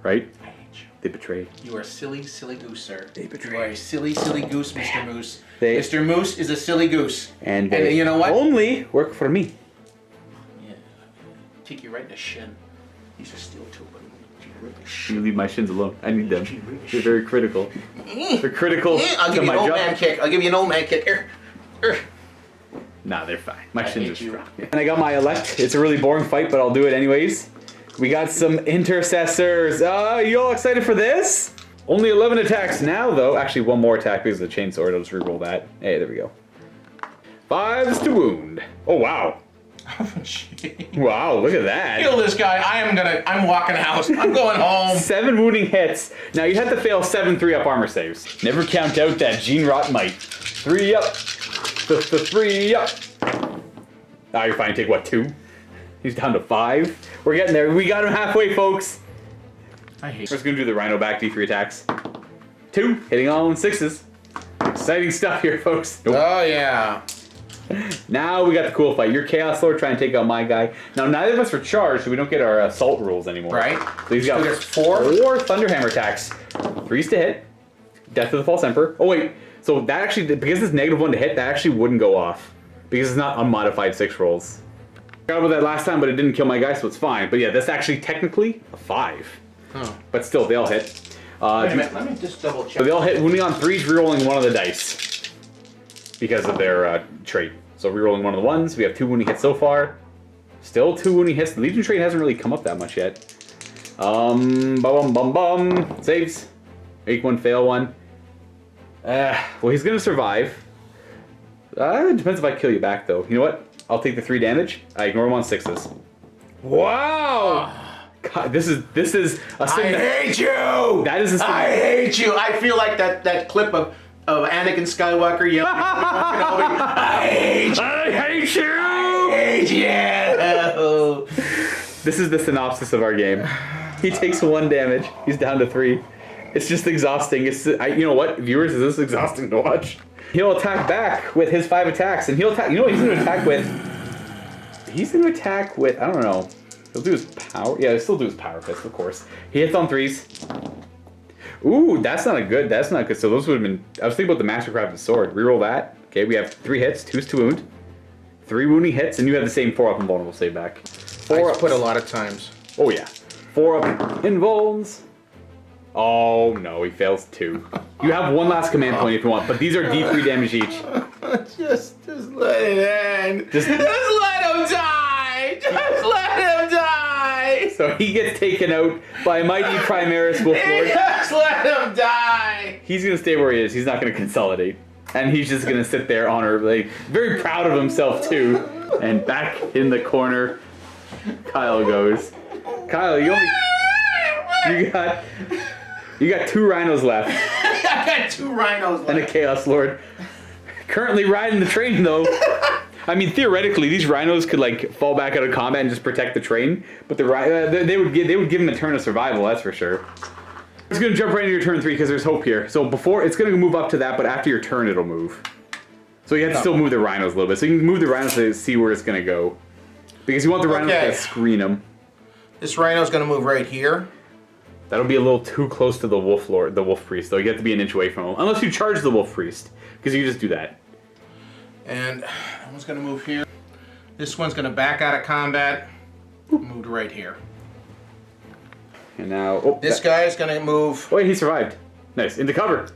Right? I hate you. They betrayed. You are a silly, silly goose, sir. They betrayed. You are a silly, silly goose, Mr. Moose. Mr. Moose is a silly goose. And they you know what? only work for me. Yeah. Take you right in the shin. He's a steel toe, but You leave my shins alone. I need them. They're very critical. They're critical I'll give to you my an old job. man kick. I'll give you an old man kick. Here. Nah, they're fine. My shins are hate you. strong. And I got my elect. It's a really boring fight, but I'll do it anyways. We got some intercessors. You all excited for this? Only 11 attacks now, though. Actually, 1 more attack because of the chainsword. I'll just re-roll that. Hey, there we go. 5's to wound. Oh, wow. Wow, look at that. Kill this guy. I'm walking out. I'm going home. 7 wounding hits. Now you have to fail 7 3-up armor saves. Never count out that Gene Rot might. 3 up. 3 up. Ah, you're fine. Take what, 2? He's down to 5. We're getting there. We got him halfway, folks. I hate We're just gonna do the Rhino back D3 attacks. 2, hitting all in 6s. Exciting stuff here, folks. Nope. Oh yeah. Now we got the cool fight. Your Chaos Lord trying to take out my guy. Now neither of us are charged, so we don't get our assault rules anymore. Right. So he's got 4 Thunderhammer attacks. 3's to hit. Death of the False Emperor. Oh wait, so that actually, because it's -1 to hit, that actually wouldn't go off. Because it's not unmodified 6 rolls. I forgot about that last time, but it didn't kill my guy, so it's fine. But yeah, that's actually technically a 5. Oh. But still, they all hit. Wait a minute, let me just double check. So they all hit, wounding on 3s, rerolling 1 of the dice. Because of their trait. So rerolling 1 of the 1s, we have 2 wounding hits so far. Still 2 wounding hits. The Legion trait hasn't really come up that much yet. Saves. Make 1, fail 1. Well, he's gonna survive. It depends if I kill you back, though. You know what? I'll take the 3 damage. I ignore him on 6s. Wow! God, this is a I hate you! That is a I hate you! I feel like that clip of Anakin Skywalker yelling. I hate you! I hate you! I hate you! This is the synopsis of our game. He takes 1 damage. He's down to 3. It's just exhausting. You know what, viewers? Is this exhausting to watch? He'll attack back with his 5 attacks, and he'll attack. You know what he's going to attack with? He's going to attack with, I don't know. He'll do his power. Yeah, he'll still do his power fist, of course. He hits on 3s. Ooh, that's not good. That's not good. So those would have been. I was thinking about the Mastercrafted sword. Reroll that. Okay, we have 3 hits, 2's to wound, 3 wounding hits, and you have the same 4-up invulnerable save back. 4 up put a lot of times. Oh yeah, 4-up invulns. Oh no, he fails 2. You have 1 last command point if you want, but these are D3 damage each. Just let it end. Just let him die. Just let him die. So he gets taken out by a mighty Primaris Wolflord. Just let him die. He's gonna stay where he is. He's not gonna consolidate. And he's just gonna sit there honorably, very proud of himself too. And back in the corner, Kyle goes. Kyle, you got 2 rhinos left. I got 2 rhinos left. And a Chaos Lord. Currently riding the train though. I mean, theoretically, these rhinos could like fall back out of combat and just protect the train, but they would give him a turn of survival. That's for sure. It's gonna jump right into your turn 3 because there's hope here. So before it's gonna move up to that, but after your turn it'll move. So you have to still move the rhinos a little bit. So you can move the rhinos to see where it's gonna go, because you want the rhinos to screen them. This rhino's gonna move right here. That'll be a little too close to the wolf lord, the wolf priest. Though you have to be an inch away from him, unless you charge the wolf priest, because you can just do that. And that one's gonna move here. This one's gonna back out of combat. Moved right here. And now, this guy's gonna move. Oh, wait, he survived. Nice, into cover.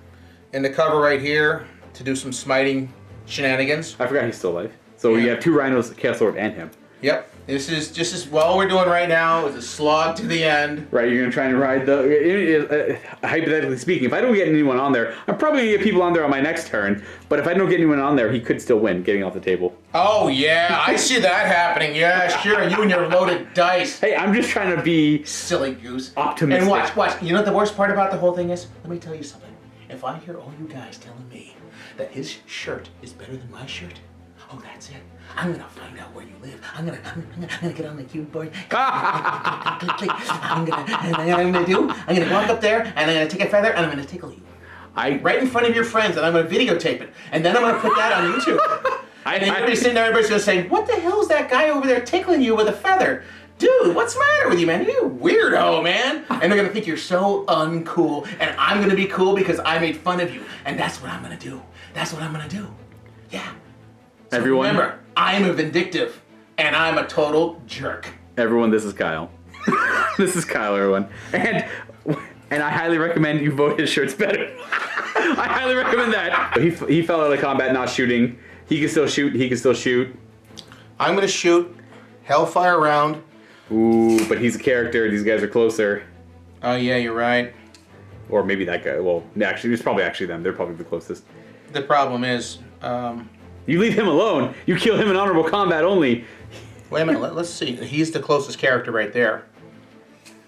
Into cover right here to do some smiting shenanigans. I forgot he's still alive. So you have 2 rhinos, Chaos Lord, and him. Yep. This is just as well we're doing right now is a slog to the end. Right, you're gonna try and ride the. Hypothetically speaking, if I don't get anyone on there, I'm probably gonna get people on there on my next turn. But if I don't get anyone on there, he could still win, getting off the table. Oh yeah, I see that happening. Yeah, sure. You and your loaded dice. Hey, I'm just trying to be silly goose. Optimistic. And watch. You know what the worst part about the whole thing is? Let me tell you something. If I hear all you guys telling me that his shirt is better than my shirt, oh, that's it. I'm gonna find out where you live. I'm gonna get on the keyboard. I'm gonna walk up there and I'm gonna take a feather and I'm gonna tickle you. Right in front of your friends, and I'm gonna videotape it. And then I'm gonna put that on YouTube. And everybody's sitting there, everybody's gonna say, what the hell is that guy over there tickling you with a feather? Dude, what's the matter with you, man? You're a weirdo, man. And they're gonna think you're so uncool, and I'm gonna be cool because I made fun of you. And that's what I'm gonna do. That's what I'm gonna do. Yeah. So everyone, remember, I'm a vindictive, and I'm a total jerk. Everyone, this is Kyle. This is Kyle, everyone. And I highly recommend you vote his shirts better. I highly recommend that. He fell out of combat not shooting. He can still shoot. He can still shoot. I'm gonna shoot Hellfire round. Ooh, but he's a character. These guys are closer. Oh yeah, you're right. Or maybe that guy. Well, actually, it's probably actually them. They're probably the closest. The problem is, you leave him alone. You kill him in honorable combat only. Wait a minute. Let's see. He's the closest character right there.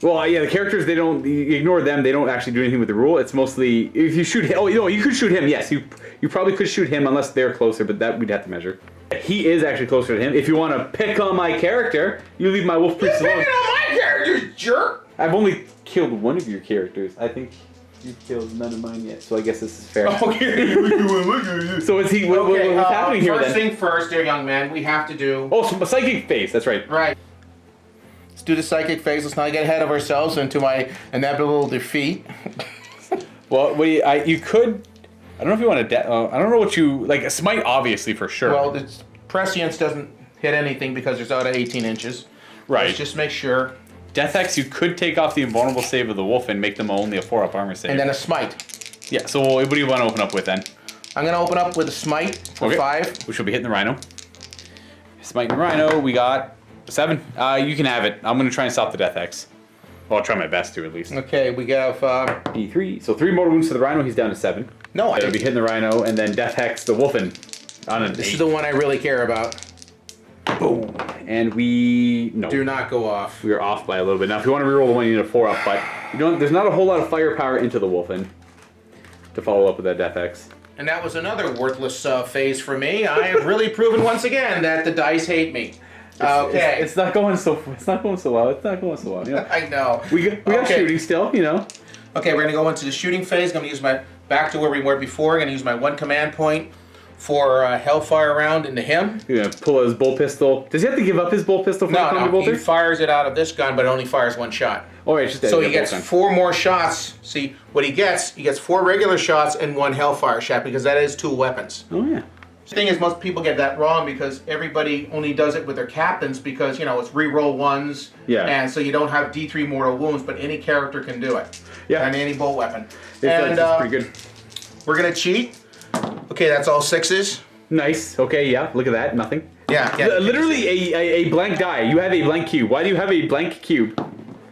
Well, yeah, the characters, they don't, you ignore them, they don't actually do anything with the rule. It's mostly, if you shoot him, oh, no, you could shoot him, yes. You probably could shoot him unless they're closer, but that we'd have to measure. He is actually closer to him. If you want to pick on my character, you leave my wolf priest alone. You're picking on my character, jerk! I've only killed one of your characters. I think you've killed none of mine yet, so I guess this is fair. Okay. So is he, what's happening here then? First thing first, dear young man, we have to do... Oh, so psychic phase, that's right. Right. Let's do the psychic phase. Let's not get ahead of ourselves into my inevitable defeat. Well, you could... I don't know if you want to... I don't know what you... Like, a smite, obviously, for sure. Well, it's, prescience doesn't hit anything because it's out of 18 inches. Right. Let's just make sure. Death X, you could take off the invulnerable save of the wolf and make them only a 4-up armor save. And then a smite. Yeah, so what do you want to open up with then? I'm going to open up with a smite for 5. Which will be hitting the rhino. Smite the rhino, we got 7. You can have it. I'm going to try and stop the Death X. Well, I'll try my best to, at least. Okay, we have... E3. So 3 mortal wounds to the rhino, he's down to 7. No, It'll be hitting the rhino, and then Death Hex the Wolfen on an 8. This is the one I really care about. Boom. And we... No. Do not go off. We are off by a little bit. Now, if you want to reroll the one, you need a 4-up, but you don't, there's not a whole lot of firepower into the Wolfen to follow up with that Death Hex. And that was another worthless phase for me. I have really proven once again that the dice hate me. Okay. It's not going so well. It's not going so well. You know? I know. We got shooting still, you know. Okay, we're going to go into the shooting phase. I'm going to use my... Back to where we were before. I'm going to use my 1 command point. for a Hellfire round into him. You're gonna pull out his bolt pistol. Does he have to give up his bolt pistol for the combi No, bolter? he fires it out of this gun, but it only fires one shot. Oh, right, just so he gets 4 more shots. See, what he gets 4 regular shots and 1 Hellfire shot, because that is 2 weapons. Oh, yeah. The thing is, most people get that wrong because everybody only does it with their captains because, you know, it's reroll ones. Yeah. And so you don't have D3 mortal wounds, but any character can do it. Yeah. And any bolt weapon. It's pretty good. We're going to cheat. Okay, that's all 6s. Nice. Okay, yeah. Look at that. Nothing. Yeah. Literally a blank die. You have a blank cube. Why do you have a blank cube?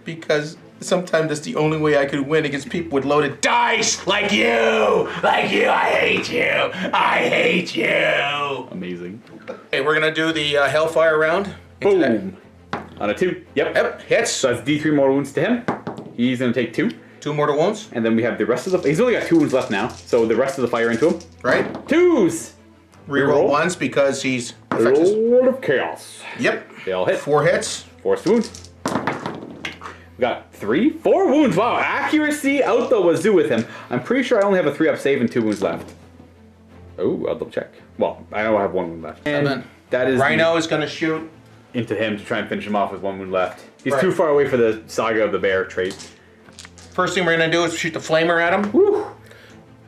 Because sometimes that's the only way I could win against people with loaded dice like you. Like you. I hate you. I hate you. Amazing. Okay, we're going to do the Hellfire round. Boom. On a 2. Yep. Hits. So that's D3 more wounds to him. He's going to take 2. 2 mortal wounds. And then we have the rest of the... He's only got 2 wounds left now. So the rest of the fire into him. Right. 2s. Reroll ones because he's effective. Lord of Chaos. Yep. They all hit. 4 hits. 4 wounds. We got 4 wounds. Wow, accuracy out the wazoo with him. I'm pretty sure I only have a 3-up save and 2 wounds left. Oh, I'll double check. Well, I know I have 1 wound left. And that is Rhino is going to shoot into him to try and finish him off with 1 wound left. He's Right. too far away for the Saga of the Bear trait. First thing we're going to do is shoot the flamer at him. Woo.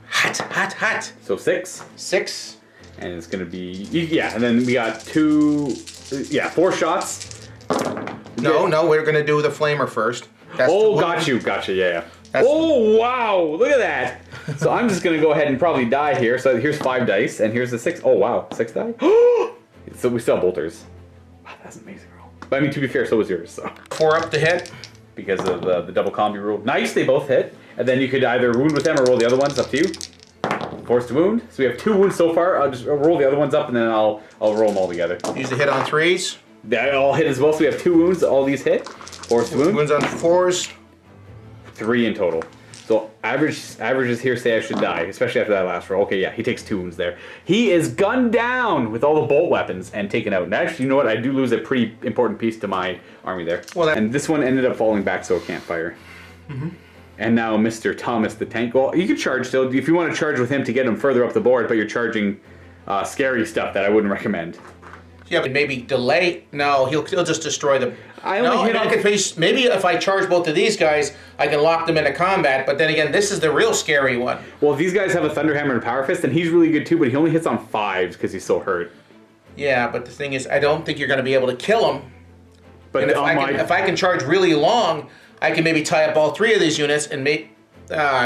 Hot, hot, hot. So 6. 6. And it's going to be... Yeah, and then we got 4 shots. No, we're going to do the flamer first. That's Gotcha, yeah. Oh, wow, look at that. So I'm just going to go ahead and probably die here. So here's 5 dice, and here's the 6. Oh, wow, 6 die? So we still have bolters. Wow, that's an amazing roll. But I mean, to be fair, so was yours, so. 4 up to hit. Because of the double combi rule. Nice, they both hit. And then you could either wound with them or roll the other ones, up to you. Forced to wound. So we have 2 wounds so far. I'll just roll the other ones up, and then I'll roll them all together. Use the hit on 3s. They all hit as well, so we have 2 wounds. All these hit. Forced to wound. Wounds on 4s. 3 in total. So averages here say I should die, especially after that last roll. Okay, yeah, he takes 2 wounds there. He is gunned down with all the bolt weapons and taken out. And actually, you know what? I do lose a pretty important piece to my army there. Well, and this one ended up falling back, so it can't fire. Mm-hmm. And now Mr. Thomas the Tank. Well, you can charge still if you want to charge with him to get him further up the board, but you're charging scary stuff that I wouldn't recommend. Yeah, but maybe delay. No, he'll just destroy them. Maybe if I charge both of these guys, I can lock them into combat. But then again, this is the real scary one. Well, these guys have a Thunderhammer and Power Fist, and he's really good too, but he only hits on 5s because he's so hurt. Yeah, but the thing is, I don't think you're going to be able to kill him. But and if I can charge really long, I can maybe tie up all 3 of these units and make...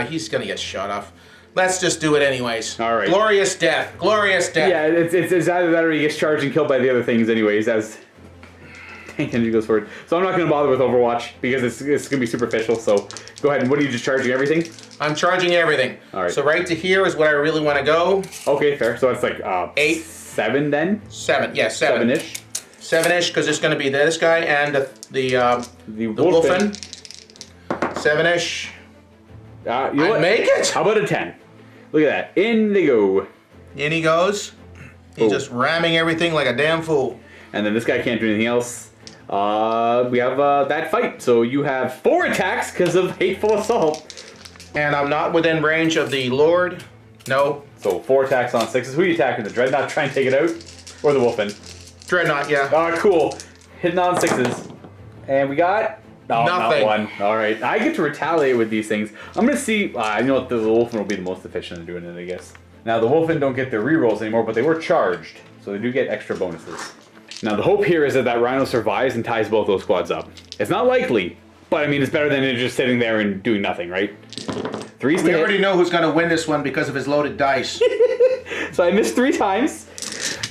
he's going to get shot off. Let's just do it anyways. All right. Glorious death. Glorious death. Yeah, it's either that or he gets charged and killed by the other things anyways, as Tank Energy goes forward. So I'm not going to bother with Overwatch because it's going to be superficial, so go ahead. And what are you just charging everything? I'm charging everything. All right. So right to here is what I really want to go. Okay, fair. So that's like 8. 7 then? 7, yeah, 7. 7-ish? 7-ish, because it's going to be this guy and the Wolfen. 7-ish. You know what? Make it! How about a 10? Look at that. In they go. In he goes. He's just ramming everything like a damn fool. And then this guy can't do anything else. We have that fight. So you have 4 attacks because of Hateful Assault. And I'm not within range of the Lord. No. So 4 attacks on 6s. Who are you attacking? The Dreadnought try and take it out? Or the Wolfen? Dreadnought, yeah. Cool. Hitting on 6s. And we got... No, nothing. Not 1. All right. I get to retaliate with these things. I'm going to see... you know what? The Wolfen will be the most efficient in doing it, I guess. Now, the Wolfen don't get their rerolls anymore, but they were charged. So they do get extra bonuses. Now, the hope here is that Rhino survives and ties both those squads up. It's not likely, but I mean, it's better than it just sitting there and doing nothing, right? 3s to We hit. already know who's going to win this one because of his loaded dice. So I missed 3 times.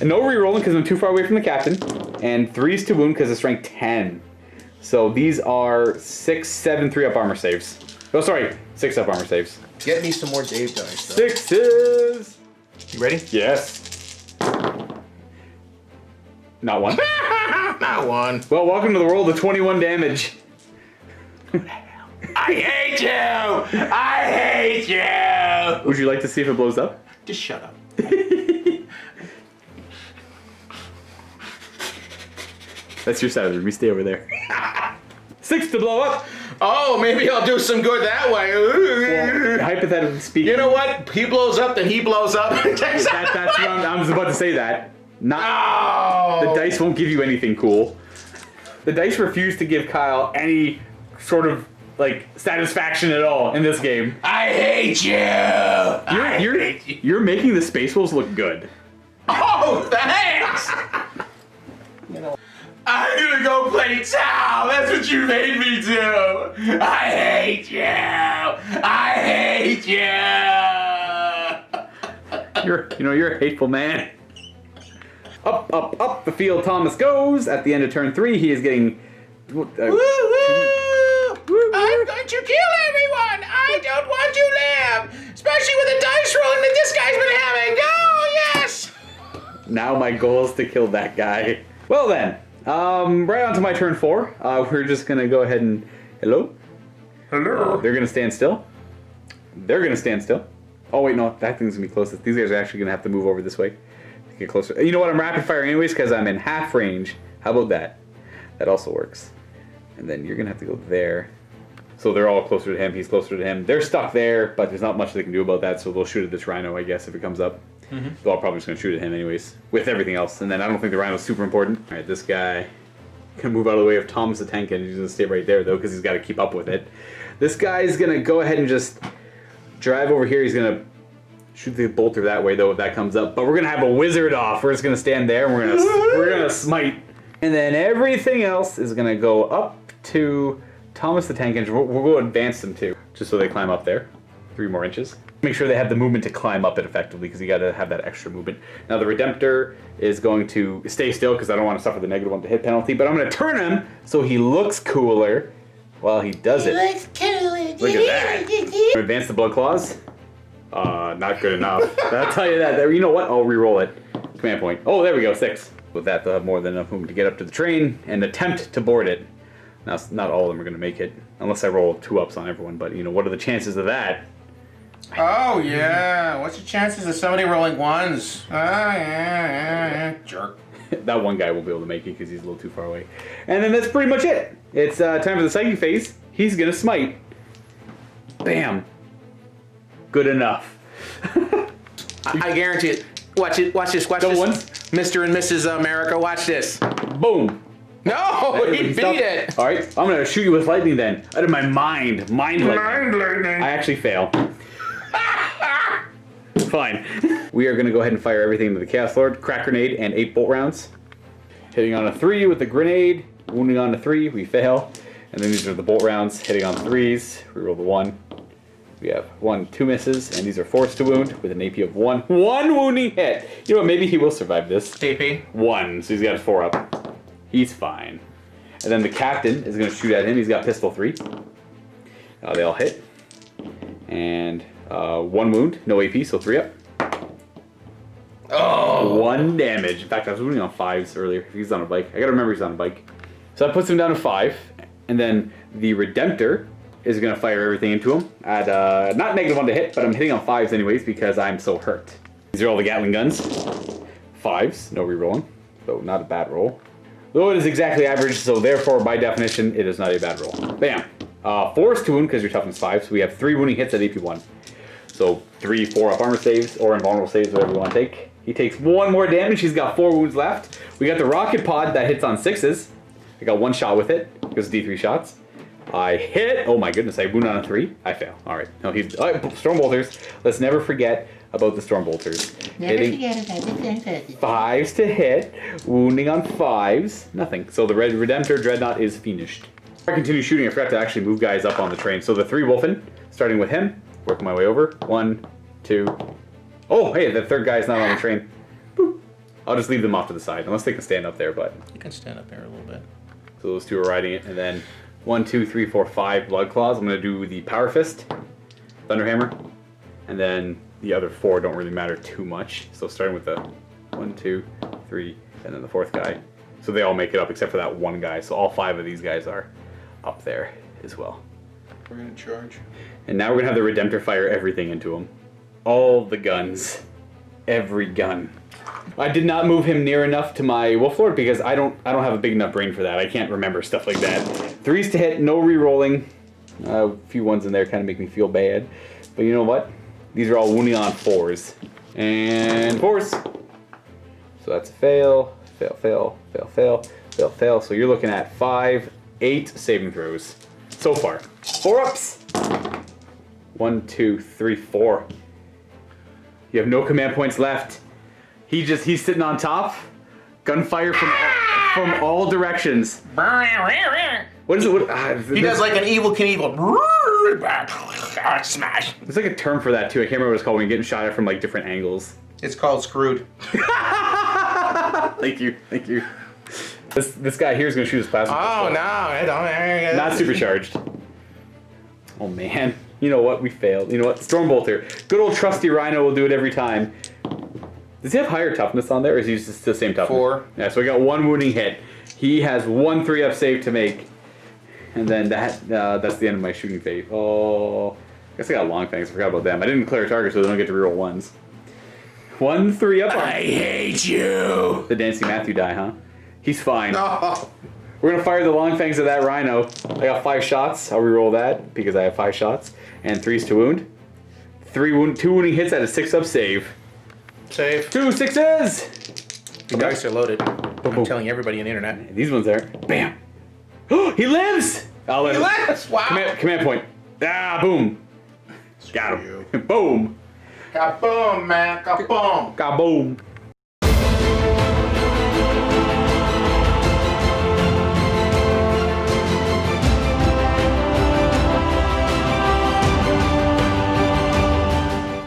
And no rerolling because I'm too far away from the captain. And 3s to wound because it's rank 10. So these are 6, 7, 3-up armor saves. Oh, sorry, 6-up armor saves. Get me some more Dave dice, though. 6s! You ready? Yes. Not 1. Not 1. Well, welcome to the world of 21 damage. I hate you! I hate you! Would you like to see if it blows up? Just shut up. That's your side of the room. You stay over there. 6 to blow up. Oh, maybe I'll do some good that way. Well, hypothetically speaking. You know what? He blows up, then he blows up. That's what I was about to say that. Oh. The dice won't give you anything cool. The dice refuse to give Kyle any sort of like satisfaction at all in this game. I hate you. You're making the Space Wolves look good. Oh, thanks. I'm gonna go play Tau. That's what you made me do. I hate you. I hate you. You're a hateful man. Up, up, up the field Thomas goes. At the end of turn 3, he is getting... Woo, woo. I'm going to kill everyone. I don't want to live. Especially with the dice rolling that this guy's been having. Oh, yes. Now my goal is to kill that guy. Well then, right on to my turn 4. We're just going to go ahead and... Hello? Hello. They're going to stand still. They're going to stand still. Oh, wait, no. That thing's going to be closest. These guys are actually going to have to move over this way. Get closer. You know what? I'm rapid fire anyways because I'm in half range. How about that? That also works. And then you're going to have to go there. So they're all closer to him. He's closer to him. They're stuck there, but there's not much they can do about that, so they'll shoot at this rhino, I guess, if it comes up. Mm-hmm. So I'm probably just going to shoot at him anyways, with everything else. And then I don't think the rhino's super important. All right, this guy can move out of the way of Thomas the Tank, and he's going to stay right there, though, because he's got to keep up with it. This guy's going to go ahead and just drive over here. He's going to shoot the bolter that way, though, if that comes up. But we're going to have a wizard off. We're just going to stand there, and we're going to smite. And then everything else is going to go up to Thomas the Tank Engine. We'll go advance them, too, just so they climb up there. 3 more inches. Make sure they have the movement to climb up it effectively, because you got to have that extra movement. Now, the Redemptor is going to stay still, because I don't want to suffer the -1 to hit penalty, but I'm going to turn him so he looks cooler while he does it. Looks cooler. Look at that. Advance the Blood Claws. Not good enough. I'll tell you that. You know what? I'll re-roll it. Command point. Oh, there we go. 6. With that, they'll have more than enough movement to get up to the train and attempt to board it. Now, not all of them are going to make it, unless I roll 2-ups on everyone. But, what are the chances of that? Oh, yeah. What's the chances of somebody rolling 1s? Yeah. Jerk. That one guy won't be able to make it because he's a little too far away. And then that's pretty much it. It's time for the psychic phase. He's going to smite. Bam. Good enough. I guarantee it. Watch it. Watch this. Watch Double this. ones. Mr. and Mrs. America, watch this. Boom. No, he beat it. All right, I'm going to shoot you with lightning then. Out of my mind. Mind lightning. I actually fail. Fine. We are going to go ahead and fire everything into the Chaos Lord. Crack grenade and 8 bolt rounds. Hitting on a 3 with the grenade. Wounding on a 3. We fail. And then these are the bolt rounds. Hitting on 3s. We roll the 1. We have 1, 2 misses. And these are forced to wound with an AP of 1. 1 wounding hit. You know what? Maybe he will survive this. AP. 1. So he's got his 4 up. He's fine. And then the captain is going to shoot at him. He's got pistol 3. They all hit. And 1 wound, no AP, so 3 up. Oh! 1 damage. In fact, I was wounding on 5s earlier. He's on a bike. I gotta remember he's on a bike. So that puts him down to 5. And then the Redemptor is going to fire everything into him at not -1 to hit, but I'm hitting on 5s anyways because I'm so hurt. These are all the Gatling guns. 5s, no rerolling, so not a bad roll. Though it is exactly average, so therefore, by definition, it is not a bad roll. Bam. Force to wound, because your toughness 5, so we have 3 wounding hits at AP 1. So 3 4-up armor saves, or invulnerable saves, whatever you want to take. He takes 1 more damage, he's got 4 wounds left. We got the rocket pod that hits on 6s. I got 1 shot with it, because D3 shots. I hit, oh my goodness, I wound on a 3. I fail, alright. No, he's, Storm Bolters. Let's never forget about the Storm Bolters. Never forget about the Storm Bolters. 5s to hit, wounding on 5s, nothing. So the Red Redemptor Dreadnought is finished. Before I continue shooting, I forgot to actually move guys up on the train. So the 3 Wolfen, starting with him, working my way over. 1, 2. Oh, hey, the 3rd guy's not on the train. Boop. I'll just leave them off to the side, unless they can stand up there, but. You can stand up there a little bit. So those 2 are riding it, and then 1, 2, 3, 4, 5 Blood Claws. I'm going to do the Power Fist, Thunderhammer, and then the other 4 don't really matter too much. So starting with the 1, 2, 3, and then the 4th guy. So they all make it up except for that 1 guy. So all 5 of these guys are up there as well. We're going to charge. And now we're going to have the Redemptor fire everything into him. All the guns. Every gun. I did not move him near enough to my Wolflord because I don't have a big enough brain for that. I can't remember stuff like that. 3s to hit, no re-rolling. A few ones in there kind of make me feel bad. But you know what? These are all wounding on 4s. And 4s. So that's a fail, fail, fail, fail, fail, fail, fail. So you're looking at 5, 8 saving throws so far. 4 ups. 1, 2, 3, 4. You have no command points left. He's sitting on top. Gunfire from all directions. What is it? He does like an Evil Knievel. Smash. There's like a term for that too. I can't remember what it's called when you're getting shot at from like different angles. It's called screwed. Thank you, thank you. This guy here is gonna shoot his plasma. Oh no, I don't. Not supercharged. Oh man. You know what? We failed. You know what? Stormbolter. Good old trusty Rhino will do it every time. Does he have higher toughness on there, or is he just the same toughness? 4. Yeah, so we got 1 wounding hit. He has 1 3-up save to make. And then that's the end of my shooting phase. Oh, I guess I got long fangs. I forgot about them. I didn't clear targets, so they don't get to reroll 1s. 1 3-up. I hate you. The Dancy Matthew die, huh? He's fine. Oh. We're gonna fire the long fangs of that Rhino. I got 5 shots. I'll reroll that because I have 5 shots and 3s to wound. 2 wounding hits at a 6-up save. Save. 2 6s. The dice are loaded. Boom. I'm telling everybody on the internet. These ones there. Bam. He lives. I'll let He him. lives. Wow. Command point. Ah, boom. Got him. Boom. Kaboom, man. Kaboom. Kaboom.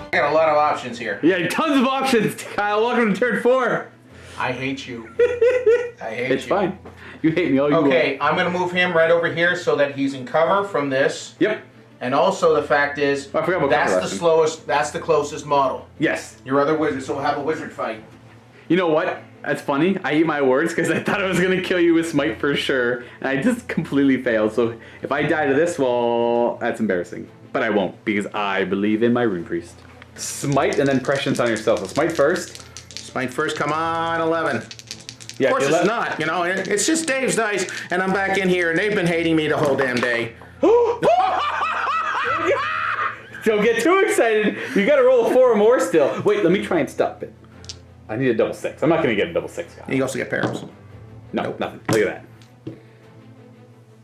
I got a lot of options here. Yeah, tons of options, Kyle. Welcome to turn 4. I hate you. I hate you. It's fine. You hate me all you want. Okay, I'm going to move him right over here so that he's in cover from this. Yep. And also the fact is, I forgot about that's cover the action. slowest, that's the closest model. Yes. Your other wizard, so we'll have a wizard fight. You know what? That's funny. I eat my words because I thought I was going to kill you with Smite for sure. And I just completely failed. So if I die to this, well, that's embarrassing. But I won't because I believe in my Rune Priest. Smite and then prescience on yourself. So Smite first. Smite first, come on, 11. Yeah, Of course you it's not, you know, it's just Dave's dice, and I'm back in here, and they've been hating me the whole damn day. Don't get too excited. You got to roll a 4 or more still. Wait, let me try and stop it. I need a double 6. I'm not going to get a double 6. Kyle. You also get perils. No, nothing. Look at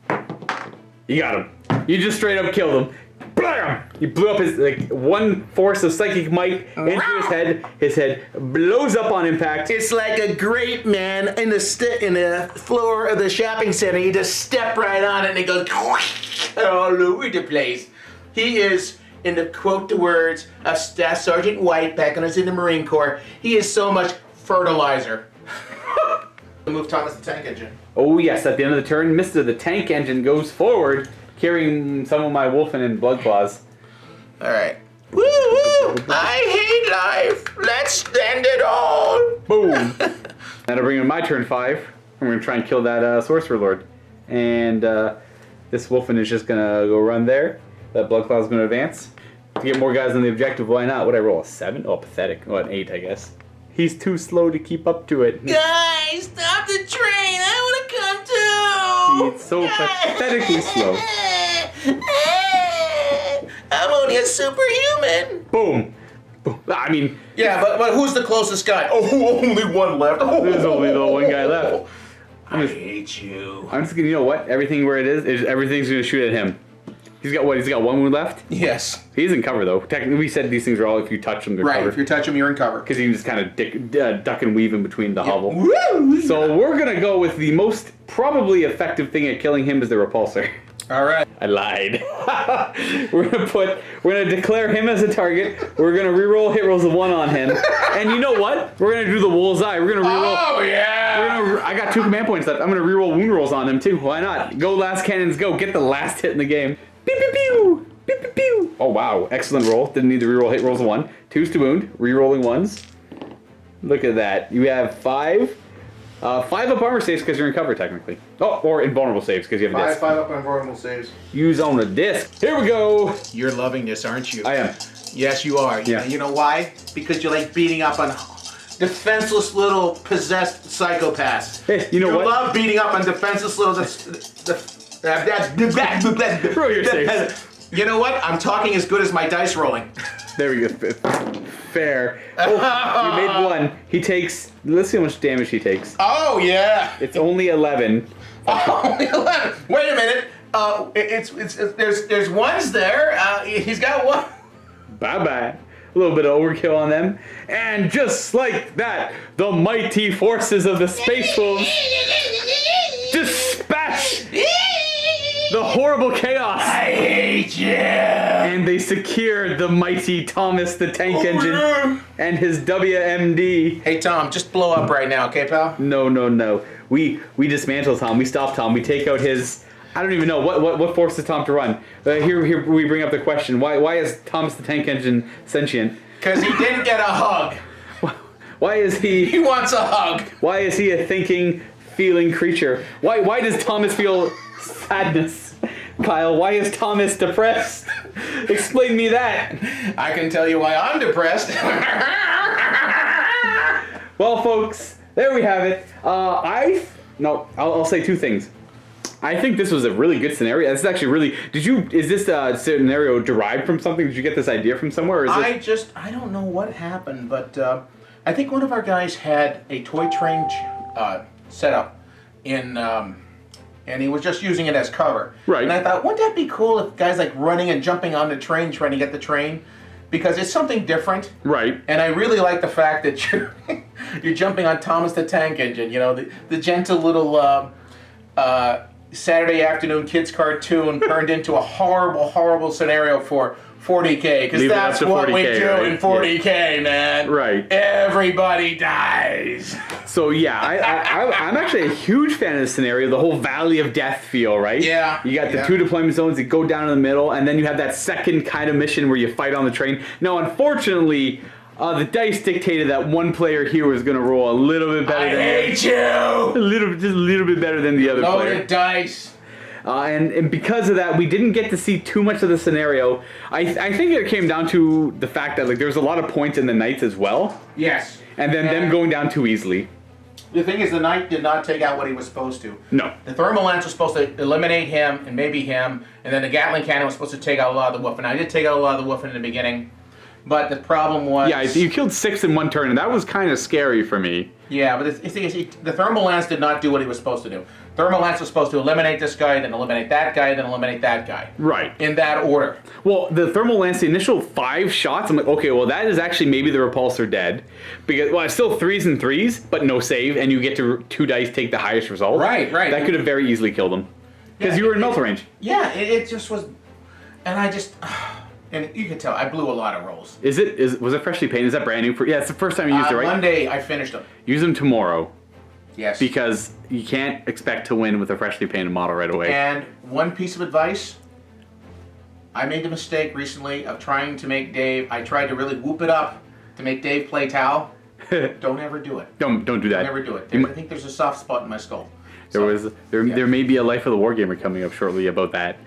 that. You got him. You just straight up killed him. Blam! You blew up his, like, 1 force of psychic might into his head. His head blows up on impact. It's like a grape, man, in the floor of the shopping center. You just step right on it, and it goes all over the place. He is, in the quote the words of Staff Sergeant White back when I was in the Marine Corps, he is so much fertilizer. Move Thomas the Tank Engine. Oh, yes, at the end of the turn, Mr. the Tank Engine goes forward, carrying some of my Wolfen and Blood Claws. All right. Woo woo! I hate life. Let's end it all. Boom. That'll bring in my turn 5. I'm going to try and kill that Sorcerer Lord. And this Wolfen is just going to go run there. That Blood Claw's going to advance. To get more guys on the objective, why not? Would I roll a 7? Oh, pathetic. Oh, an 8, I guess. He's too slow to keep up to it. Guys, stop the train. I want to come too. He's so pathetically slow. I'm only a superhuman. Boom. Boom. I mean, Yeah, but who's the closest guy? Oh, only one left. Oh, there's only the one guy left. I hate you. I'm just gonna, you know what? Everything where it is everything's gonna shoot at him. He's got what? He's got 1 wound left? Yes. He's in cover though. Technically, we said these things are all if you touch them, they're Right, covered. if you touch him, you're in cover. Because you can just kind of duck and weave in between the hovel. Woo! So we're gonna go with the most probably effective thing at killing him is the repulsor. All right. I lied. we're gonna declare him as a target. We're gonna reroll hit rolls of 1 on him. And you know what? We're gonna do the Wolf's Eye. We're gonna reroll. Oh, yeah. I got 2 command points left. I'm gonna reroll wound rolls on him too. Why not? Go last cannons, go. Get the last hit in the game. Pew pew pew. Pew pew pew. Oh wow, excellent roll. Didn't need to reroll hit rolls of 1. 2s to wound. Rerolling 1s. Look at that. You have 5. 5 up armor saves because you're in cover technically. Oh, or invulnerable saves because you have a disc. 5 up on vulnerable saves. Use on a disc. Here we go. You're loving this, aren't you? I am. Yes, you are. Yeah. You know why? Because you like beating up on defenseless little possessed psychopaths. Hey, you know what? You love beating up on defenseless little Roll your saves. You know what? I'm talking as good as my dice rolling. There we go. Fair. Oh, you made one. He takes. Let's see how much damage he takes. Oh yeah. It's only 11. Only 11. Wait a minute. There's ones there. He's got one. Bye bye. A little bit of overkill on them, and just like that, the mighty forces of the Space Wolves dispatch the horrible chaos. I hate you. And they secure the mighty Thomas the Tank Engine and his WMD. Hey Tom, just blow up right now, okay, pal? No. We dismantle Tom. We stop Tom. We take out his. I don't even know what forces Tom to run. Here we bring up the question: Why is Thomas the Tank Engine sentient? Because he didn't get a hug. Why is he? He wants a hug. Why is he a thinking, feeling creature? Why does Thomas feel sadness? Kyle, why is Thomas depressed? Explain me that. I can tell you why I'm depressed. Well, folks, there we have it. I'll say two things. I think this was a really good scenario. This is actually really. Is this scenario derived from something? Did you get this idea from somewhere? Or is this... I don't know what happened, but I think one of our guys had a toy train set up and he was just using it as cover. Right. And I thought, wouldn't that be cool if guys like running and jumping on the train trying to get the train? Because it's something different. Right. And I really like the fact that you're jumping on Thomas the Tank Engine. You know, the gentle little Saturday afternoon kids cartoon turned into a horrible scenario for 40K, because that's what we do in 40K, man. Right. Everybody dies. So yeah, I'm actually a huge fan of this scenario. The whole Valley of Death feel, right? Yeah. You got the two deployment zones that go down in the middle, and then you have that second kind of mission where you fight on the train. Now, unfortunately, the dice dictated that one player here was going to roll a little bit better. I hate you. Just a little bit better than the other player. Loaded dice. And because of that, we didn't get to see too much of the scenario. I think it came down to the fact that there was a lot of points in the Knights as well. Yes. And then them going down too easily. The thing is, the Knight did not take out what he was supposed to. No. The thermal lance was supposed to eliminate him and maybe him, and then the Gatling cannon was supposed to take out a lot of the Woofing. I did take out a lot of the Woofing in the beginning, but the problem was... Yeah, you killed 6 in one turn, and that was kind of scary for me. Yeah, but the thing is, the thermal lance did not do what he was supposed to do. Thermal lance was supposed to eliminate this guy, then eliminate that guy, then eliminate that guy. Right. In that order. Well, the thermal lance, the initial 5 shots, I'm like, okay, well, that is actually maybe the repulsor dead. Because, well, it's still 3s and 3s, but no save, and you get to 2 dice take the highest result. Right. That could have very easily killed him. Because you were in melt range. Yeah, it just was... And I just... And you can tell, I blew a lot of rolls. Was it freshly painted? Is that brand new? Yeah, it's the first time you used it, right? Monday, I finished them. Use them tomorrow. Yes. Because you can't expect to win with a freshly painted model right away. And one piece of advice, I made the mistake recently of trying to make Dave, I tried to really whoop it up to make Dave play Tau. Don't ever do it. Don't do that. Don't ever do it. I think there's a soft spot in my skull. There may be a Life of the Wargamer coming up shortly about that.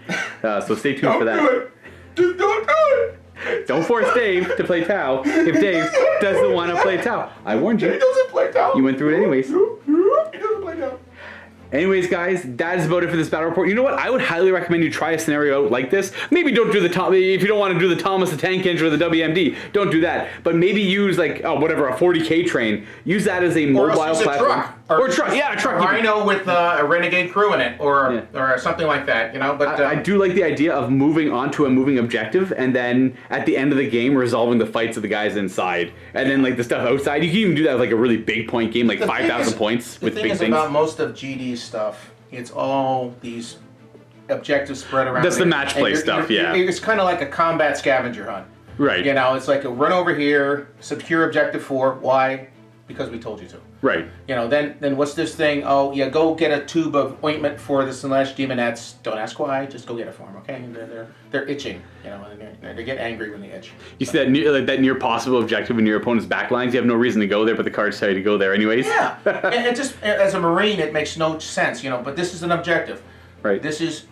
So stay tuned for that. Don't do it. Just don't do it. Don't force Dave to play Tau if Dave doesn't want to play Tau. I warned you. He doesn't play Tau. You went through it anyways. He doesn't play Tau. Anyways, guys, that is about it for this battle report. You know what? I would highly recommend you try a scenario out like this. Maybe don't do if you don't want to do the Thomas the Tank Engine or the WMD, don't do that. But maybe use a 40K train. Use that as a mobile platform. Or a truck. Yeah, a truck. Rhino with a Renegade crew in it, or something like that. But I do like the idea of moving onto a moving objective, and then at the end of the game resolving the fights of the guys inside, and then the stuff outside. You can even do that with a really big point game, 5,000 points with big things. The thing is about most of GD's stuff, it's all these objectives spread around. That's the match play stuff. Yeah. It's kind of like a combat scavenger hunt. Right. It's like a run over here, secure objective 4. Why? Because we told you to. Right. Then what's this thing? Oh, yeah, go get a tube of ointment for the Slash Demonettes. Don't ask why, just go get it for them, okay? And they're itching, and they get angry when they itch. You see that near possible objective in your opponent's backlines, you have no reason to go there, but the cards tell you to go there anyways. Yeah, and it just, as a Marine, it makes no sense, but this is an objective. Right. This is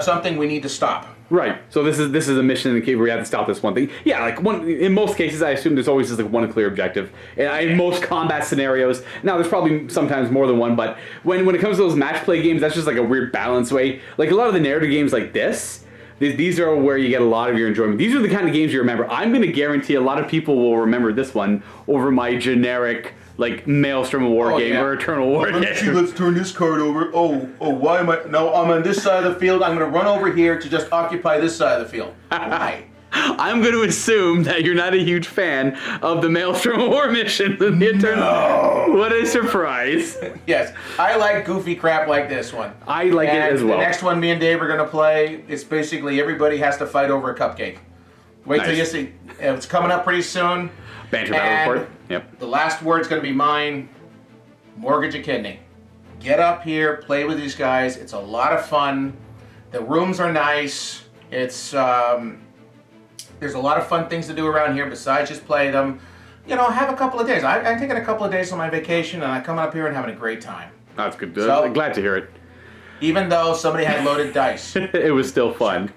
something we need to stop. Right. So this is a mission in the cave where you have to stop this one thing. Yeah, like in most cases, I assume there's always just like one clear objective. And in most combat scenarios, now there's probably sometimes more than one, but when it comes to those match play games, that's just like a weird balance way. Like a lot of the narrative games like this, these are where you get a lot of your enjoyment. These are the kind of games you remember. I'm going to guarantee a lot of people will remember this one over my generic like Maelstrom of War game or Eternal War game. Let's turn this card over. Oh, why am I? No, I'm on this side of the field. I'm going to run over here to just occupy this side of the field. Why? I'm going to assume that you're not a huge fan of the Maelstrom of War mission in the Eternal. No. What a surprise! Yes, I like goofy crap like this one. I like it as well. The next one me and Dave are going to play is basically everybody has to fight over a cupcake. Wait till you see. It's coming up pretty soon. Banter battle report. Yep. The last word's going to be mine. Mortgage a kidney. Get up here, play with these guys. It's a lot of fun. The rooms are nice. It's there's a lot of fun things to do around here besides just play them. You know, have a couple of days. I'm taking a couple of days on my vacation, and I'm coming up here and having a great time. That's good. So, glad to hear it. Even though somebody had loaded dice. It was still fun.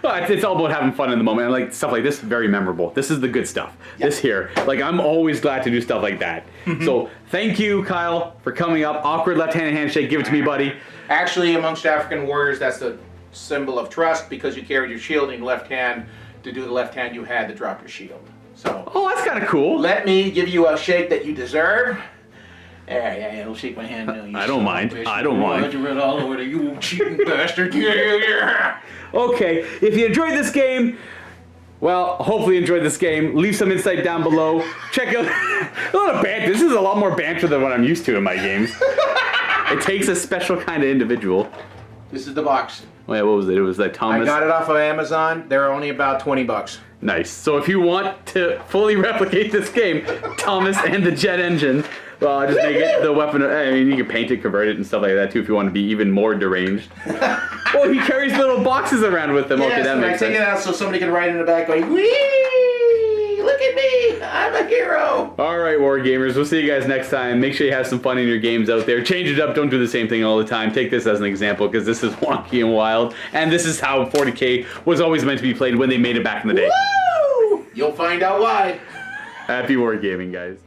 Well, it's all about having fun in the moment. And like stuff like this, very memorable. This is the good stuff. Yep. This here, like I'm always glad to do stuff like that. So thank you, Kyle, for coming up. Awkward left-handed handshake. Give it to me, buddy. Actually, amongst African warriors, that's the symbol of trust because you carried your shield in your left hand. To do the left hand, you had to drop your shield. So. Oh, that's kind of cool. Let me give you a shake that you deserve. Yeah, it'll shake my hand. I don't mind. I don't mind. All over you cheating bastard. Yeah. Okay, if you enjoyed this game, well, hopefully you enjoyed this game. Leave some insight down below. Check out a lot of banter. This is a lot more banter than what I'm used to in my games. It takes a special kind of individual. This is the box. Wait, what was it? It was like Thomas. I got it off of Amazon. They're only about $20. Nice. So if you want to fully replicate this game, Thomas and the jet engine, well, just make it the weapon. I mean, you can paint it, convert it, and stuff like that too if you want to be even more deranged. Well, he carries little boxes around with him. Yes, okay, that makes sense. I take it out so somebody can write in the back going, "Wee! Look at me! I'm a hero!" All right, War Gamers. We'll see you guys next time. Make sure you have some fun in your games out there. Change it up. Don't do the same thing all the time. Take this as an example because this is wonky and wild, and this is how 40K was always meant to be played when they made it back in the day. Woo! You'll find out why. Happy War Gaming, guys.